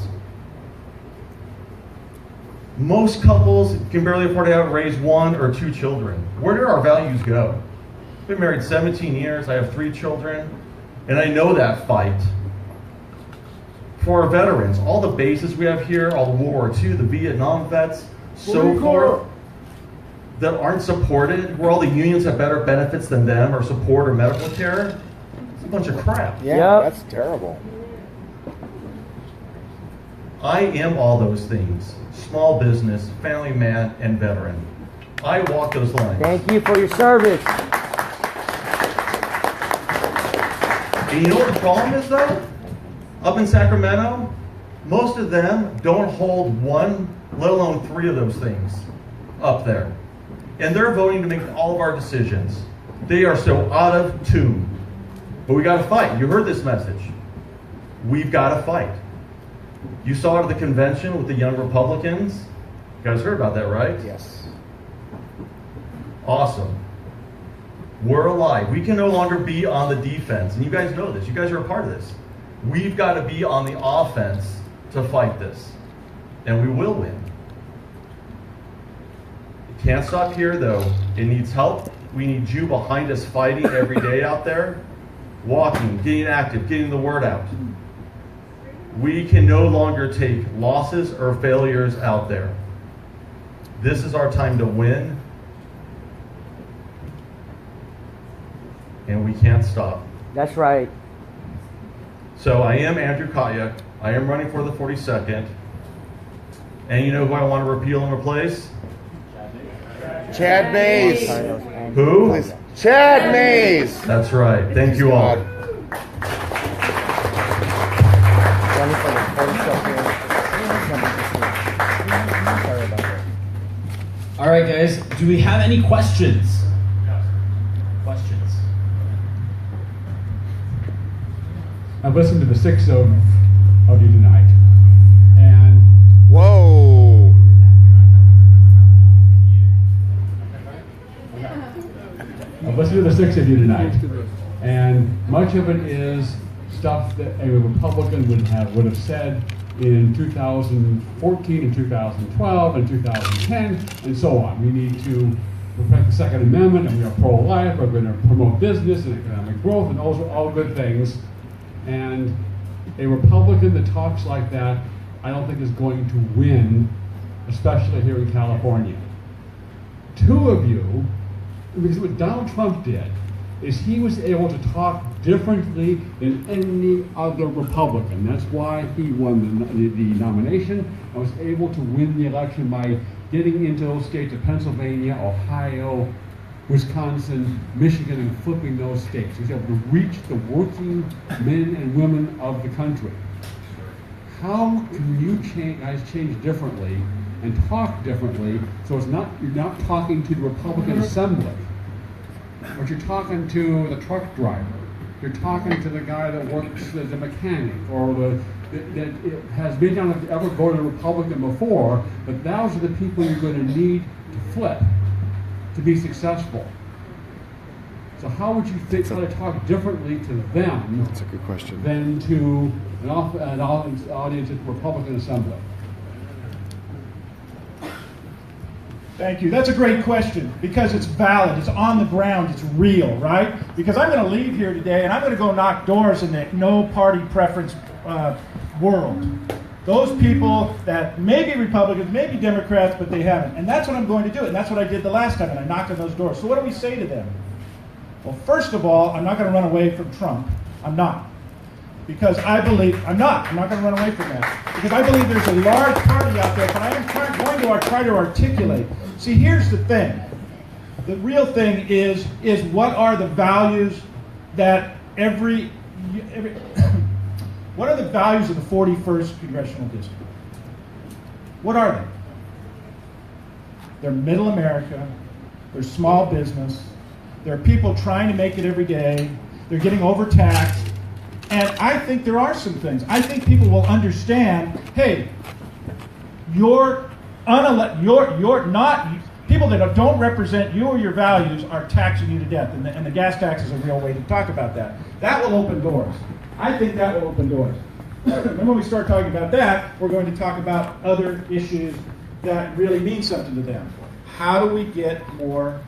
Most couples can barely afford to raise 1 or 2 children. Where do our values go? I've been married 17 years, I have 3 children, and I know that fight. For our veterans, all the bases we have here, all the World War II, the Vietnam vets, so forth, that aren't supported, where all the unions have better benefits than them or support or medical care, it's a bunch of crap. Yeah, that's terrible. I am all those things. Small business, family man, and veteran. I walk those lines. Thank you for your service. And you know what the problem is, though? Up in Sacramento, most of them don't hold 1, let alone 3 of those things up there. And they're voting to make all of our decisions. They are so out of tune. But we got to fight. You heard this message. We've got to fight. You saw it at the convention with the young Republicans. You guys heard about that, right? Yes. Awesome. We're alive. We can no longer be on the defense. And you guys know this. You guys are a part of this. We've got to be on the offense to fight this. And we will win. It can't stop here, though. It needs help. We need you behind us fighting every day out there. Walking, getting active, getting the word out. We can no longer take losses or failures out there. This is our time to win. And we can't stop. That's right. So I am Andrew Kayak. I am running for the 42nd. And you know who I want to repeal and replace? Chad Mays. Who? Chad Mays. That's right. Thank you all. All right, guys. Do we have any questions? Questions? I've listened to the 6 of you tonight, and whoa! I've listened to the 6 of you tonight, and much of it is stuff that a Republican would have said in 2014 and 2012 and 2010 and so on. We need to respect the Second Amendment, and we are pro-life. We're going to promote business and economic growth, and those are all good things. And a Republican that talks like that, I don't think is going to win, especially here in California. 2 of you, because what Donald Trump did is he was able to talk differently than any other Republican. That's why he won the nomination and was able to win the election by getting into those states of Pennsylvania, Ohio, Wisconsin, Michigan, and flipping those states. He was able to reach the working men and women of the country. How can you guys change differently and talk differently so you're not talking to the Republican Assembly, but you're talking to the truck driver, you're talking to the guy that works as a mechanic, or that may not have ever voted Republican before, but those are the people you're going to need to flip to be successful. So how would you try to talk differently to them? That's a good question. Than to an audience at the Republican Assembly? Thank you. That's a great question because it's valid, it's on the ground, it's real, right? Because I'm going to leave here today and I'm going to go knock doors in the no party preference world. Those people that may be Republicans, may be Democrats, but they haven't. And that's what I'm going to do. And that's what I did the last time, and I knocked on those doors. So what do we say to them? Well, first of all, I'm not going to run away from Trump. I'm not. Because I believe, I'm not going to run away from that. Because I believe there's a large party out there, but I am going to try to articulate. See, here's the thing. The real thing is what are the values that what are the values of the 41st Congressional District? What are they? They're middle America. They're small business. There are people trying to make it every day. They're getting overtaxed. And I think there are some things. I think people will understand, hey, you're not, people that don't represent you or your values are taxing you to death. And the gas tax is a real way to talk about that. That will open doors. I think that will open doors. And when we start talking about that, we're going to talk about other issues that really mean something to them. How do we get more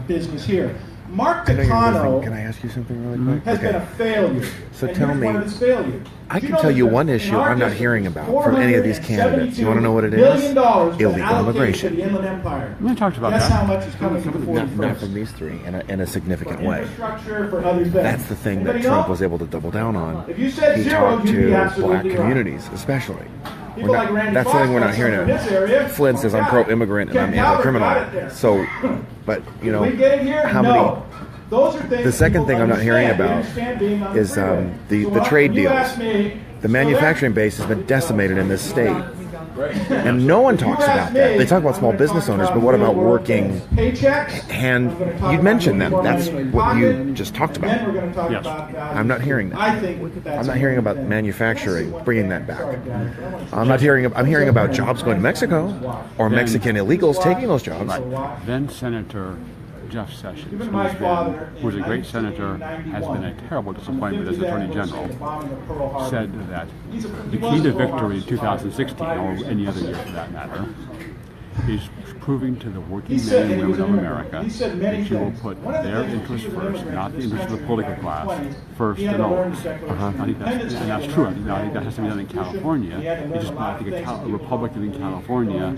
business here? Mark Takano, can I ask you something really quick? has been a failure. So and tell here's me, one of his failures. I can tell you one issue I'm not hearing about from any of these candidates. You want to know what it is? Illegal immigration. The Inland Empire. We talked about Guess that. how much is coming from the 41st? Not from these three, in a significant way. Infrastructure, for other things. That's the thing that Anybody Trump know? was able to double down on. If you said He zero, talked you'd be to absolutely black right. communities, especially. People like Randy That's Fox something we're not got hearing some in this area. now. Flynn says I'm pro-immigrant and I'm Ken Calvert got it anti-criminal. there. So, but you know, Did we get it here? how No. many? Those are things The second thing I'm not hearing about is the trade deals. The manufacturing base has been decimated in this state. And no one talks about that. They talk about small business owners, but what about working? And you mentioned them. That's what you just talked about. Yes. I'm not hearing that. I'm not hearing about manufacturing, bringing that back. I'm hearing about jobs going to Mexico or Mexican illegals taking those jobs. Then Senator Jeff Sessions, who's a great senator, has been a terrible disappointment as Attorney General, said that the key to victory in 2016, or any other year for that matter, is proving to the working men and women of America that you will put their interests first, not the interests of the political class, first and always. I think that's true. I think that has to be done in California. It's just not, I think a Republican in California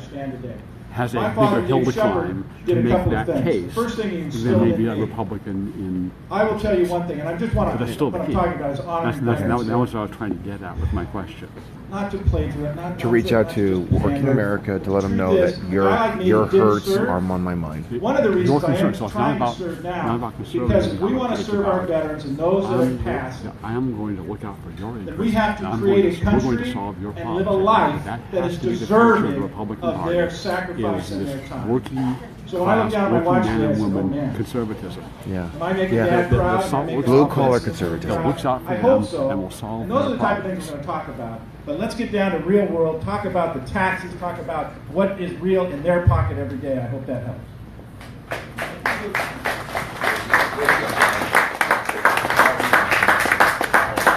has a bigger hill to climb to make that case than maybe a Republican in. I will tell you one thing, and I just want to. But that's still the key. Talking about is honoring That was what I was trying to get at with my question. Not to play to it. Not To reach out to working America to let them know that your hurts are on my mind. One of the reasons I am So it's trying not to serve not now, about because conservatism. we want to serve our veterans and those that have passed. I am going to look out for your interests. That we have to and create a we're going country to solve your and problems. live a life that that has is to be the future of deserving the Republican of Party. their sacrifice is and this their time. working So when I look class, down at my watch working man list, and oh, woman man. conservatism. Yeah. Am I making Dad proud? Blue collar conservatism. That looks out for I them hope so. and will solve And those are their the type of problems. things we're going to talk about. But let's get down to real world, talk about the taxes, talk about what is real in their pocket every day. I hope that helps.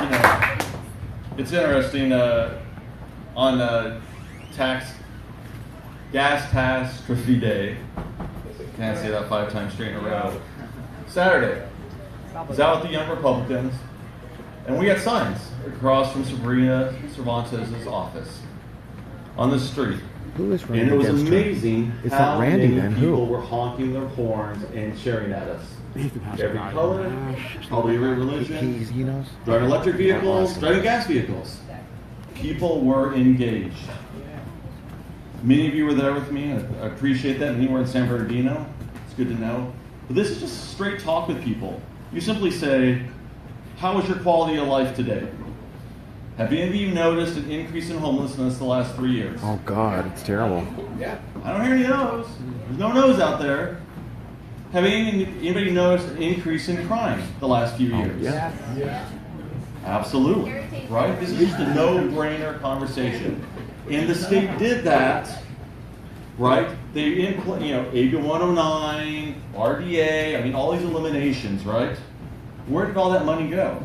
You know, it's interesting on gas catastrophe day. Can't say that 5 times straight in a row. Saturday, I was out with the Young Republicans, and we had signs across from Sabrina Cervantes' office on the street. Who is Randy And it was against Trump? amazing It's how not Randy many then. people Who? were honking their horns and cheering at us. Every Gosh, color, all every religion, he knows. driving electric vehicles, driving gas vehicles. People were engaged. Many of you were there with me. I appreciate that. Many were in San Bernardino. It's good to know. But this is just straight talk with people. You simply say, how is your quality of life today? Have any of you noticed an increase in homelessness the last 3 years? Oh God, it's terrible. Yeah. I don't hear any no's. There's no no's out there. Have anybody noticed an increase in crime the last few years? Yeah. Absolutely. Right? This is just a no-brainer conversation. And the state did that, right? They AB 109, RDA, I mean, all these eliminations, right? Where did all that money go?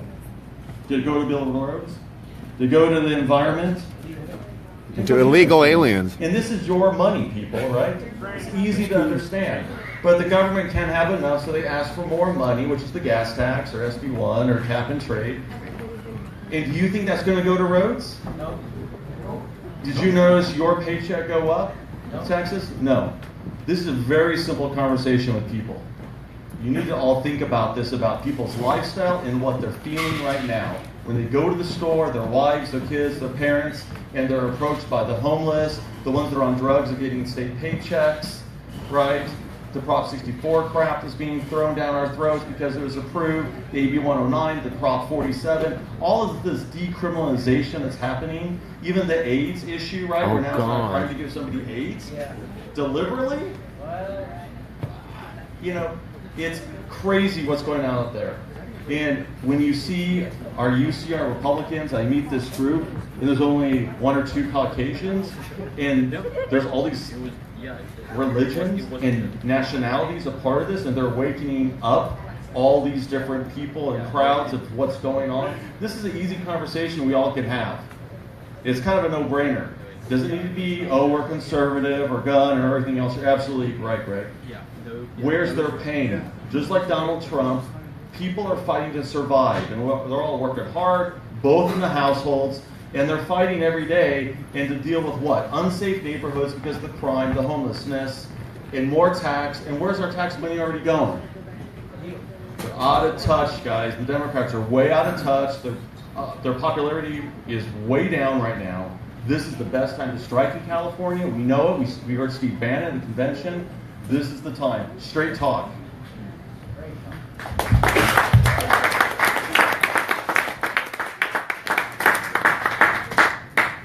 Did it go to build roads? Did it go to the environment? To illegal aliens. And this is your money, people, right? It's easy to understand. But the government can't have enough, so they ask for more money, which is the gas tax or SB1 or cap and trade. And do you think that's going to go to roads? No. Did you notice your paycheck go up in Texas? No. This is a very simple conversation with people. You need to all think about this, about people's lifestyle and what they're feeling right now. When they go to the store, their wives, their kids, their parents, and they're approached by the homeless, the ones that are on drugs are getting state paychecks, right? The Prop 64 crap is being thrown down our throats because it was approved, the AB 109, the Prop 47, all of this decriminalization that's happening, even the AIDS issue, right? Oh, We're now God. trying to give somebody AIDS deliberately. You know, it's crazy what's going on out there. And when you see our UCR Republicans, I meet this group, and there's only one or two Caucasians, and there's all these religions and nationalities a part of this, and they're waking up all these different people and crowds of what's going on. This is an easy conversation we all can have. It's kind of a no-brainer. Doesn't need to be, oh, we're conservative or gun or everything else. You're absolutely right, Greg. Where's their pain? Just like Donald Trump, people are fighting to survive, and they're all working hard, both in the households, and they're fighting every day and to deal with what? Unsafe neighborhoods because of the crime, the homelessness, and more tax. And where's our tax money already going? They're out of touch, guys. The Democrats are way out of touch. Their popularity is way down right now. This is the best time to strike in California. We know it. We heard Steve Bannon at the convention. This is the time. Straight talk.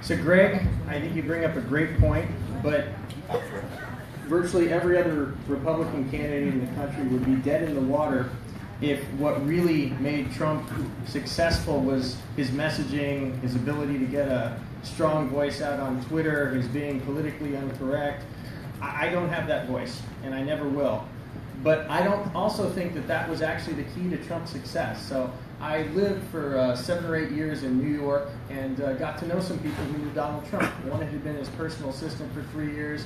So Greg, I think you bring up a great point, but virtually every other Republican candidate in the country would be dead in the water if what really made Trump successful was his messaging, his ability to get a strong voice out on Twitter, his being politically incorrect. I don't have that voice, and I never will. But I don't also think that that was actually the key to Trump's success. So I lived for 7 or 8 years in New York and got to know some people who knew Donald Trump. One had been his personal assistant for 3 years.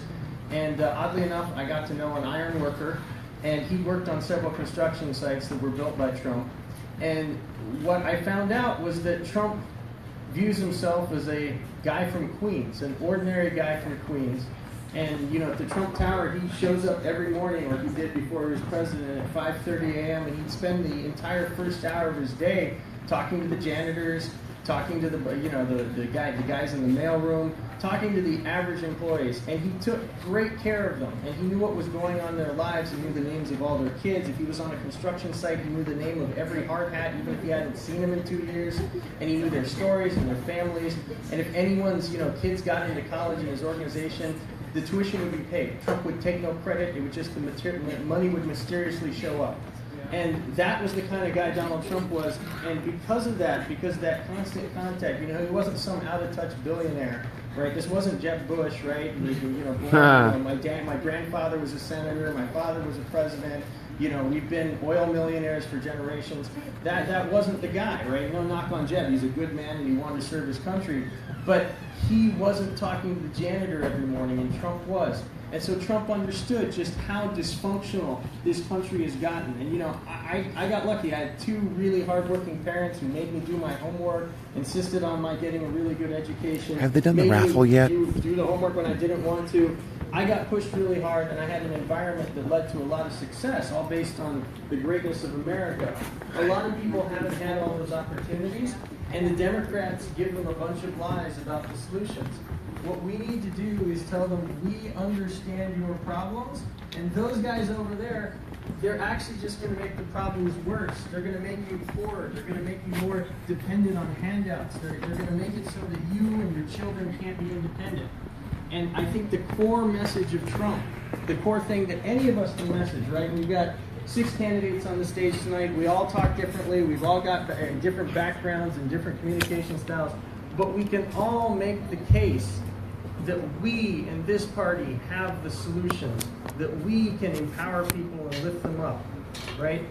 And oddly enough, I got to know an iron worker, and he worked on several construction sites that were built by Trump. And what I found out was that Trump views himself as a guy from Queens, an ordinary guy from Queens. And, you know, at the Trump Tower, he shows up every morning, like he did before he was president, at 5:30 a.m., and he'd spend the entire first hour of his day talking to the janitors, talking to the guys in the mailroom, talking to the average employees. And he took great care of them, and he knew what was going on in their lives. He knew the names of all their kids. If he was on a construction site, he knew the name of every hard hat, even if he hadn't seen them in 2 years. And he knew their stories and their families. And if anyone's, kids got into college in his organization, the tuition would be paid. Trump would take no credit. It would just, the money would mysteriously show up. And that was the kind of guy Donald Trump was. And because of that constant contact, he wasn't some out-of-touch billionaire, right? This wasn't Jeb Bush, right? My grandfather was a senator. My father was a president. We've been oil millionaires for generations. That wasn't the guy, right? No knock on Jeb. He's a good man and he wanted to serve his country. But he wasn't talking to the janitor every morning, and Trump was. And so Trump understood just how dysfunctional this country has gotten. And you know, I got lucky. I had two really hardworking parents who made me do my homework, insisted on my getting a really good education. Have they done the made me raffle yet? Do the homework when I didn't want to. I got pushed really hard, and I had an environment that led to a lot of success, all based on the greatness of America. A lot of people haven't had all those opportunities, and the Democrats give them a bunch of lies about the solutions. What we need to do is tell them, we understand your problems, and those guys over there, they're actually just going to make the problems worse. They're going to make you poorer. They're going to make you more dependent on handouts. They're going to make it so that you and your children can't be independent. And I think the core message of Trump, the core thing that any of us can message, right? We've got 6 candidates on the stage tonight. We all talk differently. We've all got different backgrounds and different communication styles. But we can all make the case that we in this party have the solutions, that we can empower people and lift them up, right?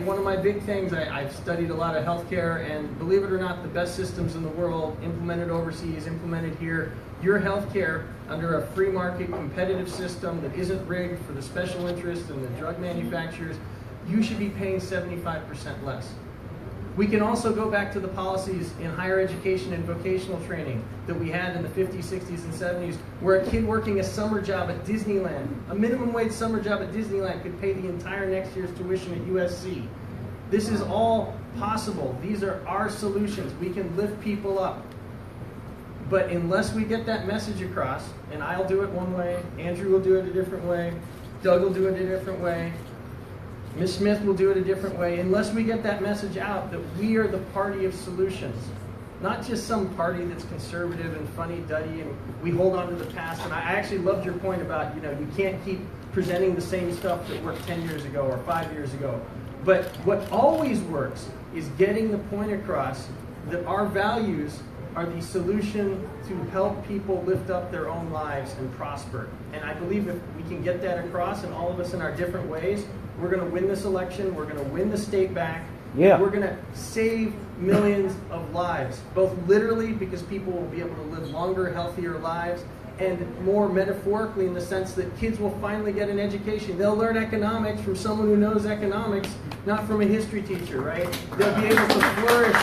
One of my big things, I've studied a lot of healthcare, and believe it or not, the best systems in the world, implemented overseas, implemented here. Your healthcare under a free market competitive system that isn't rigged for the special interests and the drug manufacturers, you should be paying 75% less. We can also go back to the policies in higher education and vocational training that we had in the 50s, 60s, and 70s, where a kid working a summer job at Disneyland, a minimum wage summer job at Disneyland, could pay the entire next year's tuition at USC. This is all possible. These are our solutions. We can lift people up. But unless we get that message across, and I'll do it one way, Andrew will do it a different way, Doug will do it a different way, Ms. Smith will do it a different way, unless we get that message out that we are the party of solutions. Not just some party that's conservative and funny-duddy and we hold on to the past. And I actually loved your point about, you can't keep presenting the same stuff that worked 10 years ago or 5 years ago. But what always works is getting the point across that our values are the solution to help people lift up their own lives and prosper. And I believe if we can get that across, and all of us in our different ways, we're going to win this election, we're going to win the state back, yeah. We're going to save millions of lives, both literally because people will be able to live longer, healthier lives, and more metaphorically in the sense that kids will finally get an education. They'll learn economics from someone who knows economics, not from a history teacher, right? They'll be able to flourish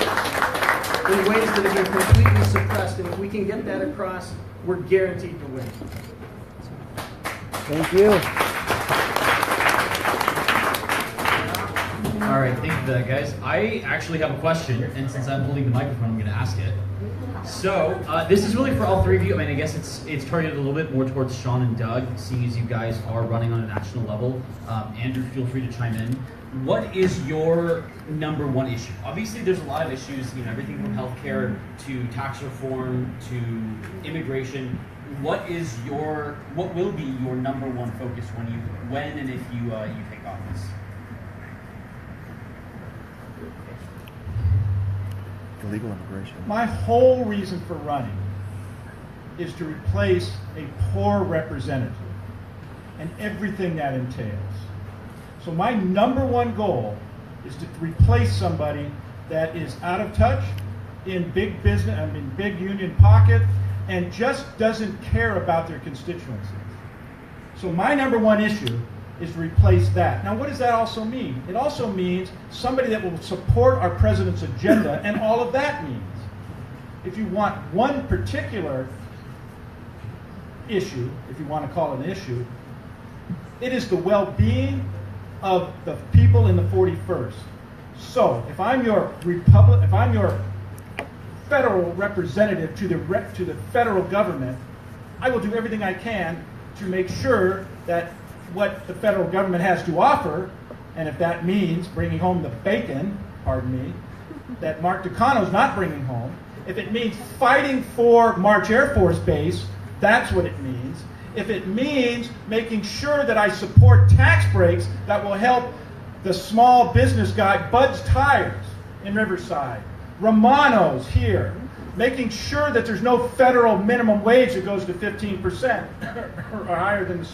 in ways that have been completely suppressed, and if we can get that across, we're guaranteed to win. Thank you. All right, thank you for that, guys. I actually have a question, and since I'm holding the microphone, I'm going to ask it. So this is really for all three of you. I mean, I guess it's targeted a little bit more towards Sean and Doug, seeing as you guys are running on a national level. Andrew, feel free to chime in. What is your number one issue? Obviously, there's a lot of issues, everything from healthcare to tax reform to immigration. What will be your number one focus when and if you take office? Illegal immigration. My whole reason for running is to replace a poor representative and everything that entails. So my number one goal is to replace somebody that is out of touch, in big business, big union pocket, and just doesn't care about their constituencies. So my number one issue is to replace that. Now, what does that also mean? It also means somebody that will support our president's agenda, and all of that means. If you want one particular issue, if you want to call it an issue, it is the well-being of the people in the 41st. So, if I'm your federal representative to the federal government, I will do everything I can to make sure that what the federal government has to offer, and if that means bringing home the bacon, pardon me, that Mark Takano's not bringing home, if it means fighting for March Air Force Base, that's what it means. If it means making sure that I support tax breaks that will help the small business guy, Bud's Tires in Riverside, Romano's here, making sure that there's no federal minimum wage that goes to 15% or higher than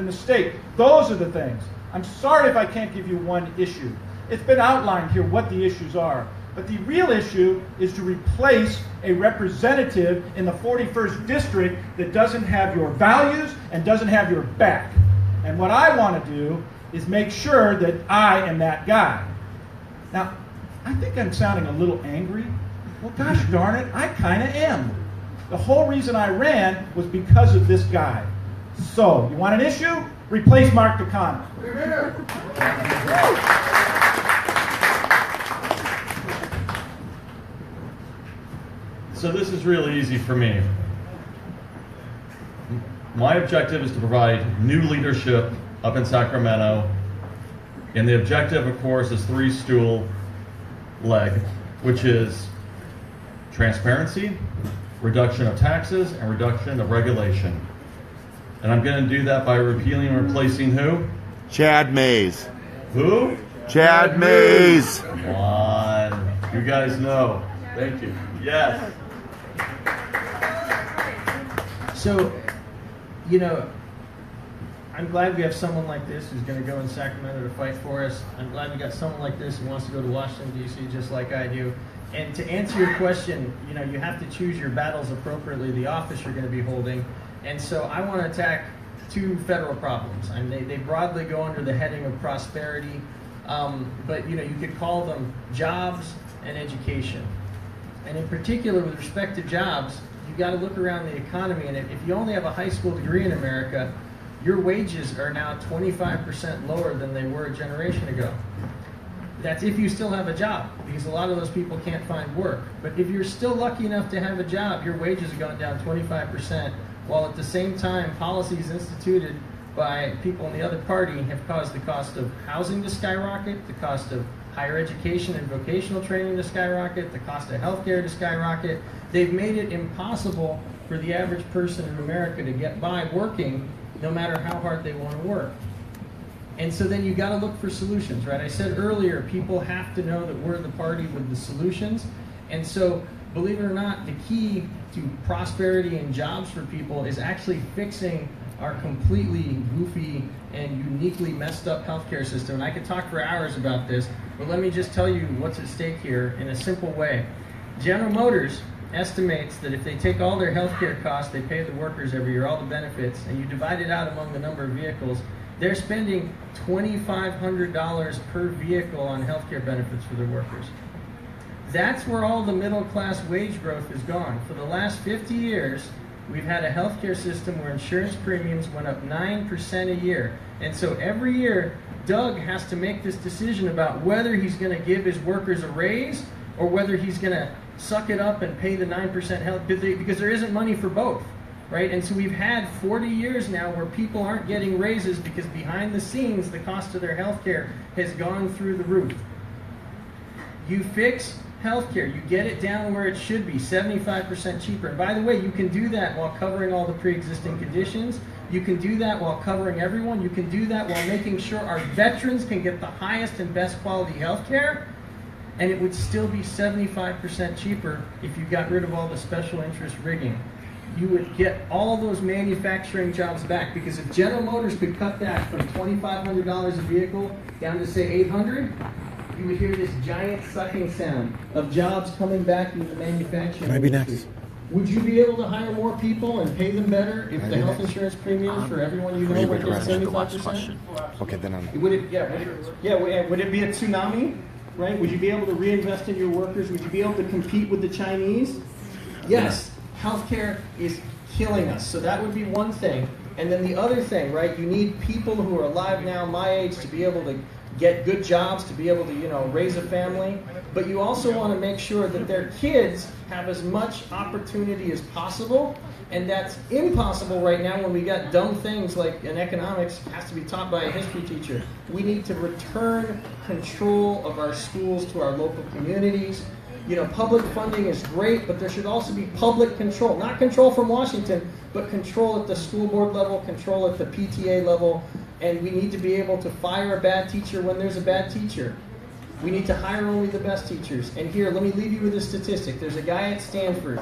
the state. Those are the things. I'm sorry if I can't give you one issue. It's been outlined here what the issues are. But the real issue is to replace a representative in the 41st district that doesn't have your values and doesn't have your back. And what I want to do is make sure that I am that guy. Now, I think I'm sounding a little angry. Well, gosh darn it, I kind of am. The whole reason I ran was because of this guy. So, you want an issue? Replace Mark DeConnell. So this is really easy for me. My objective is to provide new leadership up in Sacramento. And the objective, of course, is three-stool leg, which is transparency, reduction of taxes, and reduction of regulation. And I'm going to do that by repealing and replacing who? Chad Mays. Who? Chad Mays. Come on. You guys know. Thank you. Yes. So, you know, I'm glad we have someone like this who's going to go in Sacramento to fight for us. I'm glad we got someone like this who wants to go to Washington, D.C. just like I do. And to answer your question, you know, you have to choose your battles appropriately, the office you're going to be holding. And so I want to attack two federal problems. I mean, they broadly go under the heading of prosperity, but, you know, you could call them jobs and education. And in particular, with respect to jobs, you got to look around the economy, and if you only have a high school degree in America, your wages are now 25% lower than they were a generation ago. That's if you still have a job, because a lot of those people can't find work. But if you're still lucky enough to have a job, your wages have gone down 25%, while at the same time, policies instituted by people in the other party have caused the cost of housing to skyrocket, the cost of higher education and vocational training to skyrocket, the cost of healthcare to skyrocket. They've made it impossible for the average person in America to get by working no matter how hard they want to work. And so then you got to look for solutions, right? I said earlier, people have to know that we're the party with the solutions. And so, believe it or not, the key to prosperity and jobs for people is actually fixing our completely goofy and uniquely messed up healthcare system. And I could talk for hours about this, but let me just tell you what's at stake here in a simple way. General Motors estimates that if they take all their healthcare costs they pay the workers every year, all the benefits, and you divide it out among the number of vehicles, they're spending $2,500 per vehicle on healthcare benefits for their workers. That's where all the middle class wage growth is gone. For the last 50 years, we've had a healthcare system where insurance premiums went up 9% a year. And so every year, Doug has to make this decision about whether he's going to give his workers a raise or whether he's going to suck it up and pay the 9% health, because there isn't money for both, right? And so we've had 40 years now where people aren't getting raises because behind the scenes, the cost of their health care has gone through the roof. You fix healthcare, you get it down where it should be, 75% cheaper. And by the way, you can do that while covering all the pre-existing conditions. You can do that while covering everyone. You can do that while making sure our veterans can get the highest and best quality healthcare. And it would still be 75% cheaper if you got rid of all the special interest rigging. You would get all those manufacturing jobs back, because if General Motors could cut that from $2,500 a vehicle down to say $800, you would hear this giant sucking sound of jobs coming back into the manufacturing Can I be industry. next? Would you be able to hire more people and pay them better if the health insurance premiums for everyone you know went down 75%? Okay, then I'm. Would it be a tsunami? Right? Would you be able to reinvest in your workers? Would you be able to compete with the Chinese? Yes. Healthcare is killing us. So that would be one thing. And then the other thing, right? You need people who are alive now, my age, to be able to get good jobs, to be able to, raise a family. But you also want to make sure that their kids have as much opportunity as possible. And that's impossible right now when we got dumb things like in economics has to be taught by a history teacher. We need to return control of our schools to our local communities. Public funding is great, but there should also be public control. Not control from Washington, but control at the school board level, control at the PTA level. And we need to be able to fire a bad teacher when there's a bad teacher. We need to hire only the best teachers. And here, let me leave you with a statistic. There's a guy at Stanford,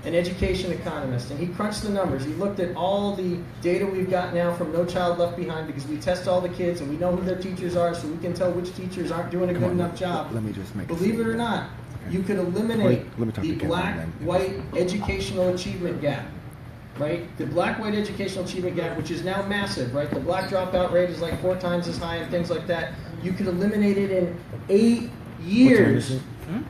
an education economist, and he crunched the numbers. He looked at all the data we've got now from No Child Left Behind, because we test all the kids and we know who their teachers are, so we can tell which teachers aren't doing a good enough job. Let me just make. Believe it or not, You could eliminate Let me talk the to Kevin then. black-white educational achievement gap, right? The black-white educational achievement gap, which is now massive, right? The black dropout rate is like 4 times as high and things like that. You could eliminate it in 8 years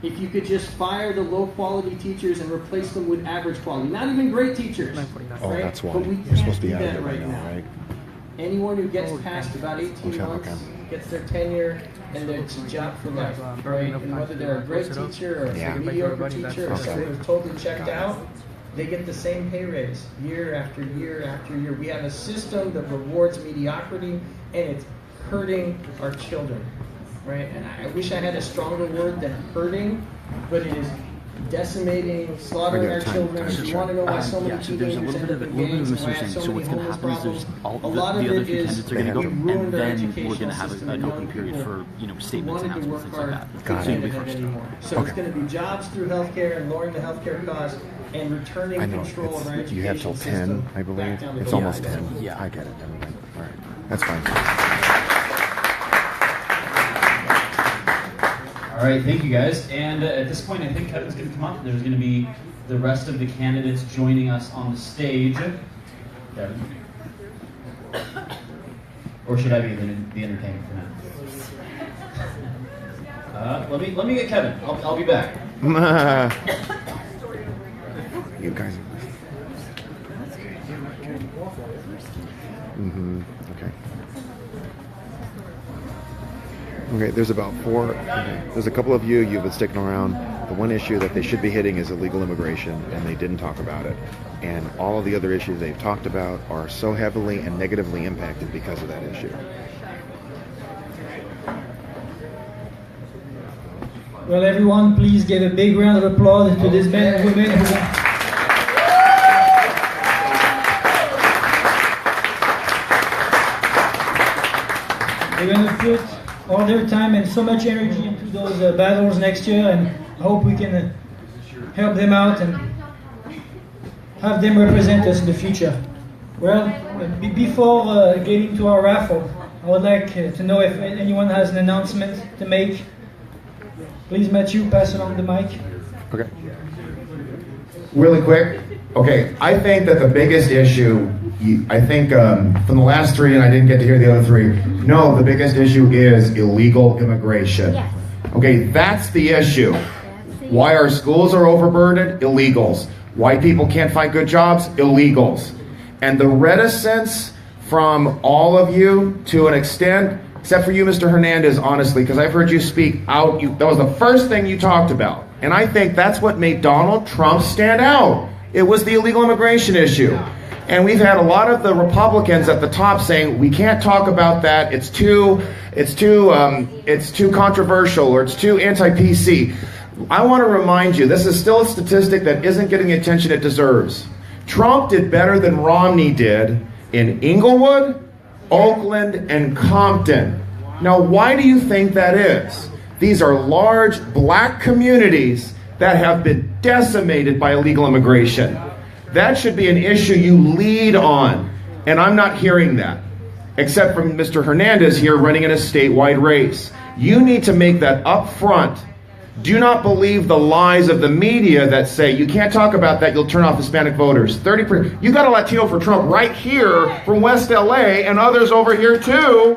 if you could just fire the low-quality teachers and replace them with average quality. Not even great teachers, Oh, right? that's why. But we You're can't supposed to be do out of that here right now. right? Anyone who gets past about 18 Okay, months okay. gets their tenure and their job for life, right? And whether they're a great teacher or Yeah. a mediocre teacher or Okay. someone who's totally checked out, they get the same pay raise year after year after year. We have a system that rewards mediocrity, and it's hurting our children, right? And I wish I had a stronger word than hurting, but it is decimating, slaughtering our children. If you want to know why so many teenagers end up in gangs and why I have so many homeless problems, a lot of it is we ruined our educational system and young people wanted to work hard, couldn't get it anymore. So it's going to be jobs through healthcare and lowering the healthcare costs and returning I know, control of our you have till education 10, system I believe. back down to It's the almost bottom. 10. Yeah. I get it. All right. That's fine. All right, thank you guys. And at this point, I think Kevin's going to come up. There's going to be the rest of the candidates joining us on the stage. Kevin? Or should I be the entertainer for now? Let me get Kevin. I'll be back. You guys. Okay. Okay, there's about 4. There's a couple of you've been sticking around. The one issue that they should be hitting is illegal immigration, and they didn't talk about it. And all of the other issues they've talked about are so heavily and negatively impacted because of that issue. Well, everyone, please give a big round of applause to these men and women who they're going to put all their time and so much energy into those battles next year, and I hope we can help them out and have them represent us in the future. Well, before getting to our raffle, I would like to know if anyone has an announcement to make. Please, Matthew, pass along the mic. Okay. Really quick. Okay, I think that the biggest issue, I think from the last 3, and I didn't get to hear the other 3, no, the biggest issue is illegal immigration. Yes. Okay, that's the issue. Why our schools are overburdened? Illegals. Why people can't find good jobs? Illegals. And the reticence from all of you, to an extent, except for you, Mr. Hernandez, honestly, because I've heard you speak out. That was the first thing you talked about. And I think that's what made Donald Trump stand out. It was the illegal immigration issue. And we've had a lot of the Republicans at the top saying, we can't talk about that. It's too controversial, or it's too anti-PC. I want to remind you, this is still a statistic that isn't getting the attention it deserves. Trump did better than Romney did in Inglewood, Oakland, and Compton. Now, why do you think that is? These are large black communities that have been decimated by illegal immigration. That should be an issue you lead on, and I'm not hearing that, except from Mr. Hernandez here running in a statewide race. You need to make that up front. Do not believe the lies of the media that say you can't talk about that, you'll turn off Hispanic voters. 30%. You got a Latino for Trump right here from West LA, and others over here too,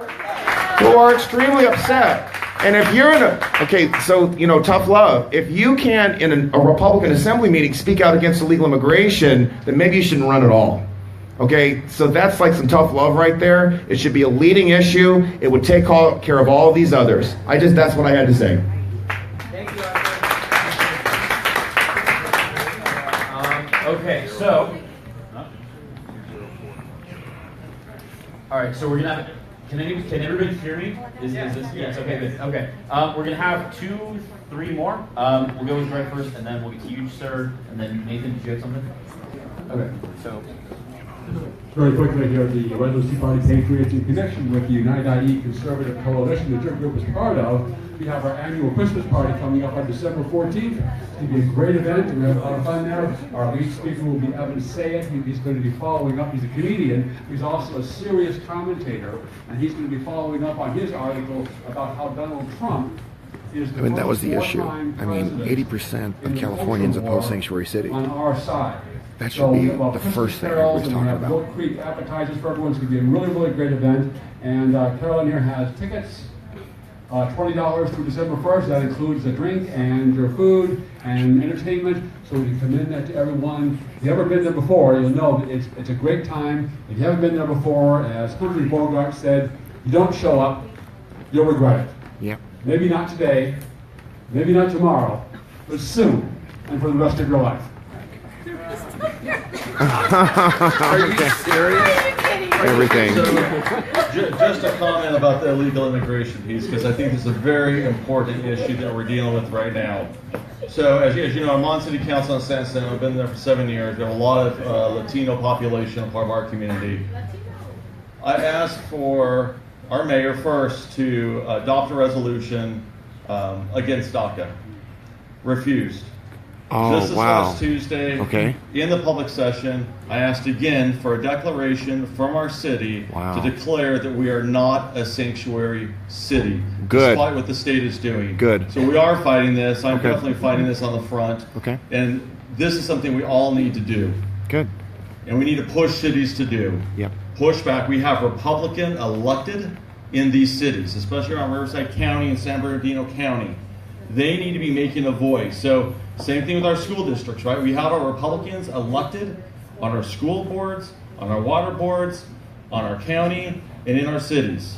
who are extremely upset. And if you're in a, okay, so, tough love. If you can't, in a Republican Assembly meeting, speak out against illegal immigration, then maybe you shouldn't run at all. Okay, so that's like some tough love right there. It should be a leading issue. It would take care of all these others. That's what I had to say. Okay, so, all right, so we're gonna have. Can everybody hear me? Is this? Yes. Okay. Good. Okay. We're gonna have 2, 3 more. We'll go with Greg first, and then we'll get to you, sir, and then Nathan. Did you have something? Okay. So. Very quickly here, the Residency Party Patriots, in connection with the United IE Conservative Coalition that your group is part of, we have our annual Christmas party coming up on December 14th. It's going to be a great event, and we have a lot of fun there. Our lead speaker will be Evan Sayed. He's going to be following up. He's a comedian. He's also a serious commentator, and he's going to be following up on his article about how Donald Trump is I mean, that was the first issue. wartime I mean, president 80% in of the Californians Ocean oppose War sanctuary city. on our side. That should be we have, the Christmas first thing carols, everybody's and we talking have about. Goat Creek appetizers for everyone. It's going to be a really, really great event. And Carolyn here has tickets. $20 through December 1st. That includes a drink and your food and entertainment. So we commend that to everyone. If you've ever been there before, you'll know that it's a great time. If you haven't been there before, as Humphrey Bogart said, you don't show up, you'll regret it. Yep. Maybe not today, maybe not tomorrow, but soon, and for the rest of your life. Are you serious? Everything. So, just a comment about the illegal immigration piece, because I think this is a very important issue that we're dealing with right now. So, as you know, I'm on City Council in San Antonio. I've been there for 7 years. We have a lot of Latino population, a part of our community. I asked for our mayor first to adopt a resolution against DACA. Refused. Oh, Just this wow. last Tuesday, Okay. in the public session, I asked again for a declaration from our city Wow. to declare that we are not a sanctuary city. Good. Despite what the state is doing. Good. So we are fighting this. I'm Okay. definitely fighting this on the front. Okay. And this is something we all need to do. Good. And we need to push cities to do. Yep. Push back. We have Republican elected in these cities, especially around Riverside County and San Bernardino County. They need to be making a voice. So same thing with our school districts, right? We have our Republicans elected on our school boards, on our water boards, on our county, and in our cities.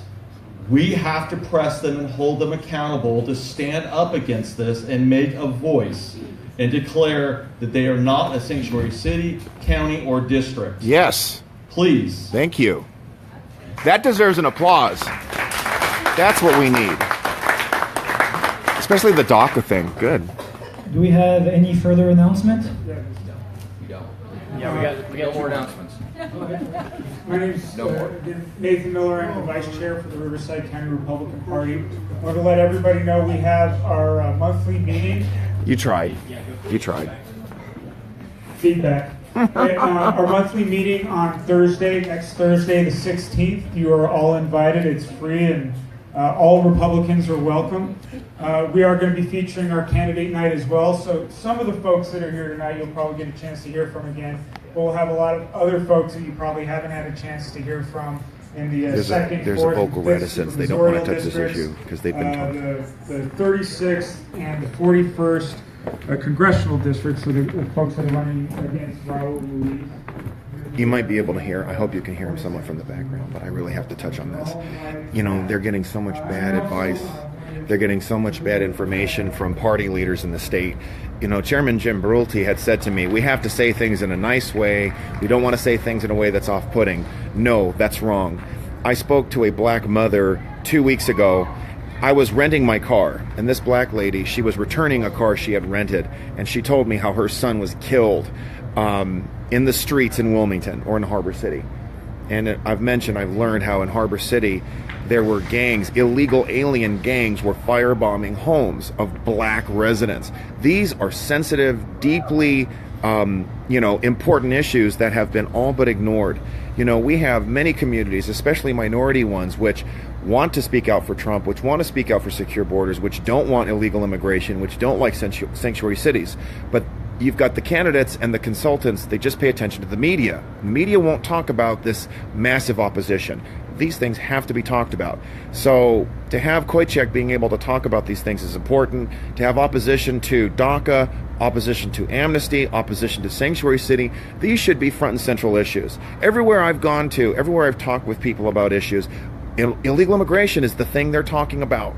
We have to press them and hold them accountable to stand up against this and make a voice and declare that they are not a sanctuary city, county, or district. Yes. Please. Thank you. That deserves an applause. That's what we need. Especially the DACA thing. Good. Do we have any further announcement? Yeah, we got more announcements. My name's Nathan Miller. I'm the vice chair for the Riverside County Republican Party. I want to let everybody know we have our monthly meeting. You tried. You tried. Feedback. Our monthly meeting on Thursday, next Thursday, the 16th. You are all invited. It's free and all Republicans are welcome. We are going to be featuring our candidate night as well. So some of the folks that are here tonight, you'll probably get a chance to hear from again. But we'll have a lot of other folks that you probably haven't had a chance to hear from in the second, there's fourth, a vocal and fifth reticence. They don't want to touch this districts. issue because they've been told. The 36th and the 41st congressional districts, so the folks that are running against Raul Ruiz. You might be able to hear. I hope you can hear him somewhat from the background, but I really have to touch on this. You know, they're getting so much bad advice. They're getting so much bad information from party leaders in the state. You know, Chairman Jim Brulti had said to me, we have to say things in a nice way. We don't want to say things in a way that's off-putting. No, that's wrong. I spoke to a black mother 2 weeks ago. I was renting my car, and this black lady, she was returning a car she had rented, and she told me how her son was killed in the streets in Wilmington or in Harbor City. And I've learned how in Harbor City there were gangs, illegal alien gangs were firebombing homes of black residents. These are sensitive, deeply important issues that have been all but ignored. You know, we have many communities, especially minority ones, which want to speak out for Trump, which want to speak out for secure borders, which don't want illegal immigration, which don't like sanctuary cities. But you've got the candidates and the consultants, they just pay attention to the media. The media won't talk about this massive opposition. These things have to be talked about. So to have Koychek being able to talk about these things is important. To have opposition to DACA, opposition to amnesty, opposition to sanctuary city, these should be front and central issues. Everywhere I've gone to, everywhere I've talked with people about issues, illegal immigration is the thing they're talking about.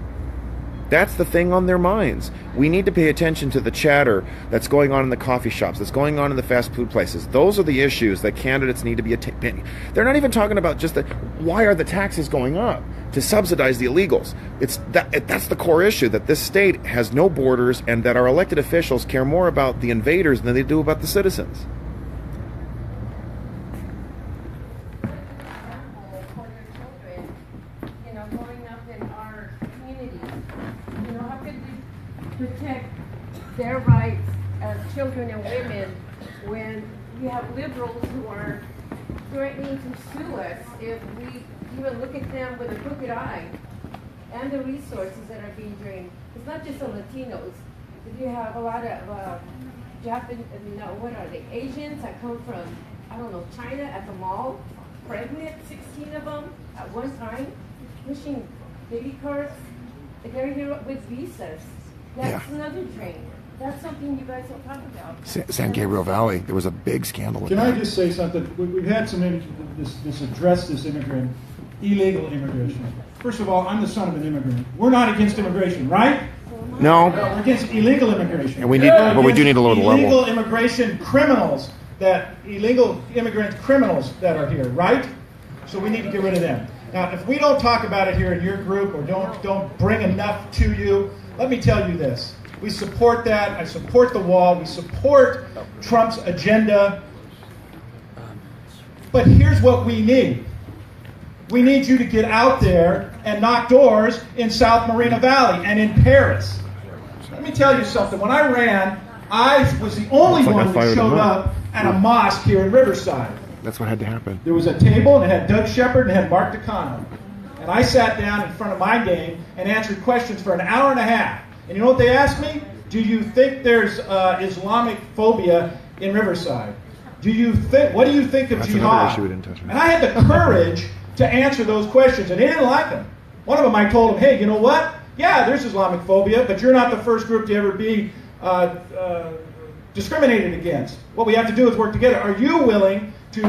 That's the thing on their minds. We need to pay attention to the chatter that's going on in the coffee shops, that's going on in the fast food places. Those are the issues that candidates need to be attending. They're not even talking about just why are the taxes going up to subsidize the illegals. That's the core issue, that this state has no borders and that our elected officials care more about the invaders than they do about the citizens. Protect their rights as children and women when we have liberals who are threatening to sue us if we even look at them with a crooked eye. and the resources that are being drained. It's not just the Latinos. If you have a lot of Japanese, what are they? Asians that come from, I don't know, China at the mall, pregnant, 16 of them at one time, pushing baby carts. They're here with visas. That's another drain. That's something you guys don't talk about. San Gabriel Valley, there was a big scandal with Can that. I just say something? We've had some this address this immigrant, illegal immigration. First of all, I'm the son of an immigrant. We're not against immigration, right? No. We're against illegal immigration. And we need, but we do need to lower the level. Illegal immigration criminals, illegal immigrant criminals that are here, right? So we need to get rid of them. Now, if we don't talk about it here in your group or don't bring enough to you, let me tell you this. We support that. I support the wall. We support Trump's agenda. But here's what we need. We need you to get out there and knock doors in South Moreno Valley and in Paris. Let me tell you something. When I ran, I was the only one who showed up at a mosque here in Riverside. That's what had to happen. There was a table, and it had Doug Shepard, and it had Mark DeCano. And I sat down in front of my game and answered questions for an hour and a half. And you know what they asked me? Do you think there's Islamic phobia in Riverside? What do you think of jihad? And I had the courage to answer those questions, and they didn't like them. One of them, I told them, hey, you know what? Yeah, there's Islamic phobia, but you're not the first group to ever be discriminated against. What we have to do is work together. Are you willing to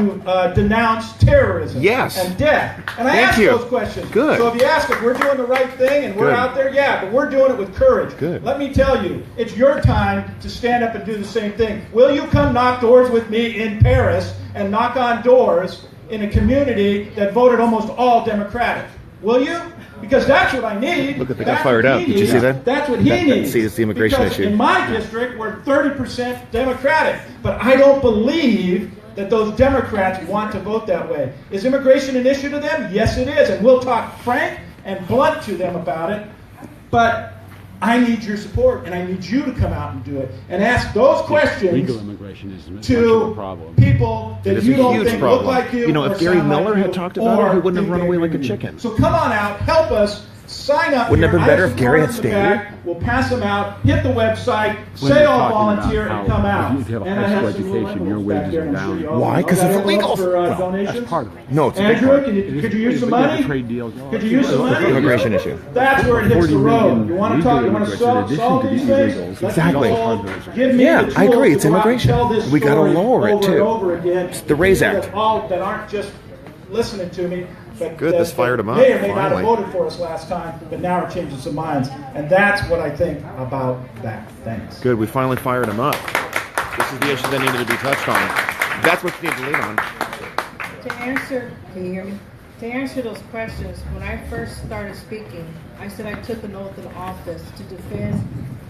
denounce terrorism and death? And I asked those questions. Good. So if you ask if we're doing the right thing and we're out there, yeah, but we're doing it with courage. Good. Let me tell you, it's your time to stand up and do the same thing. Will you come knock doors with me in Paris and knock on doors in a community that voted almost all Democratic? Will you? Because that's what I need. Look at they got fired up. Did you see that? That's what he needs. See, it's the immigration because issue. In my district, we're 30% Democratic. But I don't believe that those Democrats want to vote that way. Is immigration an issue to them? Yes, it is. And we'll talk frank and blunt to them about it. But I need your support, and I need you to come out and do it. And ask those questions Legal immigration is much to of a problem. people that you don't think look like you. You know, or if Gary sound like Miller you, had talked about it, he or wouldn't have think run they away like a agree with you. chicken. So come on out, help us, sign up. Wouldn't it have been here. better I if Gary had support stayed the here? back. We'll pass them out, hit the website, When say you're all talking volunteer, about and come how out. if you have a And high I school have some little education, your envelopes back wages there, are and I'm sure down. you all Why? know. 'Cause Got it's envelopes illegal. for Well, donations? That's part of it. No, it's a big Andrew, part. could you use some money? Trade deals. Could you use some It's an money? immigration issue. That's where it hits the 40 road. million You want to legal talk? You want to immigrants in solve addition these to the things? illegals. Let's Exactly. be bold. Give me Yeah, the I agree. tools It's to go out and immigration. tell this We gotta story lower it, over too. and over again. It's the RAISE People Act. that aren't just listening to me. But Good, this fired him up, May or may not have finally. voted for us last time, but now are changing some minds. And that's what I think about that. Thanks. Good, we finally fired him up. This is the issue that needed to be touched on. That's what you need to lead on. To answer, can you hear me? To answer those questions, when I first started speaking, I said I took an oath of office to defend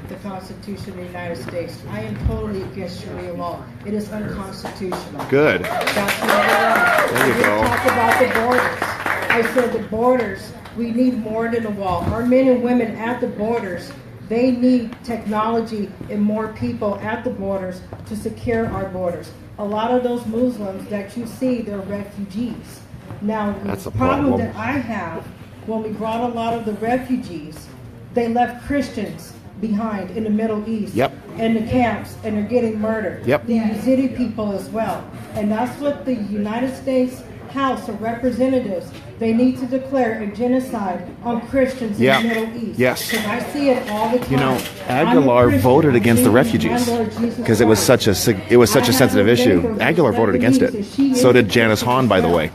the Constitution of the United States. I am totally against Sharia law. It is unconstitutional. Good. That's number one. There you We go. talk about the borders. I said the borders, we need more than a wall. Our men and women at the borders, they need technology and more people at the borders to secure our borders. A lot of those Muslims that you see, they're refugees. Now, That's the a problem problem. that I have, when we brought a lot of the refugees, they left Christians behind in the Middle East. Yep. In the camps, and they're getting murdered. Yep. The Yazidi people as well. And that's what the United States House of Representatives, they need to declare a genocide on Christians Yeah. in the Middle East. Yes. Because I see it all the time. You know, I'm a Aguilar Christian. voted I against the believe in refugees my Lord Jesus because it was Christ. such a sensitive issue. Aguilar voted against it. So did Janice Hahn, by the way.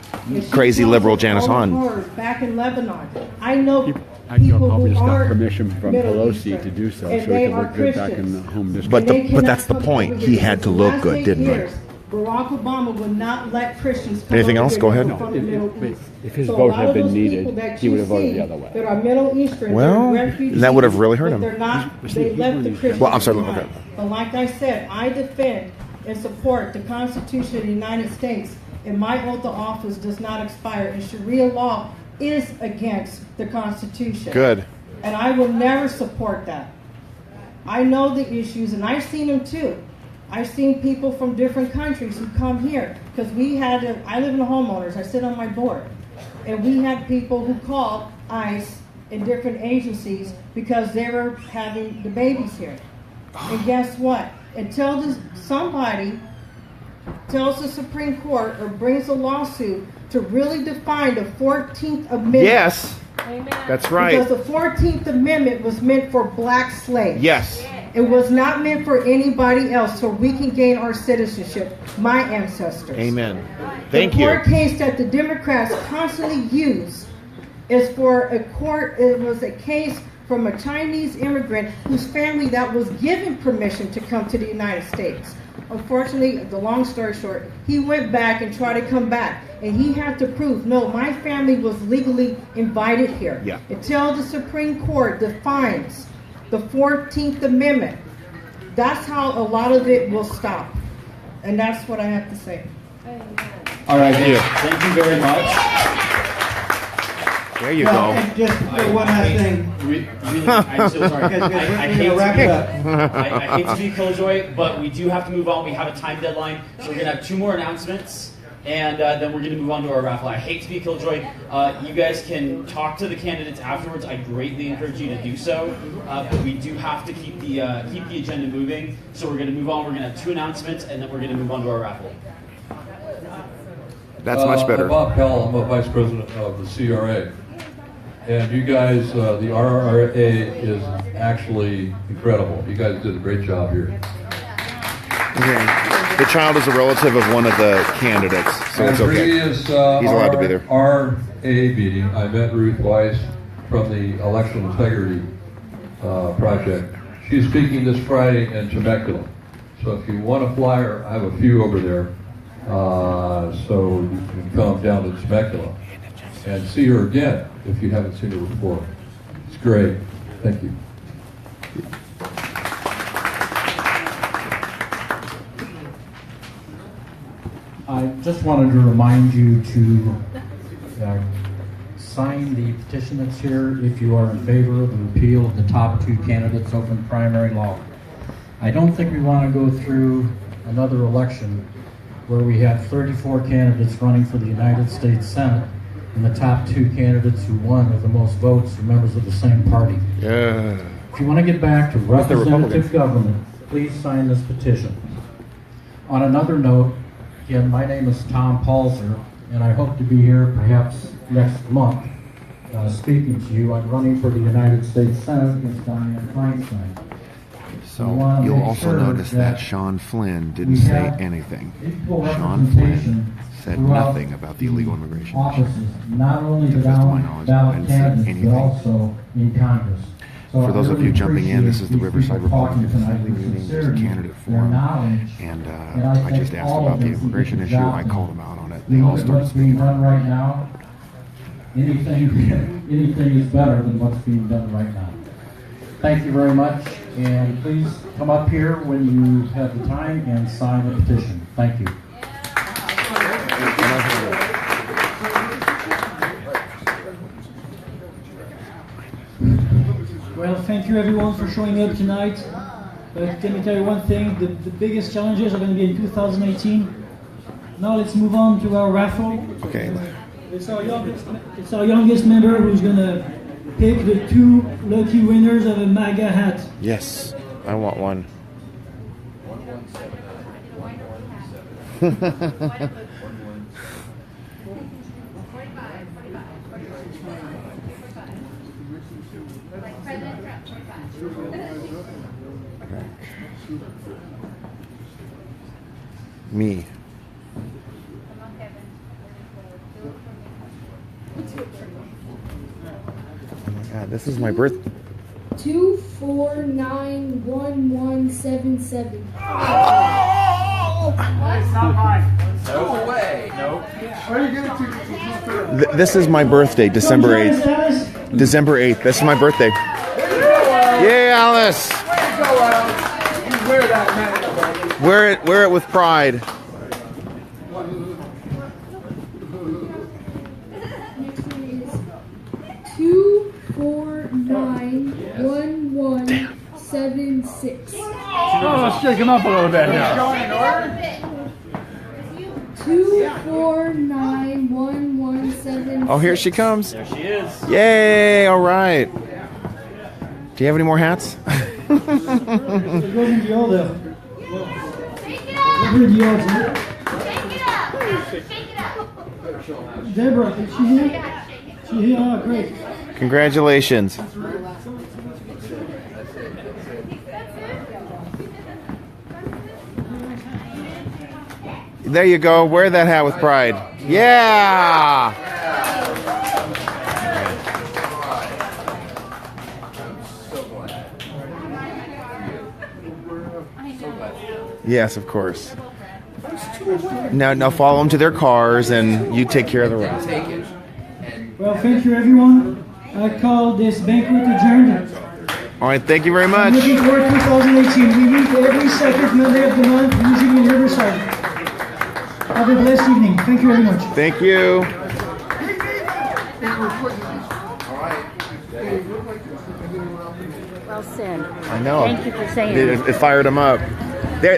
Crazy liberal Janice Hahn. Back in Lebanon. I know Aguilar people probably who just got aren't permission from Middle Pelosi Eastern, to do so, and so he they could are look good back in Christians. the home district. But that's the point. He had to look good, didn't he? Barack Obama would not let Christians come Anything over else? here Go ahead. from the Middle East. If his So a vote lot had of been those needed, people that he you would have voted see the other way. That are Middle Eastern, Well, they're refugees, that would have really hurt but him. They're not, they left the Christians Well, I'm sorry, behind. okay. But like I said, I defend and support the Constitution of the United States, and my oath of office does not expire, and Sharia law is against the Constitution. Good. And I will never support that. I know the issues, and I've seen them too. I've seen people from different countries who come here, because I live in the homeowners, I sit on my board, and we had people who called ICE in different agencies because they were having the babies here. And guess what? Until somebody tells the Supreme Court or brings a lawsuit to really define the 14th Amendment. Yes. Amen. That's right. Because the 14th Amendment was meant for black slaves. Yes. It was not meant for anybody else so we can gain our citizenship, my ancestors. Amen. Thank you. The court case that the Democrats constantly use is for a court, it was a case from a Chinese immigrant whose family that was given permission to come to the United States. Unfortunately, the long story short, he went back and tried to come back. And he had to prove, no, my family was legally invited here. Yeah. Until the Supreme Court defines the 14th Amendment, that's how a lot of it will stop. And that's what I have to say. All right, Thank you. Thank you very much. There you Well, go. and just one last thing. I'm so sorry. Because I we're hate gonna wrap it up. I hate to be killjoy, but we do have to move on. We have a time deadline, so we're going to have 2 more announcements, and then we're going to move on to our raffle. I hate to be killjoy. You guys can talk to the candidates afterwards. I greatly encourage you to do so, but we do have to keep the agenda moving. So we're going to move on. We're going to have 2 announcements, and then we're going to move on to our raffle. That's much better. I'm Bob Pell. I'm a vice president of the CRA. And you guys, the RRA is actually incredible. You guys did a great job here. Okay. The child is a relative of one of the candidates, so it's okay. Previous, He's allowed to be there. RRA meeting, I met Ruth Weiss from the Election Integrity Project. She's speaking this Friday in Temecula. So if you want a flyer, I have a few over there. So you can come down to Temecula and see her again if you haven't seen her before. It's great. Thank you. I just wanted to remind you to sign the petition that's here if you are in favor of the repeal of the top 2 candidates open primary law. I don't think we want to go through another election where we have 34 candidates running for the United States Senate, and the top 2 candidates who won with the most votes are members of the same party. Yeah. If you want to get back to That's the representative Republican. government, please sign this petition. On another note, again, my name is Tom Palzer, and I hope to be here perhaps next month speaking to you. I'm running for the United States Senate against Dianne Feinstein. So you'll also notice that Sean Flynn didn't say anything. Sean Flynn said nothing about the illegal immigration issue. Not only To the the best of my knowledge, I ballot didn't say candidates, but anything. also in Congress. So For those I of you really jumping in, this is the appreciate Riverside these people Republican talking tonight Assembly with meeting. There's a sincerity, candidate their forum, knowledge, and I I think just asked all about of the them did immigration a issue. job I in called them out on it. They all started what's being speaking. done right now, anything is better than what's being done right now. Thank you very much, and please come up here when you have the time and sign the petition. Thank you. Well, thank you everyone for showing up tonight. But let me tell you one thing, the biggest challenges are going to be in 2018. Now let's move on to our raffle. Okay. It's our youngest member who's going to pick the 2 lucky winners of a MAGA hat. Yes, I want one. Me. Oh my God, this is my birth. 2491177. Oh! That's not mine. No way. No. This is my birthday, December 8th. December 8th. This is my birthday. Yay, Alice! Way to go, Alice. You wear that man, buddy. Wear it with pride. Next one is 2491176. Oh, let's shake him up a little bit here. 2491117. Oh, here she comes. There she is. Yay! All right. Do you have any more hats? It goes in the order. Over the order. Deborah, is she here? She here? Oh, great. Congratulations. There you go. Wear that hat with pride. Yeah! Yes, of course. Now follow them to their cars, and you take care of the rest. Well, thank you, everyone. I call this banquet adjourned. All right, thank you very much. Looking forward to 2018. We meet every second Monday of the month, usually in Riverside. Have a blessed evening. Thank you very much. Thank you. Well said. I know. Thank you for saying It fired them up. I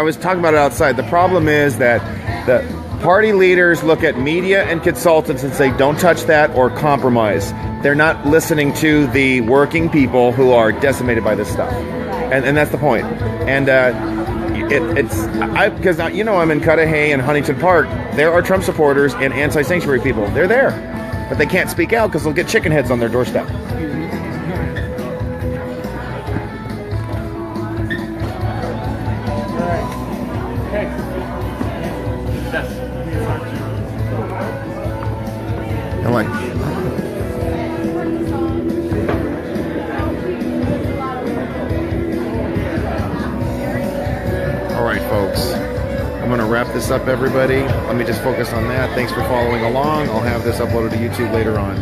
was talking about it outside. The problem is that the party leaders look at media and consultants and say, don't touch that or compromise. They're not listening to the working people who are decimated by this stuff. And that's the point. And because I'm in Cudahy and Huntington Park, there are Trump supporters and anti-sanctuary people. They're there. But they can't speak out because they'll get chicken heads on their doorstep. And like, all right, folks. I'm going to wrap this up, everybody. Let me just focus on that. Thanks for following along. I'll have this uploaded to YouTube later on.